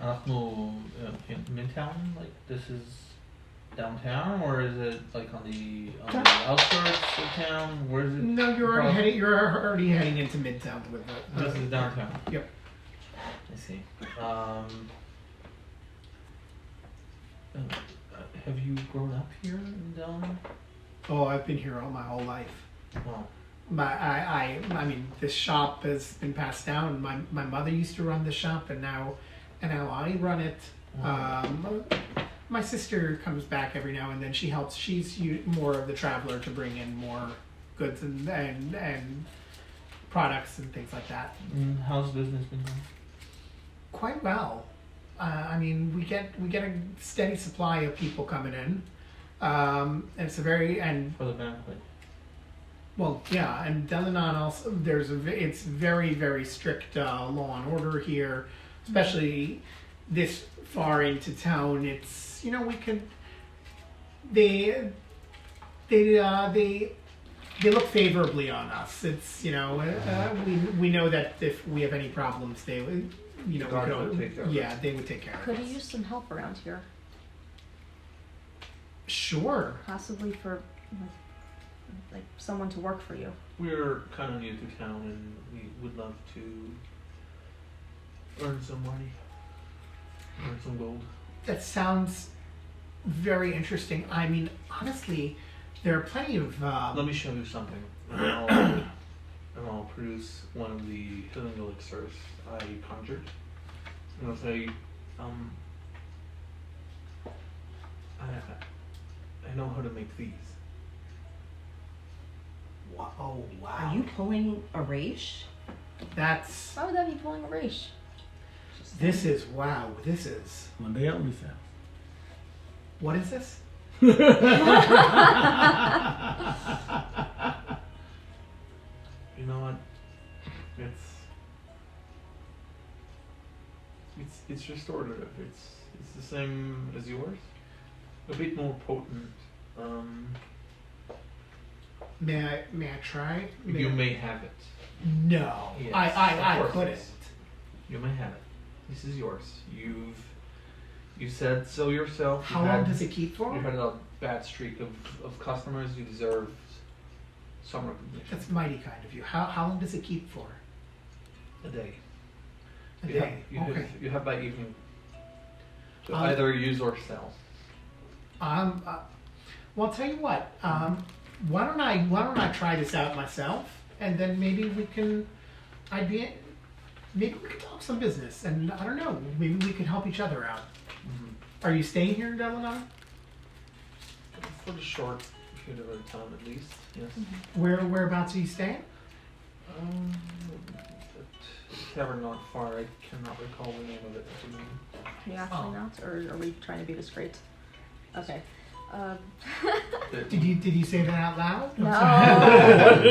Alasmo in Midtown, like this is downtown, or is it like on the outskirts of town? Where is it? No, you're already heading into Midtown with it. This is downtown. Yep. I see. Have you grown up here in Delano? Oh, I've been here all my whole life. Well, I mean, this shop has been passed down. My mother used to run the shop, and now I run it. My sister comes back every now and then. She helps. She's more of the traveler to bring in more goods and products and things like that. how's business been going? Quite well. I mean, we get a steady supply of people coming in. And it's a very For the banquet. well, yeah, and Delanon also it's very very strict law and order here, especially this far into town. It's we can they look favorably on us. It's we know that if we have any problems, they would Guards would take care of it. yeah, they would take care of Could us. you use some help around here? Sure. Possibly for like someone to work for you. We're kind of new to town, and we would love to earn some money, earn some gold. That sounds very interesting. I mean, honestly, there are plenty of. Let me show you something, and I'll produce one of the healing elixirs I conjured. And I'll say, I know how to make these. Oh wow! Are you pulling a raish? That's. Why would that be pulling a race? This is wow. This is. Monday at Lisa. What is this? You know what? It's restorative. It's the same as yours. A bit more potent. May I try? You may have it. No, Yes, I of course. couldn't. You may have it. This is yours. You said so yourself. How long does it keep for? You had a bad streak of customers. You deserve some recognition. That's mighty kind of you. How long does it keep for? A day. A You day. Okay. You have by evening to Um, either use or sell. Well, I'll tell you what. why don't I try this out myself, and then maybe we can talk some business, and I don't know, maybe we can help each other out. Are you staying here in Delano? For the short period of time, at least. Yes. Whereabouts are you staying? A tavern not far. I cannot recall the name of it. What do you mean? Can you actually not, or are we trying to be discreet? Okay. Did you say that out loud? No. At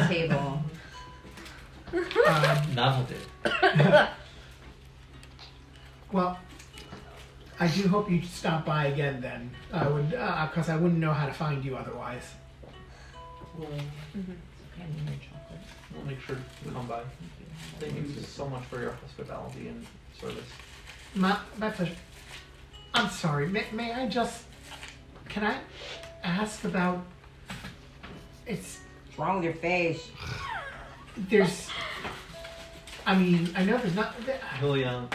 the table. Novelty. Well, I do hope you stop by again then. I would, because I wouldn't know how to find you otherwise. We'll, Candy and chocolate. we'll make sure to come by. Thank you so much for your hospitality and service. My pleasure. I'm sorry. May I just? Can I ask about? What's wrong with your face? There's. I mean, I know there's not. Julia,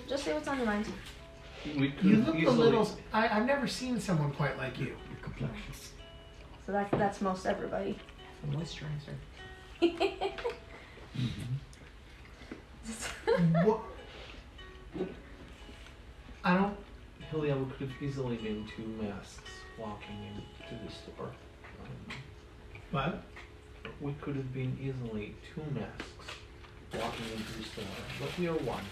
Just say what's on your mind. we could You look a easily- little. I've never seen someone quite like you. Your complexion. So that's most everybody. A moisturizer. What? I don't. Julia, we could have easily been two masks walking into the store. What? We could have been easily two masks walking into the store, but we are one.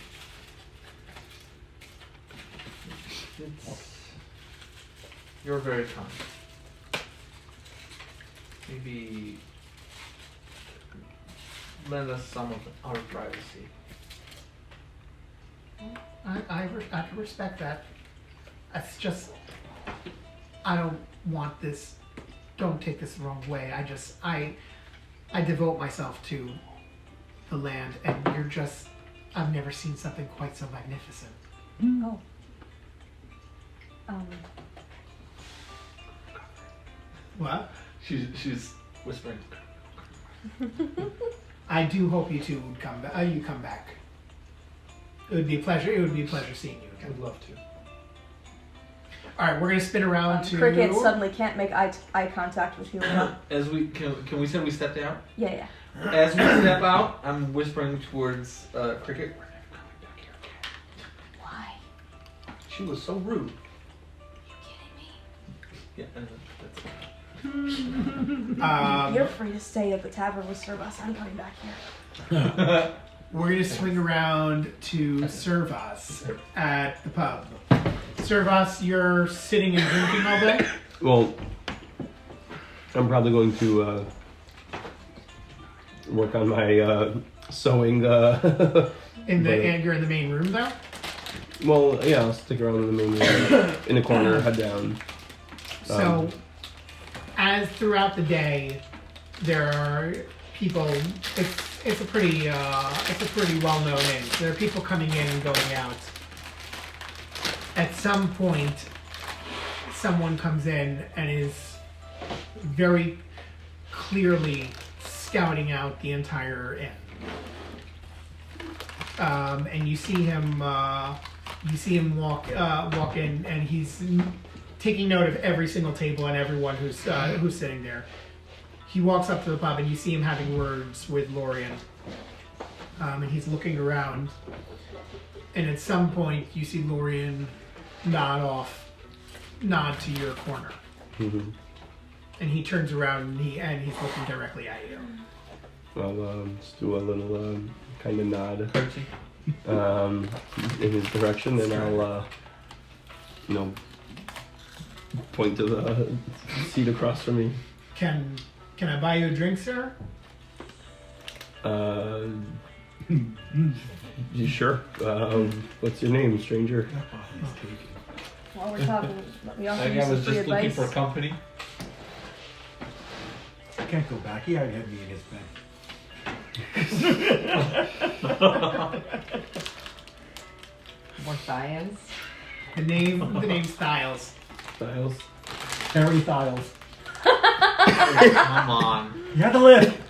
You're very kind. Maybe lend us some of our privacy. I can respect that. It's just. I don't want this. Don't take this the wrong way. I devote myself to the land, and you're just. I've never seen something quite so magnificent. Oh. What? She's whispering. I do hope you two would come back. You come back. It would be a pleasure. It would be a pleasure seeing you again. Would love to. All right, we're gonna spin around to. Cricket suddenly can't make eye contact with Julia. As we can we say we stepped out? Yeah. As we step out, I'm whispering towards Cricket. We're never coming back here again. Why? She was so rude. You kidding me? Yeah, and that's You're free to stay at the tavern with Servus. I'm coming back here. We're gonna swing around to Servus at the pub. Servus, you're sitting and drinking all day. Well, I'm probably going to work on my sewing. And you're in the main room though. Well, yeah, I'll stick around in the main room, in the corner, head down. So, as throughout the day, there are people. It's a pretty well-known inn. There are people coming in and going out. At some point, someone comes in and is very clearly scouting out the entire inn. And you see him walk in, and he's taking note of every single table and everyone who's sitting there. He walks up to the pub, and you see him having words with Lorian. And he's looking around, and at some point you see Lorian nod to your corner, Mm-hmm. and he turns around and he's looking directly at you. I'll just do a little kind of nod Curtsy. in his direction, and I'll point to the seat across from me. Can I buy you a drink, sir? You sure? What's your name, stranger? While we're talking, let me offer That you guy some was free just looking advice. for company. I can't go back. He already had me in his bed. More science. The name Styles. Styles. Harry Styles. Come on. You had to live.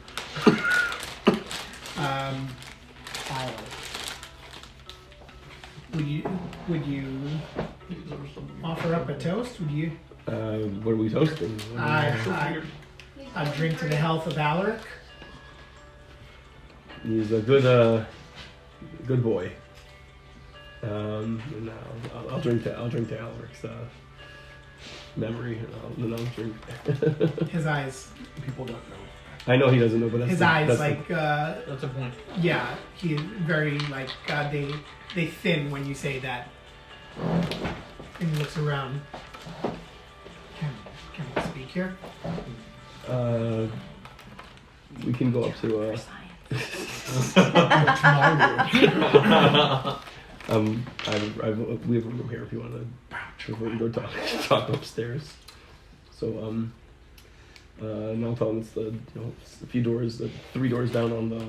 Styles. Would you offer up a toast? Would you What are we toasting? A drink to the health of Alaric. He's a good boy. And I'll drink to Alaric's memory. And I'll drink. His eyes. People don't know. I know he doesn't know, but that's His the, eyes that's like. That's a point. Yeah, he is very like they thin when you say that. And he looks around. Can we speak here? We can go up to we have a room here if you want to go talk upstairs. So and I'll tell them it's it's a few doors, 3 doors down on the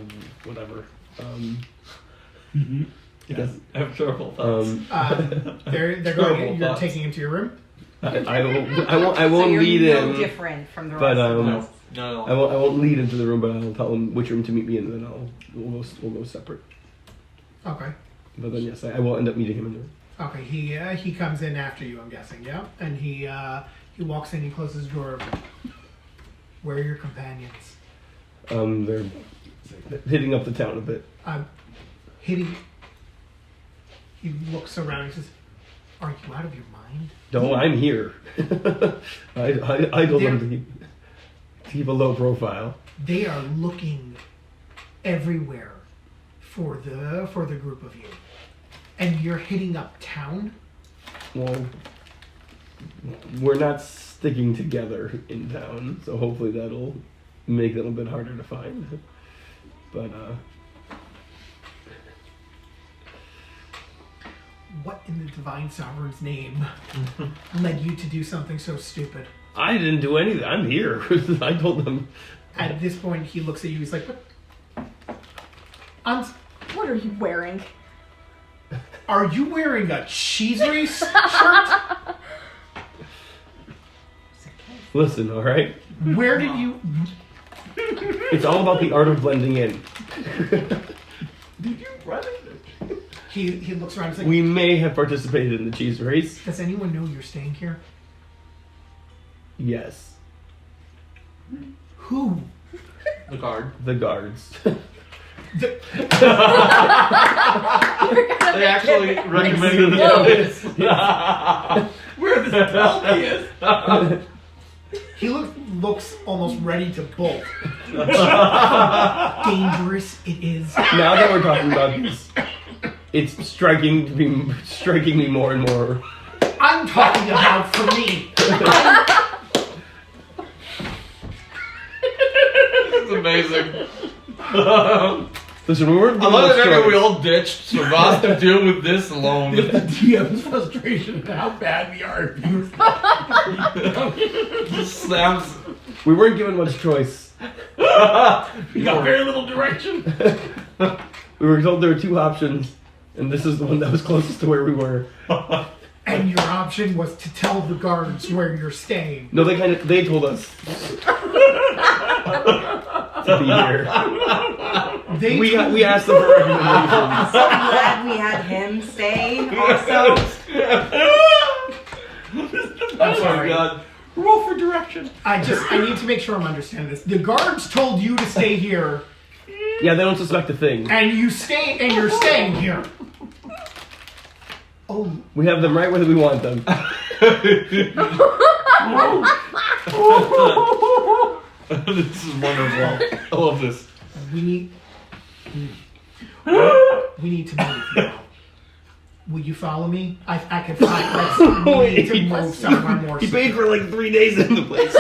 whatever. Yes, I have terrible thoughts. They're Terrible going. You're thoughts. taking him to your room. I won't So you're lead no him. different from the rest But of us. No. I won't lead him to the room, but I'll tell him which room to meet me in, and then we'll go separate. Okay. But then yes, I will end up meeting him in the room. Okay. He comes in after you. I'm guessing. Yeah. And he walks in. He closes the door. Where are your companions? They're hitting up the town a bit. Hitting. He looks around. He says, "Are you out of your mind?" No, I'm here. I told them to keep a low profile. They are looking everywhere for the group of you, and you're hitting up town. Well, we're not sticking together in town, so hopefully that'll make it a little bit harder to find. But What in the divine sovereign's name led you to do something so stupid? I didn't do anything. I'm here. I told them. At this point, he looks at you. He's like, What are you wearing? "Are you wearing a cheese race shirt? Listen, all right. Where did you?" It's all about the art of blending in. Did you run it? He looks around. He's like, We may have participated in the cheese race. "Does anyone know you're staying here?" Yes, Who? The guard. the guards. The- They actually recommended it. Where the hell he is? He looks almost ready to bolt. Dangerous it is. Now that we're talking about this, it's striking me more and more. I'm talking about for me. This is amazing. Listen, we weren't I given love much the fact that we choice. all ditched so Ross to deal with this alone. The DM's frustration at how bad we are abused. Just slams. We weren't given much choice. We got very little direction. We were told there were 2 options, and this is the one that was closest to where we were. And your option was to tell the guards where you're staying. No, they told us to be here. We asked them for recommendations. I'm so glad we had him stay also. I'm sorry. God. Roll for direction. I need to make sure I'm understanding this. The guards told you to stay here, Yeah, they don't suspect a thing. and you're staying here. Oh, We have them right where we want them. This is wonderful. I love this. we need to move now. Will you follow me? I can find. We need to move somewhere more. He paid for like 3 days in the place.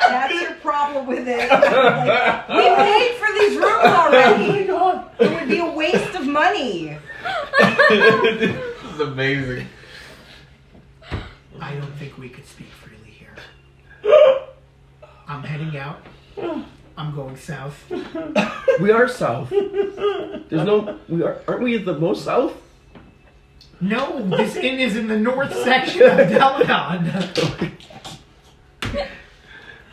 That's your problem with it. Like, we paid for these rooms already. Oh my god. It would be a waste of money. This is amazing. I don't think we could speak freely here. I'm heading out. I'm going south. We are south. Aren't we at the most south? No, this inn is in the north section of Deladon.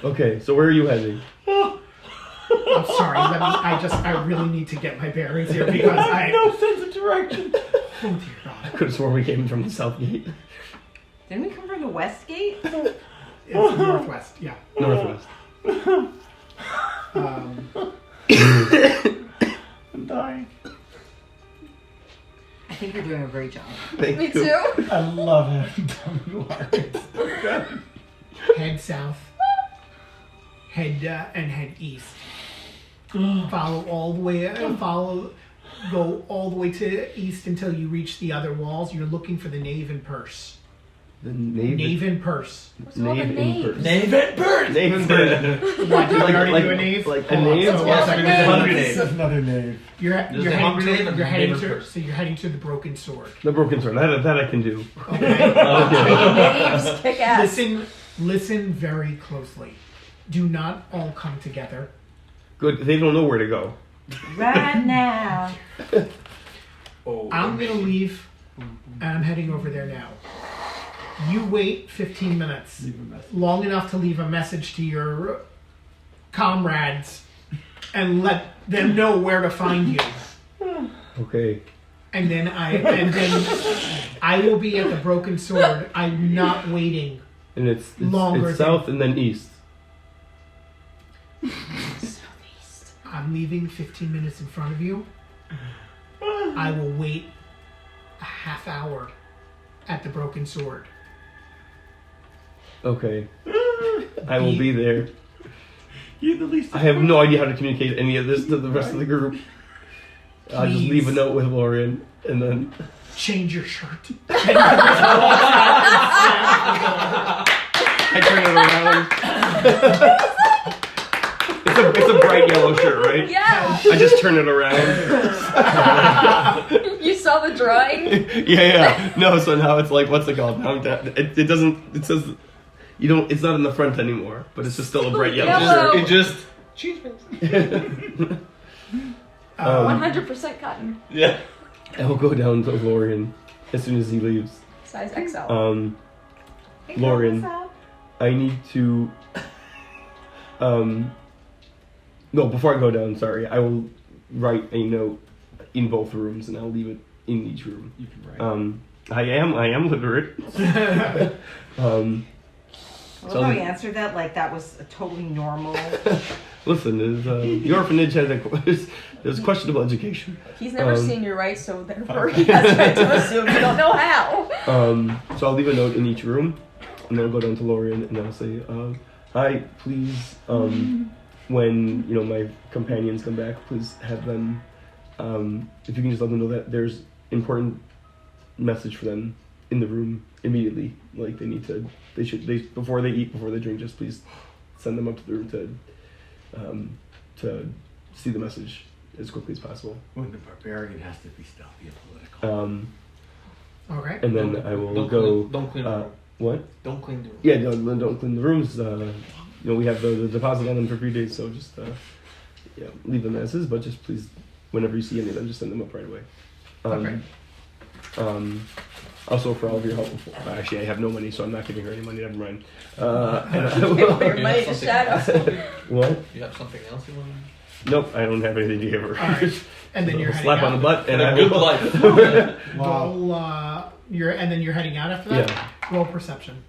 Okay, so where are you heading? I'm I'm sorry. I really need to get my bearings here because I no sense of direction. Oh dear God. I could have sworn we came from the south gate. Didn't we come from the west gate? It's northwest. Yeah. Northwest. I'm dying. I think you're doing a great job. Thank Me you. too. I love having dumb you are. It's so good. Head south. Head east. Follow all the way. Go all the way to east until you reach the other walls. You're looking for the nave and purse. The knave. Nave and purse. all the Knave names? in purse. Nave and bird. Knave in purse. Why did we already like- do a nave? like a Hold on, nave? so one Yeah, second. like Hungry This Dave. is another name. You're There's the heading Hungry Dave and you're heading Nave and to Purse. so you're heading to the broken sword. The broken sword. That I can do. Okay. Names kick ass. Listen very closely. Do not all come together. Good. They don't know where to go. Right now. Oh, I'm gonna leave, and I'm heading over there now. You wait 15 minutes, Leave a message. long enough to leave a message to your comrades, and let them know where to find you. Okay. And then I will be at the broken sword. I'm not waiting. And it's Longer it's than- south and then east. I'm leaving 15 minutes in front of you. I will wait a half hour at the broken sword. Okay. I will be there. You're the least. I have no idea how to communicate any of this to the rest of the group. I'll just leave a note with Lorian and then. Change your shirt. I turn it around. It's a bright yellow shirt, right? Yeah. I just turn it around. You saw the drawing? Yeah. No, so now it's like, what's it called? Now it doesn't. It says you don't. It's not in the front anymore, but it's just still a bright yellow Yellow. shirt. It just. 100% cotton. Yeah. I will go down to Lorian as soon as he leaves. Size XL. Hey, Lauren. what's up? I need to. No, before I go down, sorry, I will write a note in both rooms, and I'll leave it in each room. You can write. I am literate. I love how he answered that like that was a totally normal. Listen, the orphanage there's questionable education. He's never seen you write, so therefore he has right to assume you don't know how. So I'll leave a note in each room, and then I'll go down to Lorian, and I'll say, "Hi, please. When my companions come back, please have them. If you can just let them know that there's important message for them in the room immediately. Like they should before they eat, before they drink, just please send them up to the room to see the message as quickly as possible. When the barbarian has to be stealthy and political. Okay. And then I will Don't go. Clean, don't clean the room. What? Don't clean the room. Yeah, don't clean the rooms. We have the deposit on them for 3 days, so just leave them as is. But just please, whenever you see any of them, just send them up right away. Also, for all of your help. Actually, I have no money, so I'm not giving her any money. Never mind. And I Give will- your money to Shadow. What? You have something else you want to Nope, I don't have anything to give her. All right. And then you're heading Slap out. on the butt, and I a good will. life. Wow. Roll, and then you're heading out after that? Yeah. Roll perception.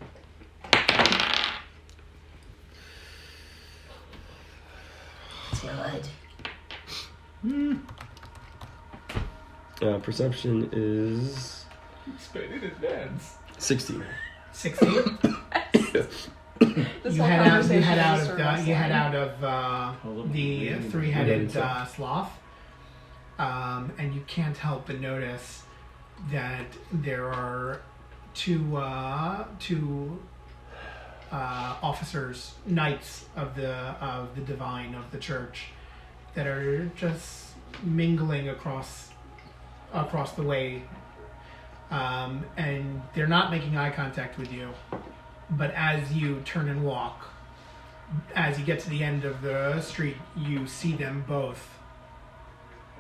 Perception is Spade in advance. 16. 16. This You whole head conversation out is of sort of you head slime. out of the three-headed sloth, and you can't help but notice that there are two officers, knights of the divine of the church, that are just mingling across the way, and they're not making eye contact with you. But as you turn and walk, as you get to the end of the street, you see them both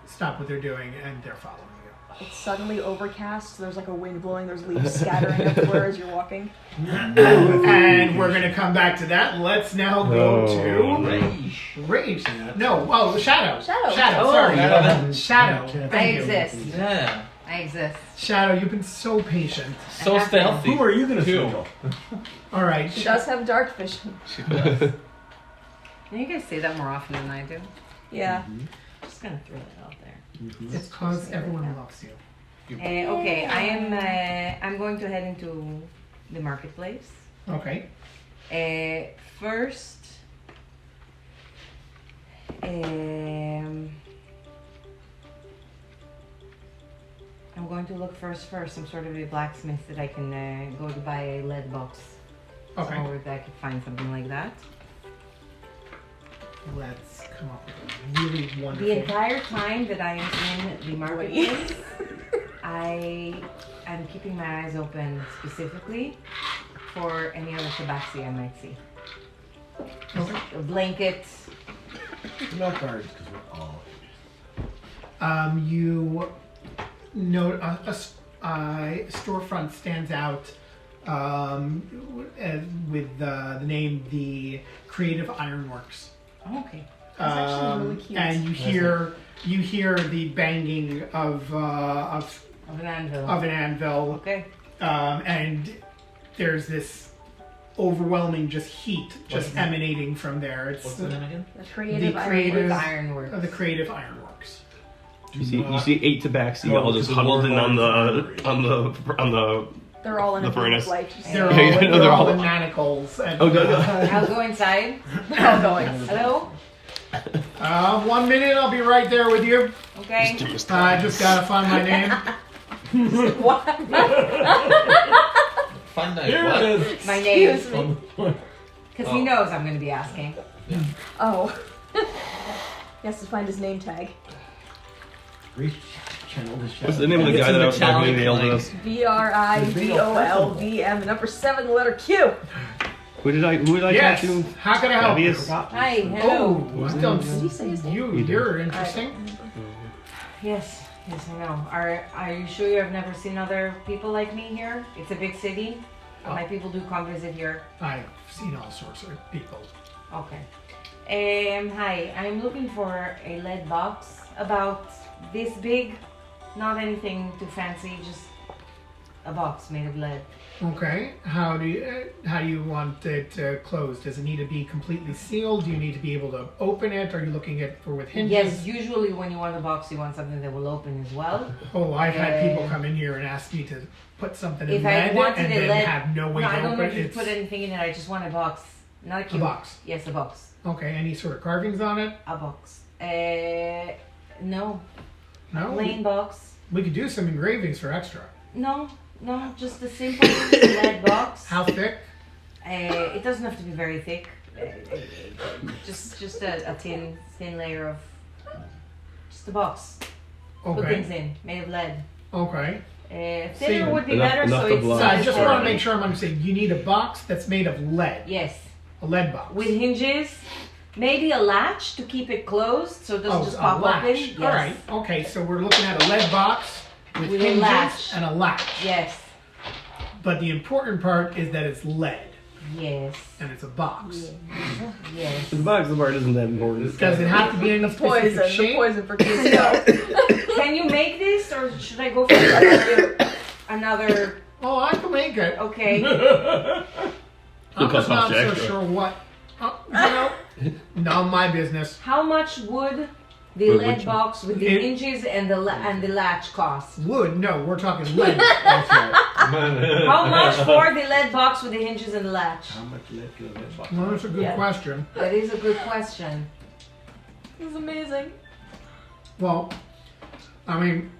stop what they're doing, and they're following you. It's suddenly overcast. So there's like a wind blowing. There's leaves scattering everywhere as you're walking. And we're gonna come back to that. Let's now go to Rage. No, oh, Shadow. Shadow. Sorry. Shadow. Shadow. Okay. I Thank you. exist. Yeah. I exist. Shadow, you've been so patient. So stealthy. Who are you gonna Cool. swindle? All right. She does have dark vision. She does. Can you guys say that more often than I do? Yeah. I'm just gonna throw that out there. It's because everyone loves you. Okay, I'm going to head into the marketplace. Okay. First, I'm going to look for some sort of a blacksmith that I can go to buy a lead box. Okay. Somewhere that I could find something like that. Let's come up with a really wonderful. The entire time that I am in the marketplace, I am keeping my eyes open specifically for any other tabaxi I might see. Okay. A blanket. We're not guards because we're all You note a storefront stands out with the name The Creative Ironworks. Oh, okay. That's actually really cute. And you hear the banging of Of an anvil. an anvil, Okay. and there's this overwhelming just heat just emanating from there. It's What's the name again? The creative. The iron creative- works. Ironwork. the Creative Ironworks. You see 8 tabaxi No, all just because huddled the in war on bonds the They're all in The a group furnace. of like. They're all, Yeah, yeah, no, they're all they're in all- manacles. And, Oh, no, no. I'll go inside. They're all going. Hello? 1 minute, I'll be right there with you. Okay. I just gotta find my name. What? Fun night. Here What? it is. My name. Excuse me. Because he knows I'm going to be asking. Oh. He has to find his name tag. Reach channel the shadow. What's the name of the guy that It's in the recommended the challenge, elders? VRIVOLVM, the number 7, the letter Q. Who did I Yes. talk to? How can I help you? Fabius? Hi, hello. Oh, don't. Did he say his name? You're interesting. Yes, I know. Are you sure you have never seen other people like me here? It's a big city. My people do come visit here. I've seen all sorts of people. Okay. Hi, I'm looking for a lead box about this big. Not anything too fancy, just a box made of lead. Okay. How do you want it closed? Does it need to be completely sealed? Do you need to be able to open it? Are you looking at for with hinges? Yes, usually when you want a box, you want something that will open as well. Oh, I've had people Uh, come in here and ask me to put something If in I lead wanted and a then lead, have no way no, to I don't know open if you it. put anything in it. I just want a box, not a A cube. box. Yes, a box. Okay. Any sort of carvings on it? A box. No, No. plain box. We could do some engravings for extra. No, just a simple lead box. How thick? It doesn't have to be very thick. Just a thin layer of just a box. Put things Okay. in, made of lead. Okay. Thinner See, would be enough- better, enough so to it's. block. So I just want to heavy. make sure I'm understanding. You need a box that's made of lead. Yes, A lead box. with hinges, maybe a latch to keep it closed, so it doesn't just a pop latch. open. Yes. All right. Okay. So we're looking at a lead box with With a hinges latch. and a latch. Yes. But the important part is that it's lead Yes. and it's a box. Yes. The box part isn't that important. Does it have to be any specific The shape? poison for kids. No. Can you make this, or should I go for another? Oh, I can make it. Okay. I'm cost just not so extra. sure what. Not my business. How much would the Wait, lead which- box with the It- hinges and the latch cost? Wood? No, we're talking lead. That's right. How much for the lead box with the hinges and the latch? How much lead do that box? Well, that's a good Yeah. question. That is a good question. This is amazing. Well, I mean,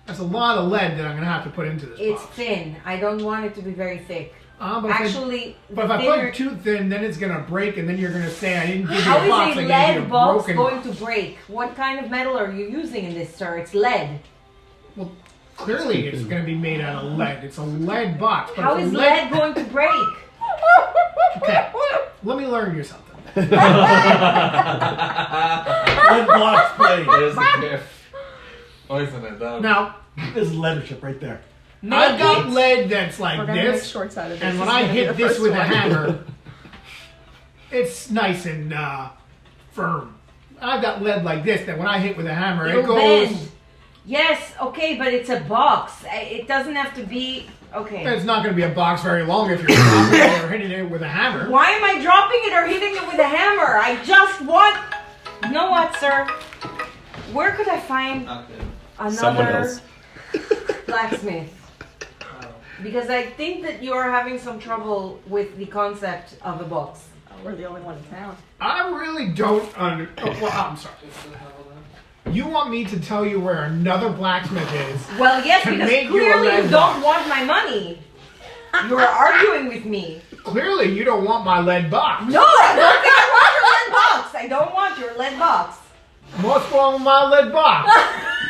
that's a lot of lead that I'm gonna have to put into this It's box. thin. I don't want it to be very thick. But if I- Actually, but if I thinner- put too thin, then it's gonna break, and then you're gonna say I didn't give you how a box. is I a gave you a lead box broken going to break? What kind of metal are you using in this, sir? It's lead. Well, clearly it's gonna be made out of lead. It's a lead box. But How it's is a lead going to break? Okay, let me learn you something. Lead blocks plate. There's the gift. Oh, isn't it? Now, This is leadership right there. I've got lead that's We're like gonna make this, shorts out of this. and when This is I gonna be hit the this first with a one. hammer, it's nice and firm. I've got lead like this that when I hit with a hammer, it It'll goes. bend. Yes, okay, but it's a box. It doesn't have to be. Okay. It's not going to be a box very long if you're dropping it or hitting it with a hammer. Why am I dropping it or hitting it with a hammer? I just want. You know what, sir? Where could I find Someone another else. blacksmith? Because I think that you are having some trouble with the concept of a box. We're the only one in town. I really don't well, I'm sorry. You want me to tell you where another blacksmith is? Well, yes, To because make you a clearly lead you don't box. want my money. You are arguing with me. Clearly, you don't want my lead box. No, I don't think I want your lead box. I don't want your lead box. What's wrong with my lead box?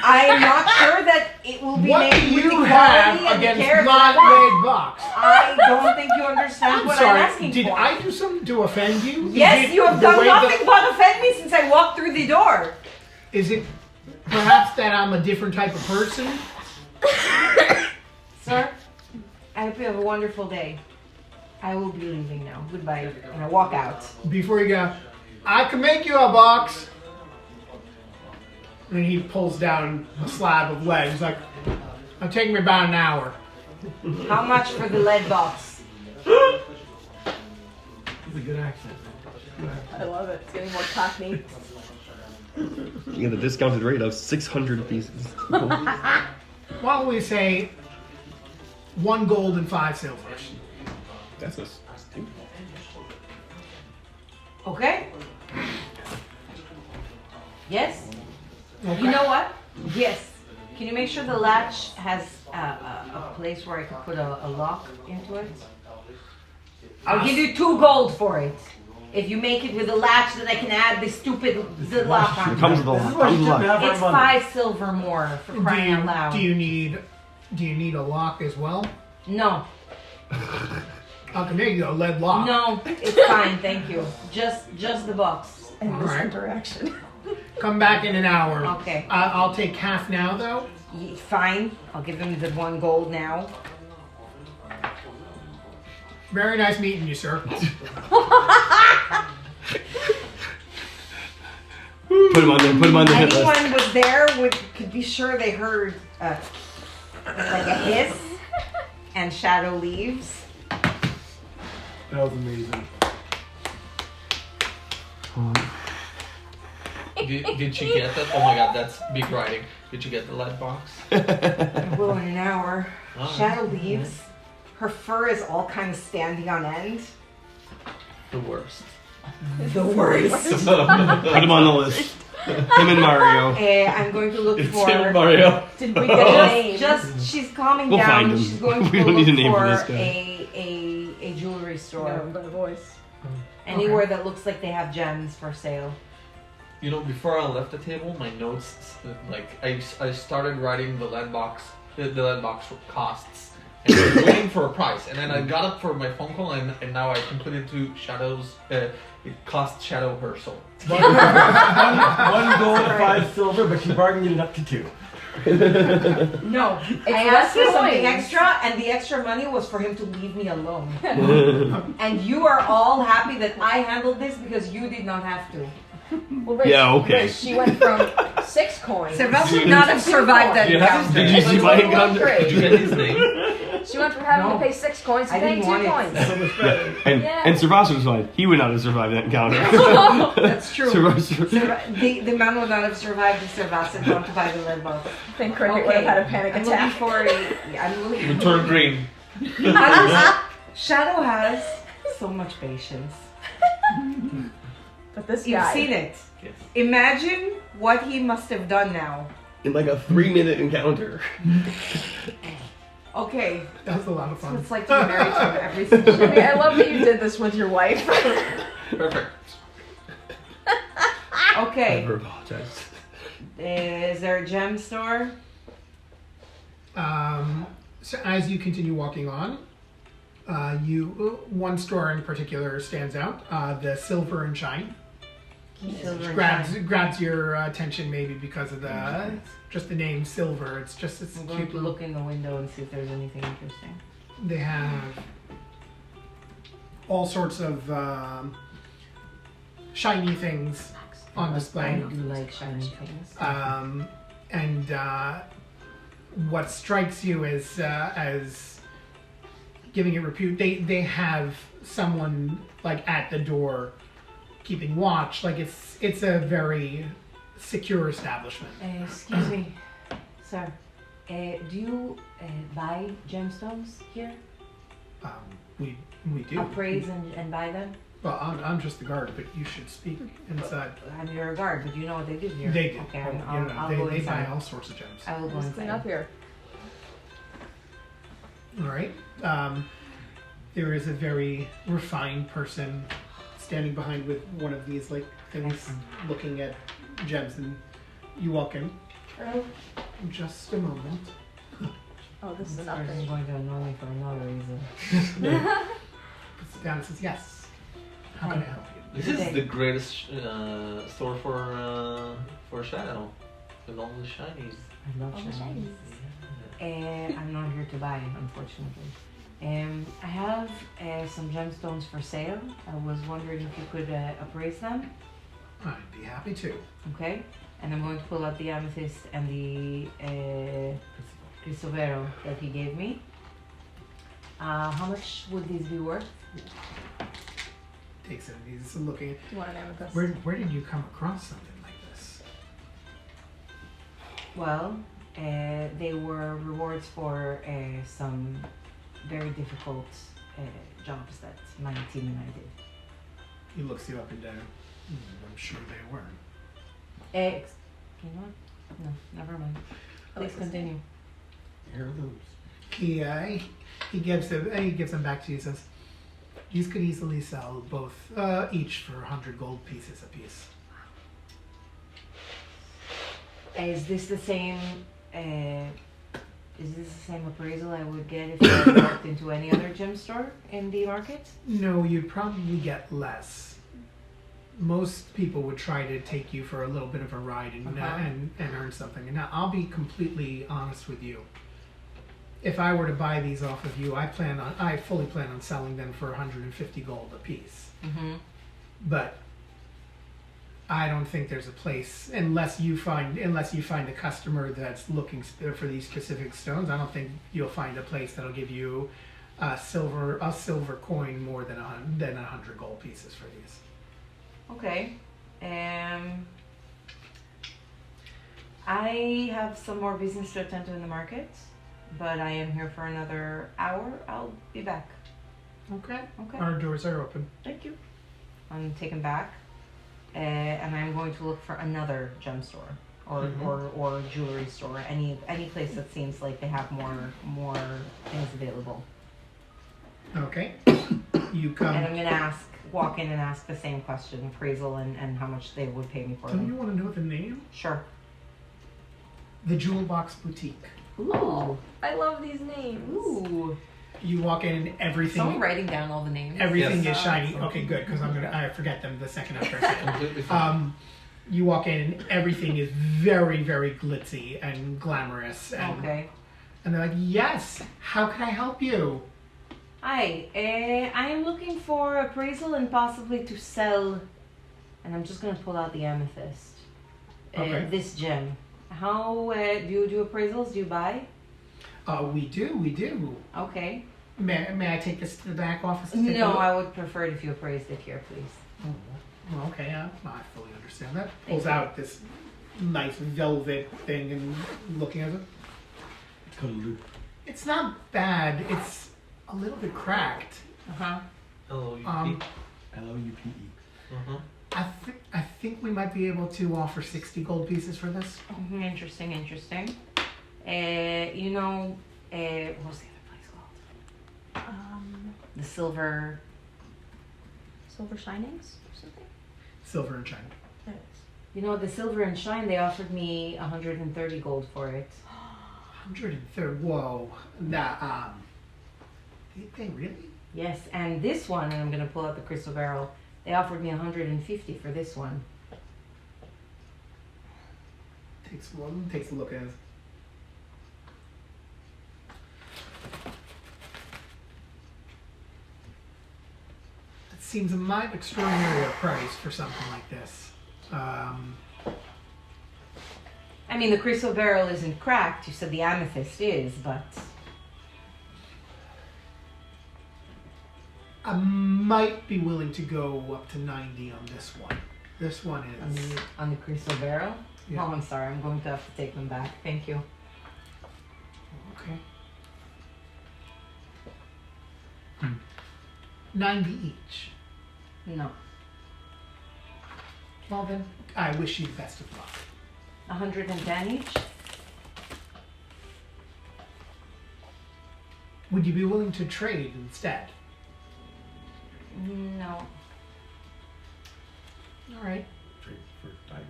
I am not sure that it will be What do made with the you quality have and the against care my that I want. lead box? I don't think you understand I'm what sorry. I'm asking Did for. I do something to offend you? Is Yes, it you have the done way nothing but offend me since I walked through the door. Is it perhaps that I'm a different type of person? Sir, I hope you have a wonderful day. I will be leaving now. Goodbye. And I walk out. Before you go, I can make you a box. And he pulls down a slab of lead. He's like, it'll take me about an hour. How much for the lead box? It's a good accent. I love it. It's getting more cockney. You get the discounted rate of 600 pieces. Why don't we say 1 gold and 5 silvers? That's a Okay? Yes? Okay. You know what? Yes. Can you make sure the latch has a place where I could put a lock into it? I'll give you 2 gold for it. If you make it with a latch that I can add the lock on. It comes with a This is lot. why Comes you with a shouldn't lot. have our It's money. 5 silver more for Do crying you, out loud. do you need a lock as well? No. Okay, there you go, lead lock. No, it's fine, thank you. Just the box. And this Alright. interaction. Come back in an hour. Okay. I'll take half now, though. Fine. I'll give him the 1 gold now. Very nice meeting you, sir. Put him on there. Put him on the hit list. Anyone was there could be sure they heard like a hiss and shadow leaves. That was amazing. Did you get that? Oh my god, that's big writing. Did you get the lead box? I will in an hour. Oh. Shadow leaves. Her fur is all kind of standing on end. The worst. The worst. Put him on the list. Him and Mario. I'm going to look It's for. him, Mario. Did we get a name? Just she's calming We'll down. find him. She's going to We don't look need a name for for this guy. a jewelry No, store. I'm gonna voice. Anywhere that looks like they have gems for sale. You know, before I left the table, my notes, like, I started writing the lead box costs, and I was waiting for a price, and then I got up for my phone call, and now I concluded to Shadow's, it cost Shadow her soul. One gold, 5 silver, but she bargained it up to 2. No, I asked for something extra, and the extra money was for him to leave me alone. And you are all happy that I handled this because you did not have to. Well, Rich, Yeah, okay. Rich, she went from 6 coins. Servus would not have survived that Do you have his encounter. Did you see my encounter? Did you get his name? She went from having No. to pay 6 coins to I paying didn't 2 want it. coins. And Servas was fine. He would not have survived that encounter. That's true. Servas- The man would not have survived if Servas had gone to buy the lead box. I think Cricket would have had a panic I'm attack. looking for I'm looking Turn green. Shadow has so much patience. But this You've guy. seen it. Yes. Imagine what he must have done now. In like a 3-minute encounter. Okay, That was a lot of so fun. it's like to be married to every single Jimmy, I love that you did this with your wife. Perfect. Okay, Never apologize. is there a gem store? So as you continue walking on, one store in particular stands out, the Silver and Shine. Silver and grabs your attention maybe because of the just the name silver. It's I'm going cute. to look in the window and see if there's anything interesting. They have all sorts of shiny things on I display. do like shiny things. And what strikes you as giving it repute, they have someone like at the door keeping watch. Like it's a very secure establishment. Excuse me, sir. Do you buy gemstones here? We do. Appraise and buy them? Well, I'm just the guard, but you should speak inside. I'm your guard, but you know what they do here. They do. Okay, Oh, I'll they go buy inside. all sorts of gems. I will go Let's clean up inside. here. All right. There is a very refined person standing behind with one of these like things, Excellent. looking at gems, and you walk in. Hello. Just a moment. Oh, this is This an person is upgrade. going to annoy me for another reason. Puts it down and says, "Yes. How can I help you?" This is the greatest store for shadow, with all the shinies. I love All the shinies. shinies. I'm not here to buy, unfortunately. I have some gemstones for sale. I was wondering if you could appraise them, I'd be happy to. okay? And I'm going to pull out the amethyst and the crisovero that he gave me. How much would these be worth? Takes it. And he's looking. You want an amethyst? Where did you come across something like this? Well, they were rewards for some very difficult jobs that my team and I did. He looks you up and down. I'm sure they weren't. You know what? No, never mind. Please continue. Heirlooms. He gives them back to you. Says, "These could easily sell both each for 100 gold pieces apiece." Is this the same? Is this the same appraisal I would get if I walked into any other gem store in the market? No, you'd probably get less. Most people would try to take you for a little bit of a ride and and earn something. And now I'll be completely honest with you. If I were to buy these off of you, I fully plan on selling them for 150 gold apiece. Mm-hmm. But I don't think there's a place unless you find a customer that's looking for these specific stones. I don't think you'll find a place that'll give you a silver coin more than 100 gold pieces for these. Okay. I have some more business to attend to in the market, but I am here for another hour. I'll be back. Okay. Okay. Our doors are open. Thank you. I'm taken back, and I'm going to look for another gem store or jewelry store. Any place that seems like they have more things available. Okay. You come. And I'm gonna walk in and ask the same question, appraisal and how much they would pay me for Don't you them. want to know the name? Sure. The Jewel Box Boutique. Ooh. I love these names. Ooh. You walk in and everything. Someone writing down all the names. Everything Yes. is shiny. Okay, good, because I forget them the second after I say it. Completely fine. You walk in and everything is very, very glitzy and glamorous. And, Okay. and they're like, "Yes, how can I help you?" Hi. I am looking for appraisal and possibly to sell. And I'm just gonna pull out the amethyst. Okay. This gem. How do you do appraisals? Do you buy? We do. Okay. May I take this to the back office? To take a No, look? I would prefer it if you appraised it here, please. Oh, well, okay, I fully understand that. Thank Pulls you. out this nice velvet thing and looking at it. It's called a loop. It's not bad. It's a little bit cracked. Uh huh. L-O-U-P. L-O-U-P-E. Uh-huh. I think we might be able to offer 60 gold pieces for this. Interesting. You know, what's the other place called? The Silver. Silver Shinings or something? Silver and shine. There it is. You know, the Silver and Shine. They offered me 130 gold for it. 103rd. Whoa. Nah. Did they really? Yes, and this one, and I'm gonna pull out the crystal barrel. They offered me 150 for this one. takes a look at it. It seems a mite extraordinary a price for something like this. I mean, the crystal barrel isn't cracked. You said the amethyst is, but I might be willing to go up to 90 on this one. This one is. on the crystal barrel. Yeah. Oh, I'm sorry. I'm going to have to take them back. Thank you. Okay. 90 each. No. Well then, I wish you the best of luck. 110 each. Would you be willing to trade instead? No. All right. Trade for diamonds.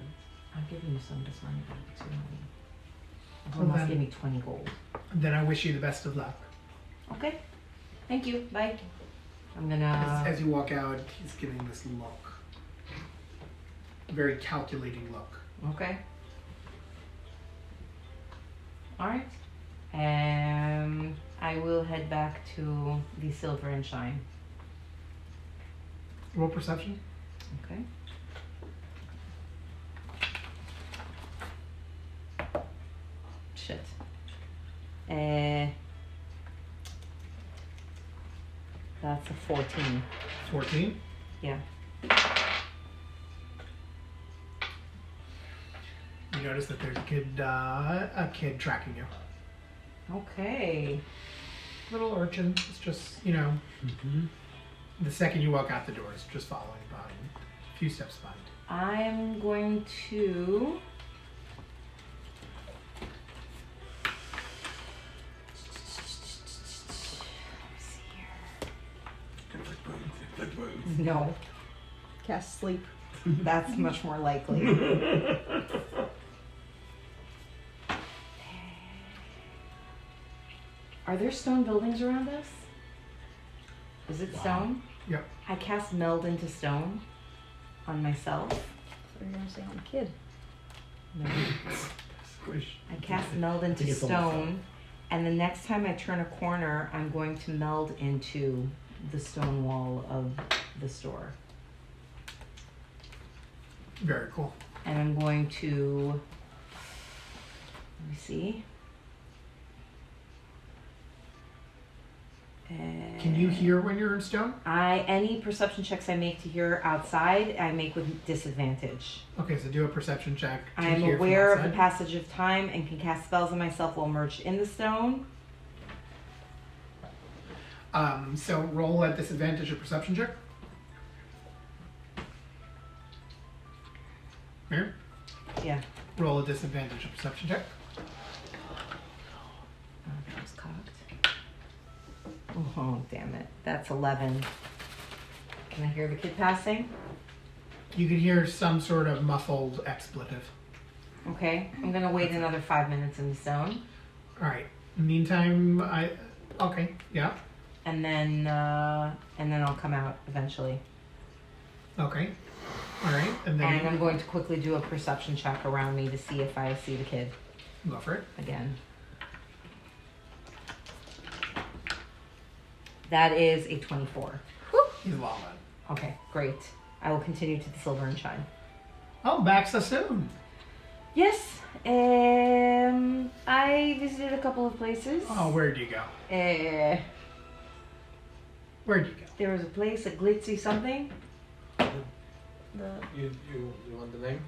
I'm giving you some of this money back too. Well, Everyone must then- give me 20 gold. Then I wish you the best of luck. Okay. Thank you. Bye. I'm As, gonna. as you walk out, he's giving this look. A very calculating look. Okay. All right. I will head back to the Silver and Shine. Roll perception. Okay. Shit. That's a 14. 14. Yeah. You notice that there's a kid tracking you. Okay. Little urchin. It's just, you know, the second you walk out the door, it's just following behind. A few steps behind. I'm going to. No, Cast sleep. that's much more likely. Are there stone buildings around us? Is it stone? Yep. I cast meld into stone on myself. What are you gonna say on the kid? No. Squish. I cast meld into think it's almost stone, and the next time I turn a corner, I'm going to meld into the stone wall of the store. Very cool. And I'm going to, let me see. Can you hear when you're in stone? Any perception checks I make to hear outside, I make with disadvantage. Okay, so do a perception check. To I am hear from aware of the outside. passage of time and can cast spells on myself while merged in the stone. So roll at disadvantage a perception check. Here. Yeah. Roll a disadvantage a perception check. Oh, that was cocked. Oh, damn it. That's 11. Can I hear the kid passing? You can hear some sort of muffled expletive. Okay. I'm going to wait another 5 minutes in the stone. All right. Meantime, okay, yeah, And then I'll come out eventually. okay, all right, and then And I'm going to quickly do a perception check around me to see if I see the kid go for it. again. That is a 24. He's long man. Okay, great. I will continue to the Silver and Shine. Oh, back so soon. Yes, I visited a couple of places. Oh, where'd you go? Where'd you go? There was a place, a glitzy something. The You want the name?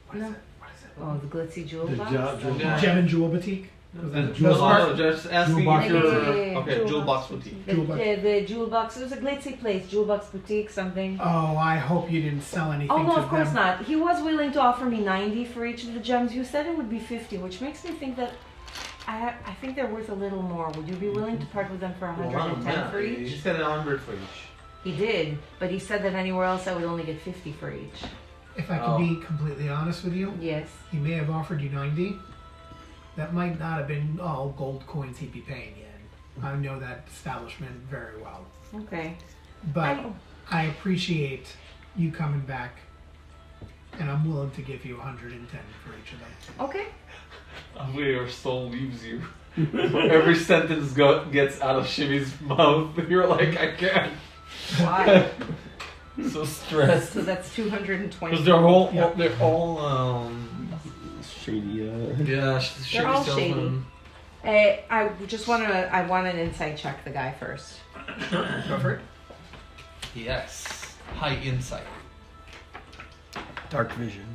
What is No. it? What is it? Oh, the glitzy jewel The box. jewel Yeah. Gem and Jewel Boutique. Was that Jewel those box. parts? just asking Jewel box. if you're Yeah. okay. Jewel Jewel box box boutique. Jewel box. The jewel box. It was a glitzy place. Jewel box boutique something. Oh, I hope you didn't sell anything Oh no, to of course them. not. He was willing to offer me 90 for each of the gems. You said it would be 50, which makes me think that I think they're worth a little more. Would you be willing to part with them for 110 for He each? said 100 for each. He did, but he said that anywhere else I would only get 50 for each. If I could Oh. be completely honest with you, Yes. he may have offered you 90. That might not have been all gold coins he'd be paying you in. I know that establishment very well. Okay. But I appreciate you coming back, and I'm I'm willing to give you 110 for each of them. Okay. Your soul leaves you. Every sentence gets out of Shimmy's mouth. You're like, I can't. Why? So stressed. So that's 220. Because they're all, Yeah. they're all, Shady. yeah, shitty all salesmen. I just want to. I want an insight check the guy first. Sure, go for it. Yes. High insight. Dark vision.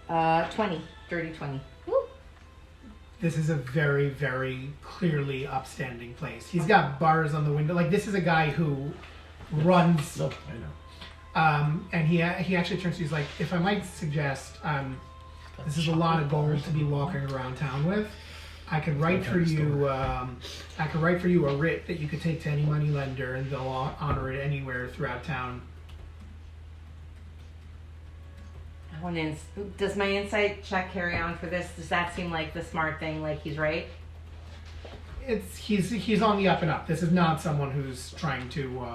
20. Dirty 20. Woo. This is a very, very clearly upstanding place. He's got bars on the window. Like, this is a guy who runs. No, I know. And he actually turns to you, he's like, if I might suggest, this is a lot of gold to be walking around town with. I could write for you. I could write for you a writ that you could take to any money lender, and they'll honor it anywhere throughout town. Does my insight check carry on for this? Does that seem like the smart thing? Like he's right? He's on the up and up. This is not someone who's trying to.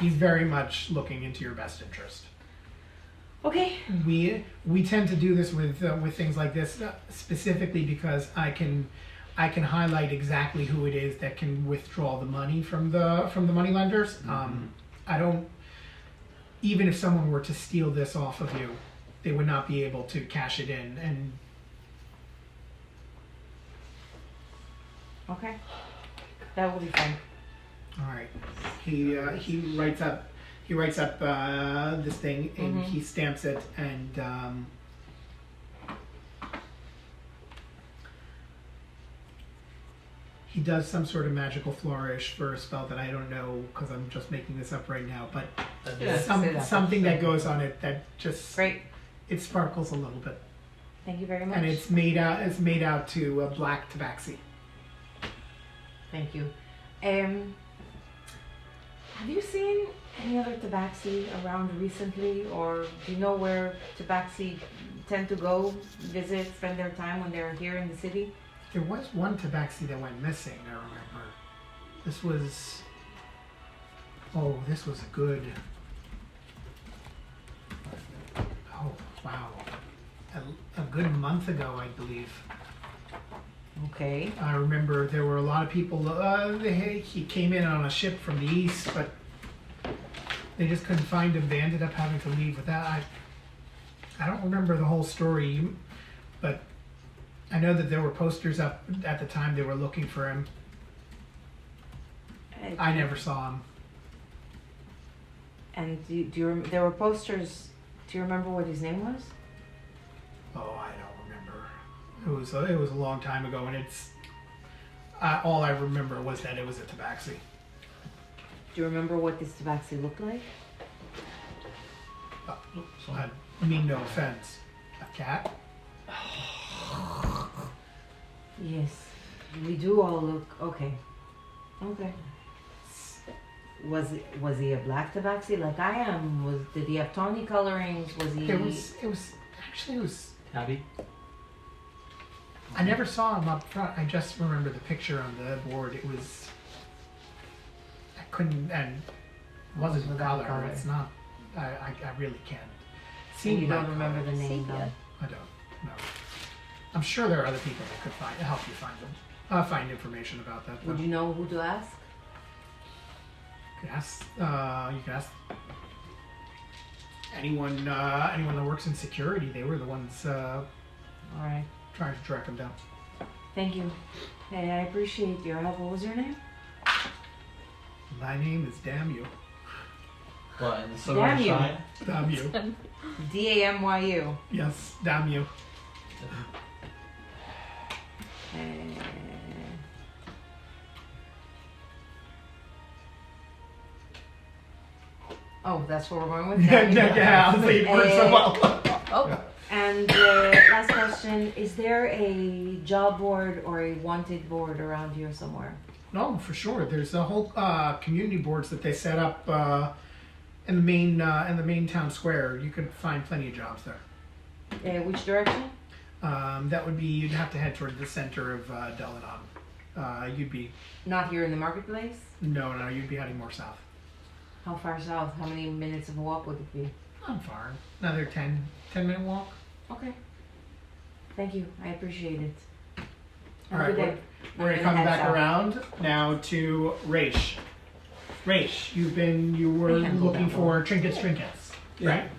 He's very much looking into your best interest. Okay. We tend to do this with things like this specifically because I can highlight exactly who it is that can withdraw the money from the money lenders. I don't. Even if someone were to steal this off of you, they would not be able to cash it in. And Okay. That will be fine. all right, he writes up this thing and he stamps it and he does some sort of magical flourish for a spell that I don't know because I'm just making this up right now, but Yeah, say that. something that goes on it that just Great. it sparkles a little bit, Thank you very much. and it's made out to black tabaxi. Thank you. Have you seen any other tabaxi around recently, or do you know where tabaxi tend to go visit, spend their time when they're here in the city? There was one tabaxi that went missing, I remember. This was a good. Oh, wow. A good month ago, I believe. Okay. I remember there were a lot of people. He came in on a ship from the east, but they just couldn't find him. They ended up having to leave with that. I don't remember the whole story, but I know that there were posters up at the time. They were looking for him. I never saw him. And there were posters. Do you remember what his name was? Oh, I don't remember. It was a long time ago, and it's all I remember was that it was a tabaxi. Do you remember what this tabaxi looked like? I mean, no offense. A cat? Yes, we do all look okay. Okay. Was he a black tabaxi like I am? Did he have tawny colorings? Was he? It was Tabby? I never saw him up front. I just remember the picture on the board. It was. I couldn't, and it wasn't Without color. color. It's not. I really can't. And you that don't remember color. the name though. Sepia. I don't. No. I'm sure there are other people that could help you find them. Find information about that. Would though. you know who to ask? You can ask anyone that works in security. They were the ones All right. trying to track him down. Thank you. Hey, I appreciate your help. What was your name? My name is Damn You. What, in the Damn you. sunshine? Damn You. DAMYU. Yes, Damn You. Oh, that's what we're going with? Yeah, Damn you. yeah, I was like, it worked so well. Oh, and last question. Is there a job board or a wanted board around here somewhere? No, for sure. There's a whole community boards that they set up in the main town square. You can find plenty of jobs there. Which direction? That would be you'd have to head toward the center of Delanon. You'd be Not here in the marketplace? no, you'd be heading more south. How far south? How many minutes of a walk would it be? Not far. Another 10-minute walk. Okay. Thank you. I appreciate it. All Have a right, good day. we're gonna I'm come head back south. around now to Raish. Raish, you were I handled looking that for trinkets, right?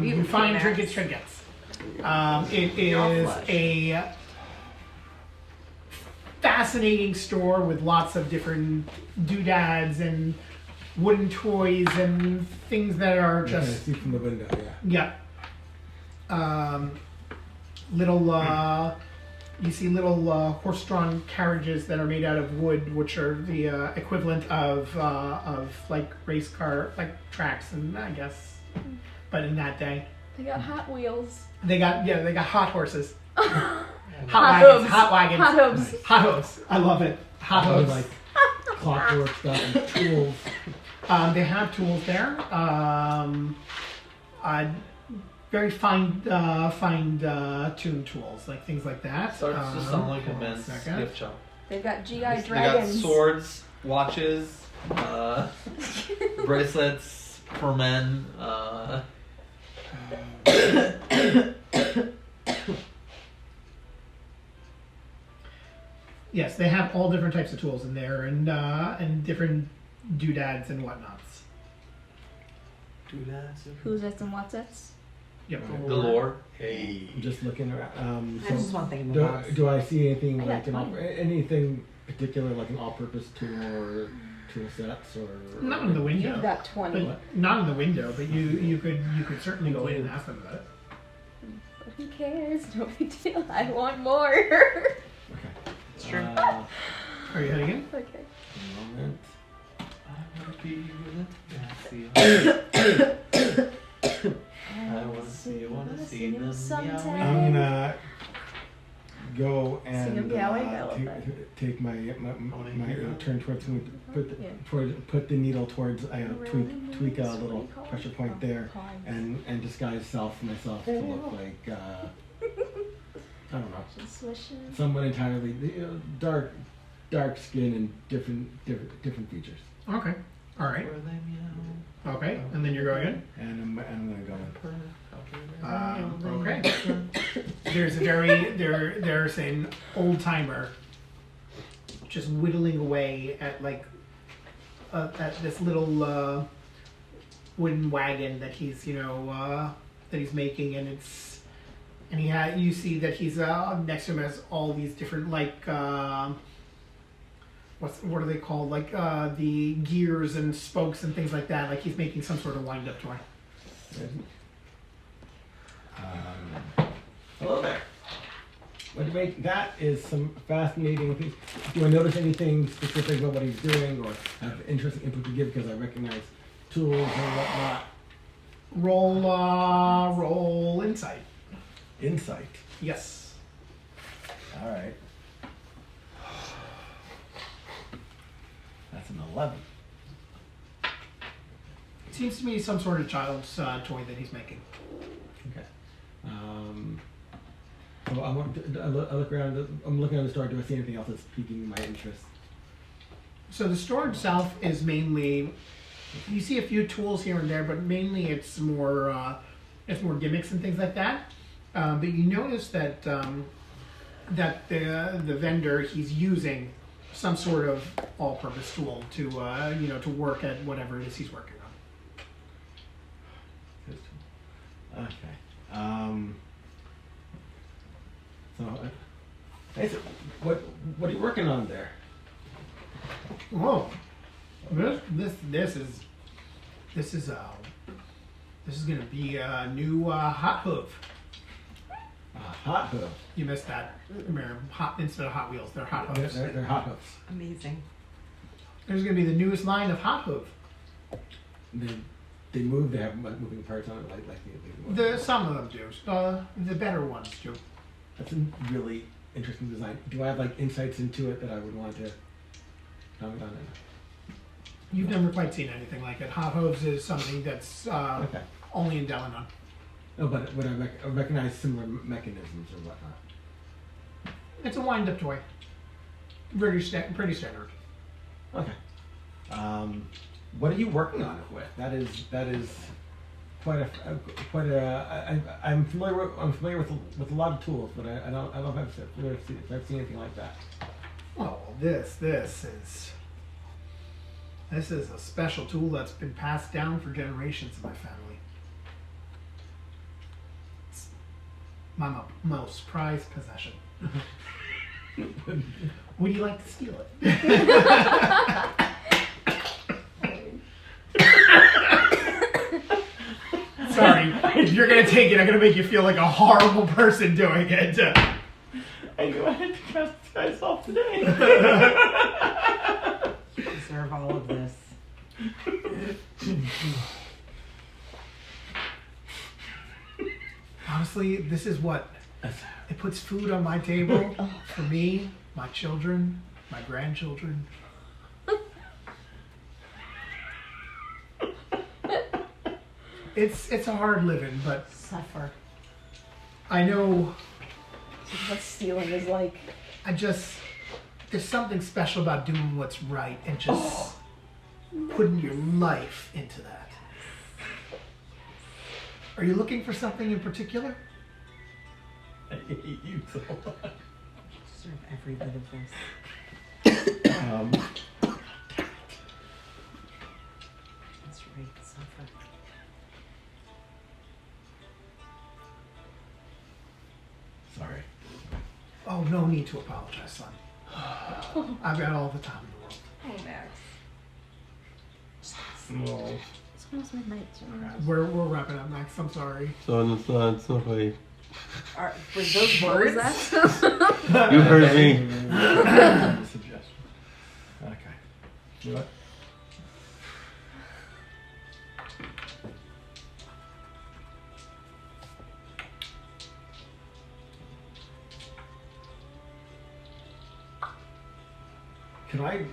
You You find came trinkets. It You're all is flush. a fascinating store with lots of different doodads and wooden toys and things that are I can just see from the window. Yeah. Little you see little horse-drawn carriages that are made out of wood, which are the equivalent of like race car like tracks, and I guess, but in that day They got Hot Wheels. they got hot horses, Hot hot wagons, Hot hooves. hot hooves. I love it. Hot hooves. Like clockwork stuff and tools. They have tools there. Very fine tuned tools, like things like that. Starts to sound like a hold on men's second. gift shop. They've got GI They got dragons. swords, watches, bracelets for men. Yes, they have all different types of tools in there, and different doodads and whatnots. Who's it and what's it? Yep. Galore. Hey. I'm just looking around. That's just one thing in the box. Do I see anything I got like anything particular, like an all-purpose tool or tool sets or? Not in the window. You've got 20. But not in the window, but you could certainly go in and ask them about it. But who cares? No big deal. I want more. Okay. It's true. Are you heading in? Okay. Moment. I wanna see you, wanna see them sometime. I'm gonna go Sing and 'em meowing, I love that. take my turn towards me, Yeah. put the needle towards Rolling tweak a moves, little we call pressure point there, and disguise myself to look like I don't know, Just swishing. someone entirely dark skin and different features, Okay. All right. Okay. And then you're going in. and I'm gonna go in. Okay. There's an old timer just whittling away at at this little wooden wagon that he's making, and you see that he's next to him has all these different what are they called, the gears and spokes and things like that, like he's making some sort of wind up toy. Hello there. That is some fascinating things. Do I notice anything specific about what he's doing, or have interesting input to give because I recognize tools and whatnot? Roll insight. Insight. Yes. All right. That's an 11. It seems to me some sort of child's toy that he's making. Okay. So I look around. I'm looking at the store. Do I see anything else that's piquing my interest? So the store itself is mainly, you see a few tools here and there, but mainly it's more gimmicks and things like that. But you notice that that the vendor, he's using some sort of all-purpose tool to to work at whatever it is he's working on. Okay. So, what are you working on there? Whoa, this is gonna be a new hot hoof. Hot hoof. You missed that. Remember, instead of Hot Wheels, they're hot hooves. They're hot hoofs. Amazing. There's gonna be the newest line of hot hoof. They move. They have moving parts on it, like Some of them do. The better ones do. That's a really interesting design. Do I have insights into it that I would want to comment on it? You've never quite seen anything like it. Hot hooves is something that's Okay. only in Delanon. No, but would I recognize similar mechanisms or whatnot? It's a wind-up toy. Pretty standard. Okay. What are you working on it with? That is I'm familiar with a lot of tools, but I don't know if I've seen anything like that. Oh, this is a special tool that's been passed down for generations in my family. It's my most prized possession. Would you like to steal it? Sorry, if you're gonna take it, I'm gonna make you feel like a horrible person doing it. I knew I had to trust myself today. Deserve all of this. Honestly, this is what it puts food on my table for me, my children, my grandchildren. It's a hard living, but Suffer. I know This is what stealing is like. there's something special about doing what's right and just putting your life into that. Are you looking for something in particular? I hate you so much. Deserve every bit of this. That's right, suffer. Sorry. Oh, no need to apologize, son. I've got all the time in the world. Oh, Max. No. It's almost midnight. We're wrapping up, Max. I'm sorry. So it's not like Was those What was words? that? you heard me. Suggestion. Okay. You know what? Can I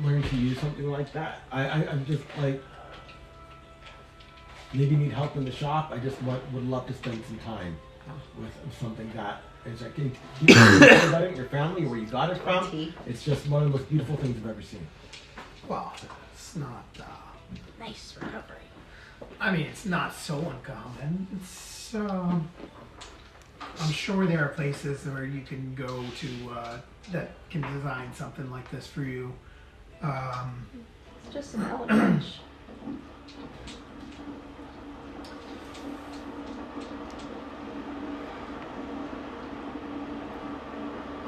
learn to use something like that? I'm just like, maybe need help in the shop. I just would love to spend some time with something that is like, can you tell me about it, your family, where you got it from? Tea. It's just one of the most beautiful things I've ever seen. Well, it's not. Nice recovery. I mean, it's not so uncommon. It's. I'm sure there are places where you can go to that can design something like this for you. It's just an element.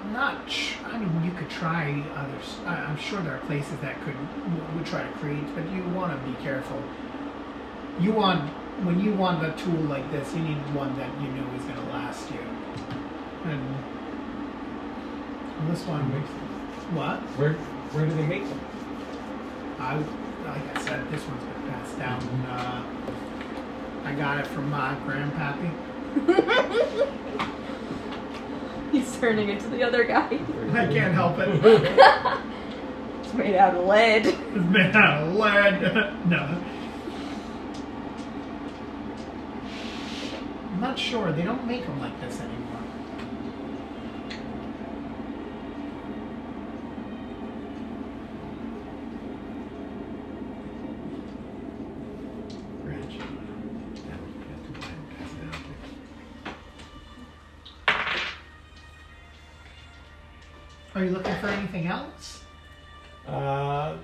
I'm not. I mean, you could try others. I'm sure there are places that would try to create, but you want to be careful. When you want a tool like this, you need one that you know is going to last you. And this one Makes sense. what? Where do they make them? Like I said, this one's been passed down. I got it from my grandpappy. He's turning into the other guy. I can't help it. It's made out of lead. It's made out of lead. No. I'm not sure. They don't make them like this anymore. Are you looking for anything else? Not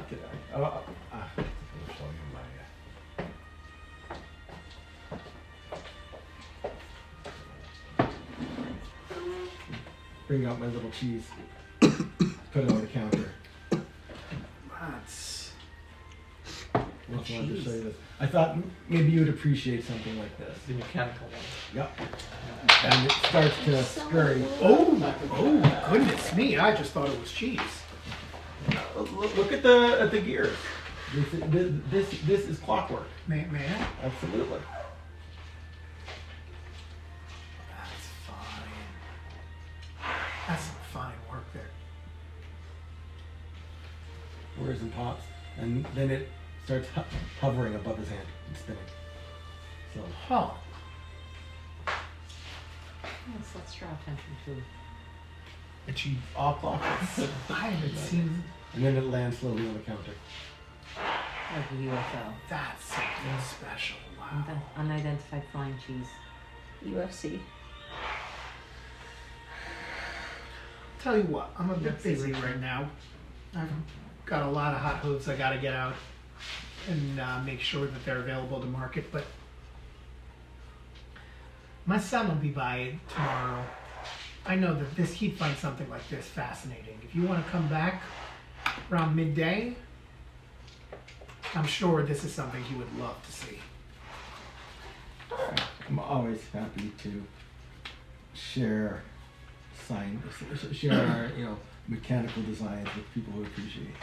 today. I'll show you my. Bring out my little cheese. Put it on the counter. That's. Also wanted to show you this. I thought maybe you would appreciate something like this. The mechanical one. Yep. And it starts to scurry. Oh goodness me! I just thought it was cheese. Look at the gears. This is clockwork. Man, Absolutely. that's fine. That's some fine work there. Whirs and pops, and then it starts hovering above his hand and spinning. So Huh. Let's draw attention to. it's all clockwork. I haven't seen. And then it lands slowly on the counter. Like a UFO. That's something special. Wow. Unidentified flying cheese. UFC. Tell you what, I'm a bit busy right now. I've got a lot of hot hooves I gotta get out and make sure that they're available to market, but my son will be by tomorrow. I know that he'd find something like this fascinating. If you want to come back around midday, I'm sure this is something he would love to see. I'm always happy to share our, mechanical designs with people who appreciate it.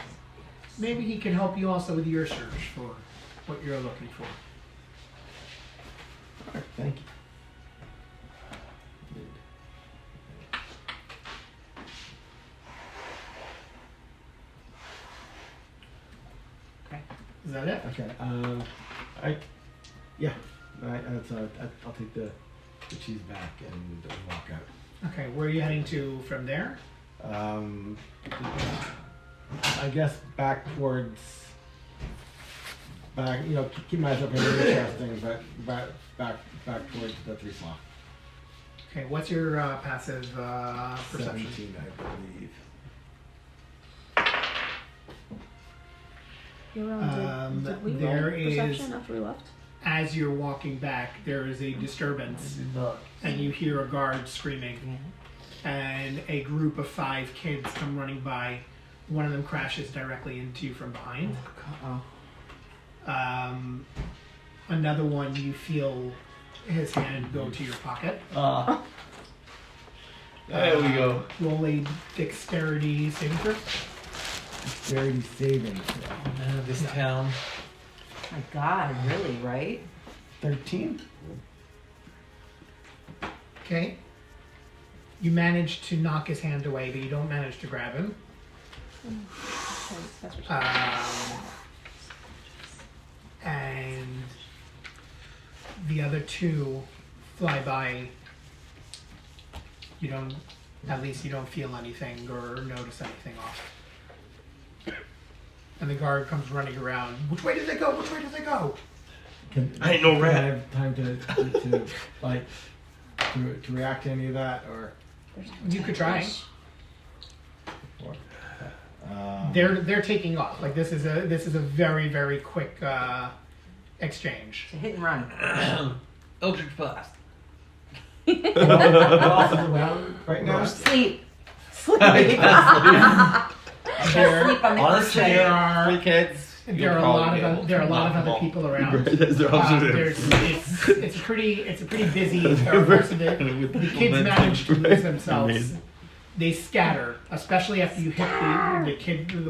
Maybe he can help you also with your search for what you're looking for. All right, thank you. Is that it? Okay. I'll take the cheese back and walk out. Okay, where are you heading to from there? I guess back towards keep my eyes open for interesting, but back towards the 3 slot. Okay, what's your passive perception? 17, I believe. You're on. Did we there roll perception is- after we left? As you're walking back, there is a disturbance, and you hear a guard screaming, and a group of 5 kids come running by. One of them crashes directly into you from behind. Another one, you feel his hand go to your pocket. There we go. Roll a dexterity saving throw. Dexterity saving. Oh man, this town. My God, really, right? 13. Okay. You manage to knock his hand away, but you don't manage to grab him. That's what she And the other 2 fly by. At least you don't feel anything or notice anything off. And the guard comes running around. Which way did they go? Which way did they go? I ain't no Can rat. I have time to react to any of that, or? You could try. Um, They're taking off. Like this is a very, very quick exchange. It's a hit and run. Eldritch Blast. around right now. Sleep. There, Sleep on the Honestly, cushion. there are kids. there are a lot of other people around. It's a pretty busy most of the kids manage to lose themselves. Amazing. They scatter, especially after you hit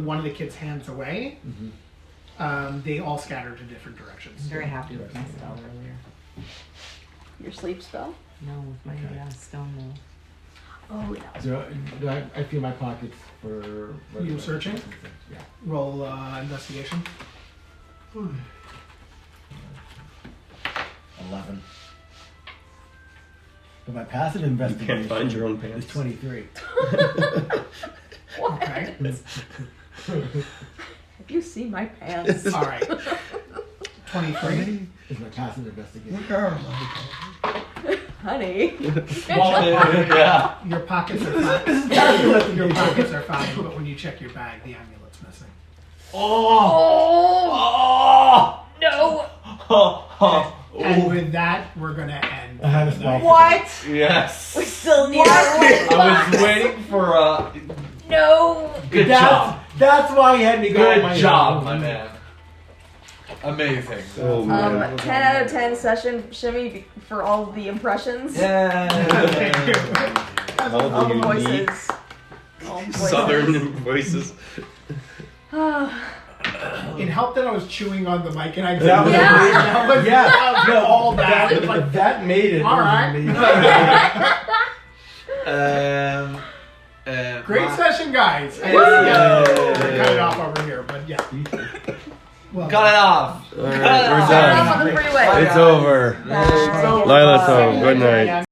one of the kids' hands away. They all scatter to different directions. I'm very happy with my spell earlier. Your sleep spell? No, with my stone wall. Oh yeah. So do I feel my pockets for You searching? Yeah. Roll investigation. 11. But my passive You investigation can't find your own is pants. 23. Okay. Have you seen my pants? All right. 23. Is my passive investigation. Honey. Yeah. Your pockets are fine. Your pockets are fine, but when you check your bag, the amulet's missing. Oh! No. And with that, we're gonna end. I had a the spell. night. What? Yes. We still need I was waiting for a No. good job. That's why he had me go on Good my job, own. my man. Amazing. Oh, man. 10 out of 10 session shimmy for all of the impressions. Thank you. All All the the unique voices. All the voices. southern voices. It helped that I was chewing on the mic and I That was Yeah. amazing. Yeah. No, all that. Like that made it. All right. Great my- session, guys. Woo! Yeah, cut it off over here, but yeah. Well, Cut it off. All right, Cut it we're off. done. Off on the freeway. Bye, It's guys. over. Bye. Lila Tov, good night.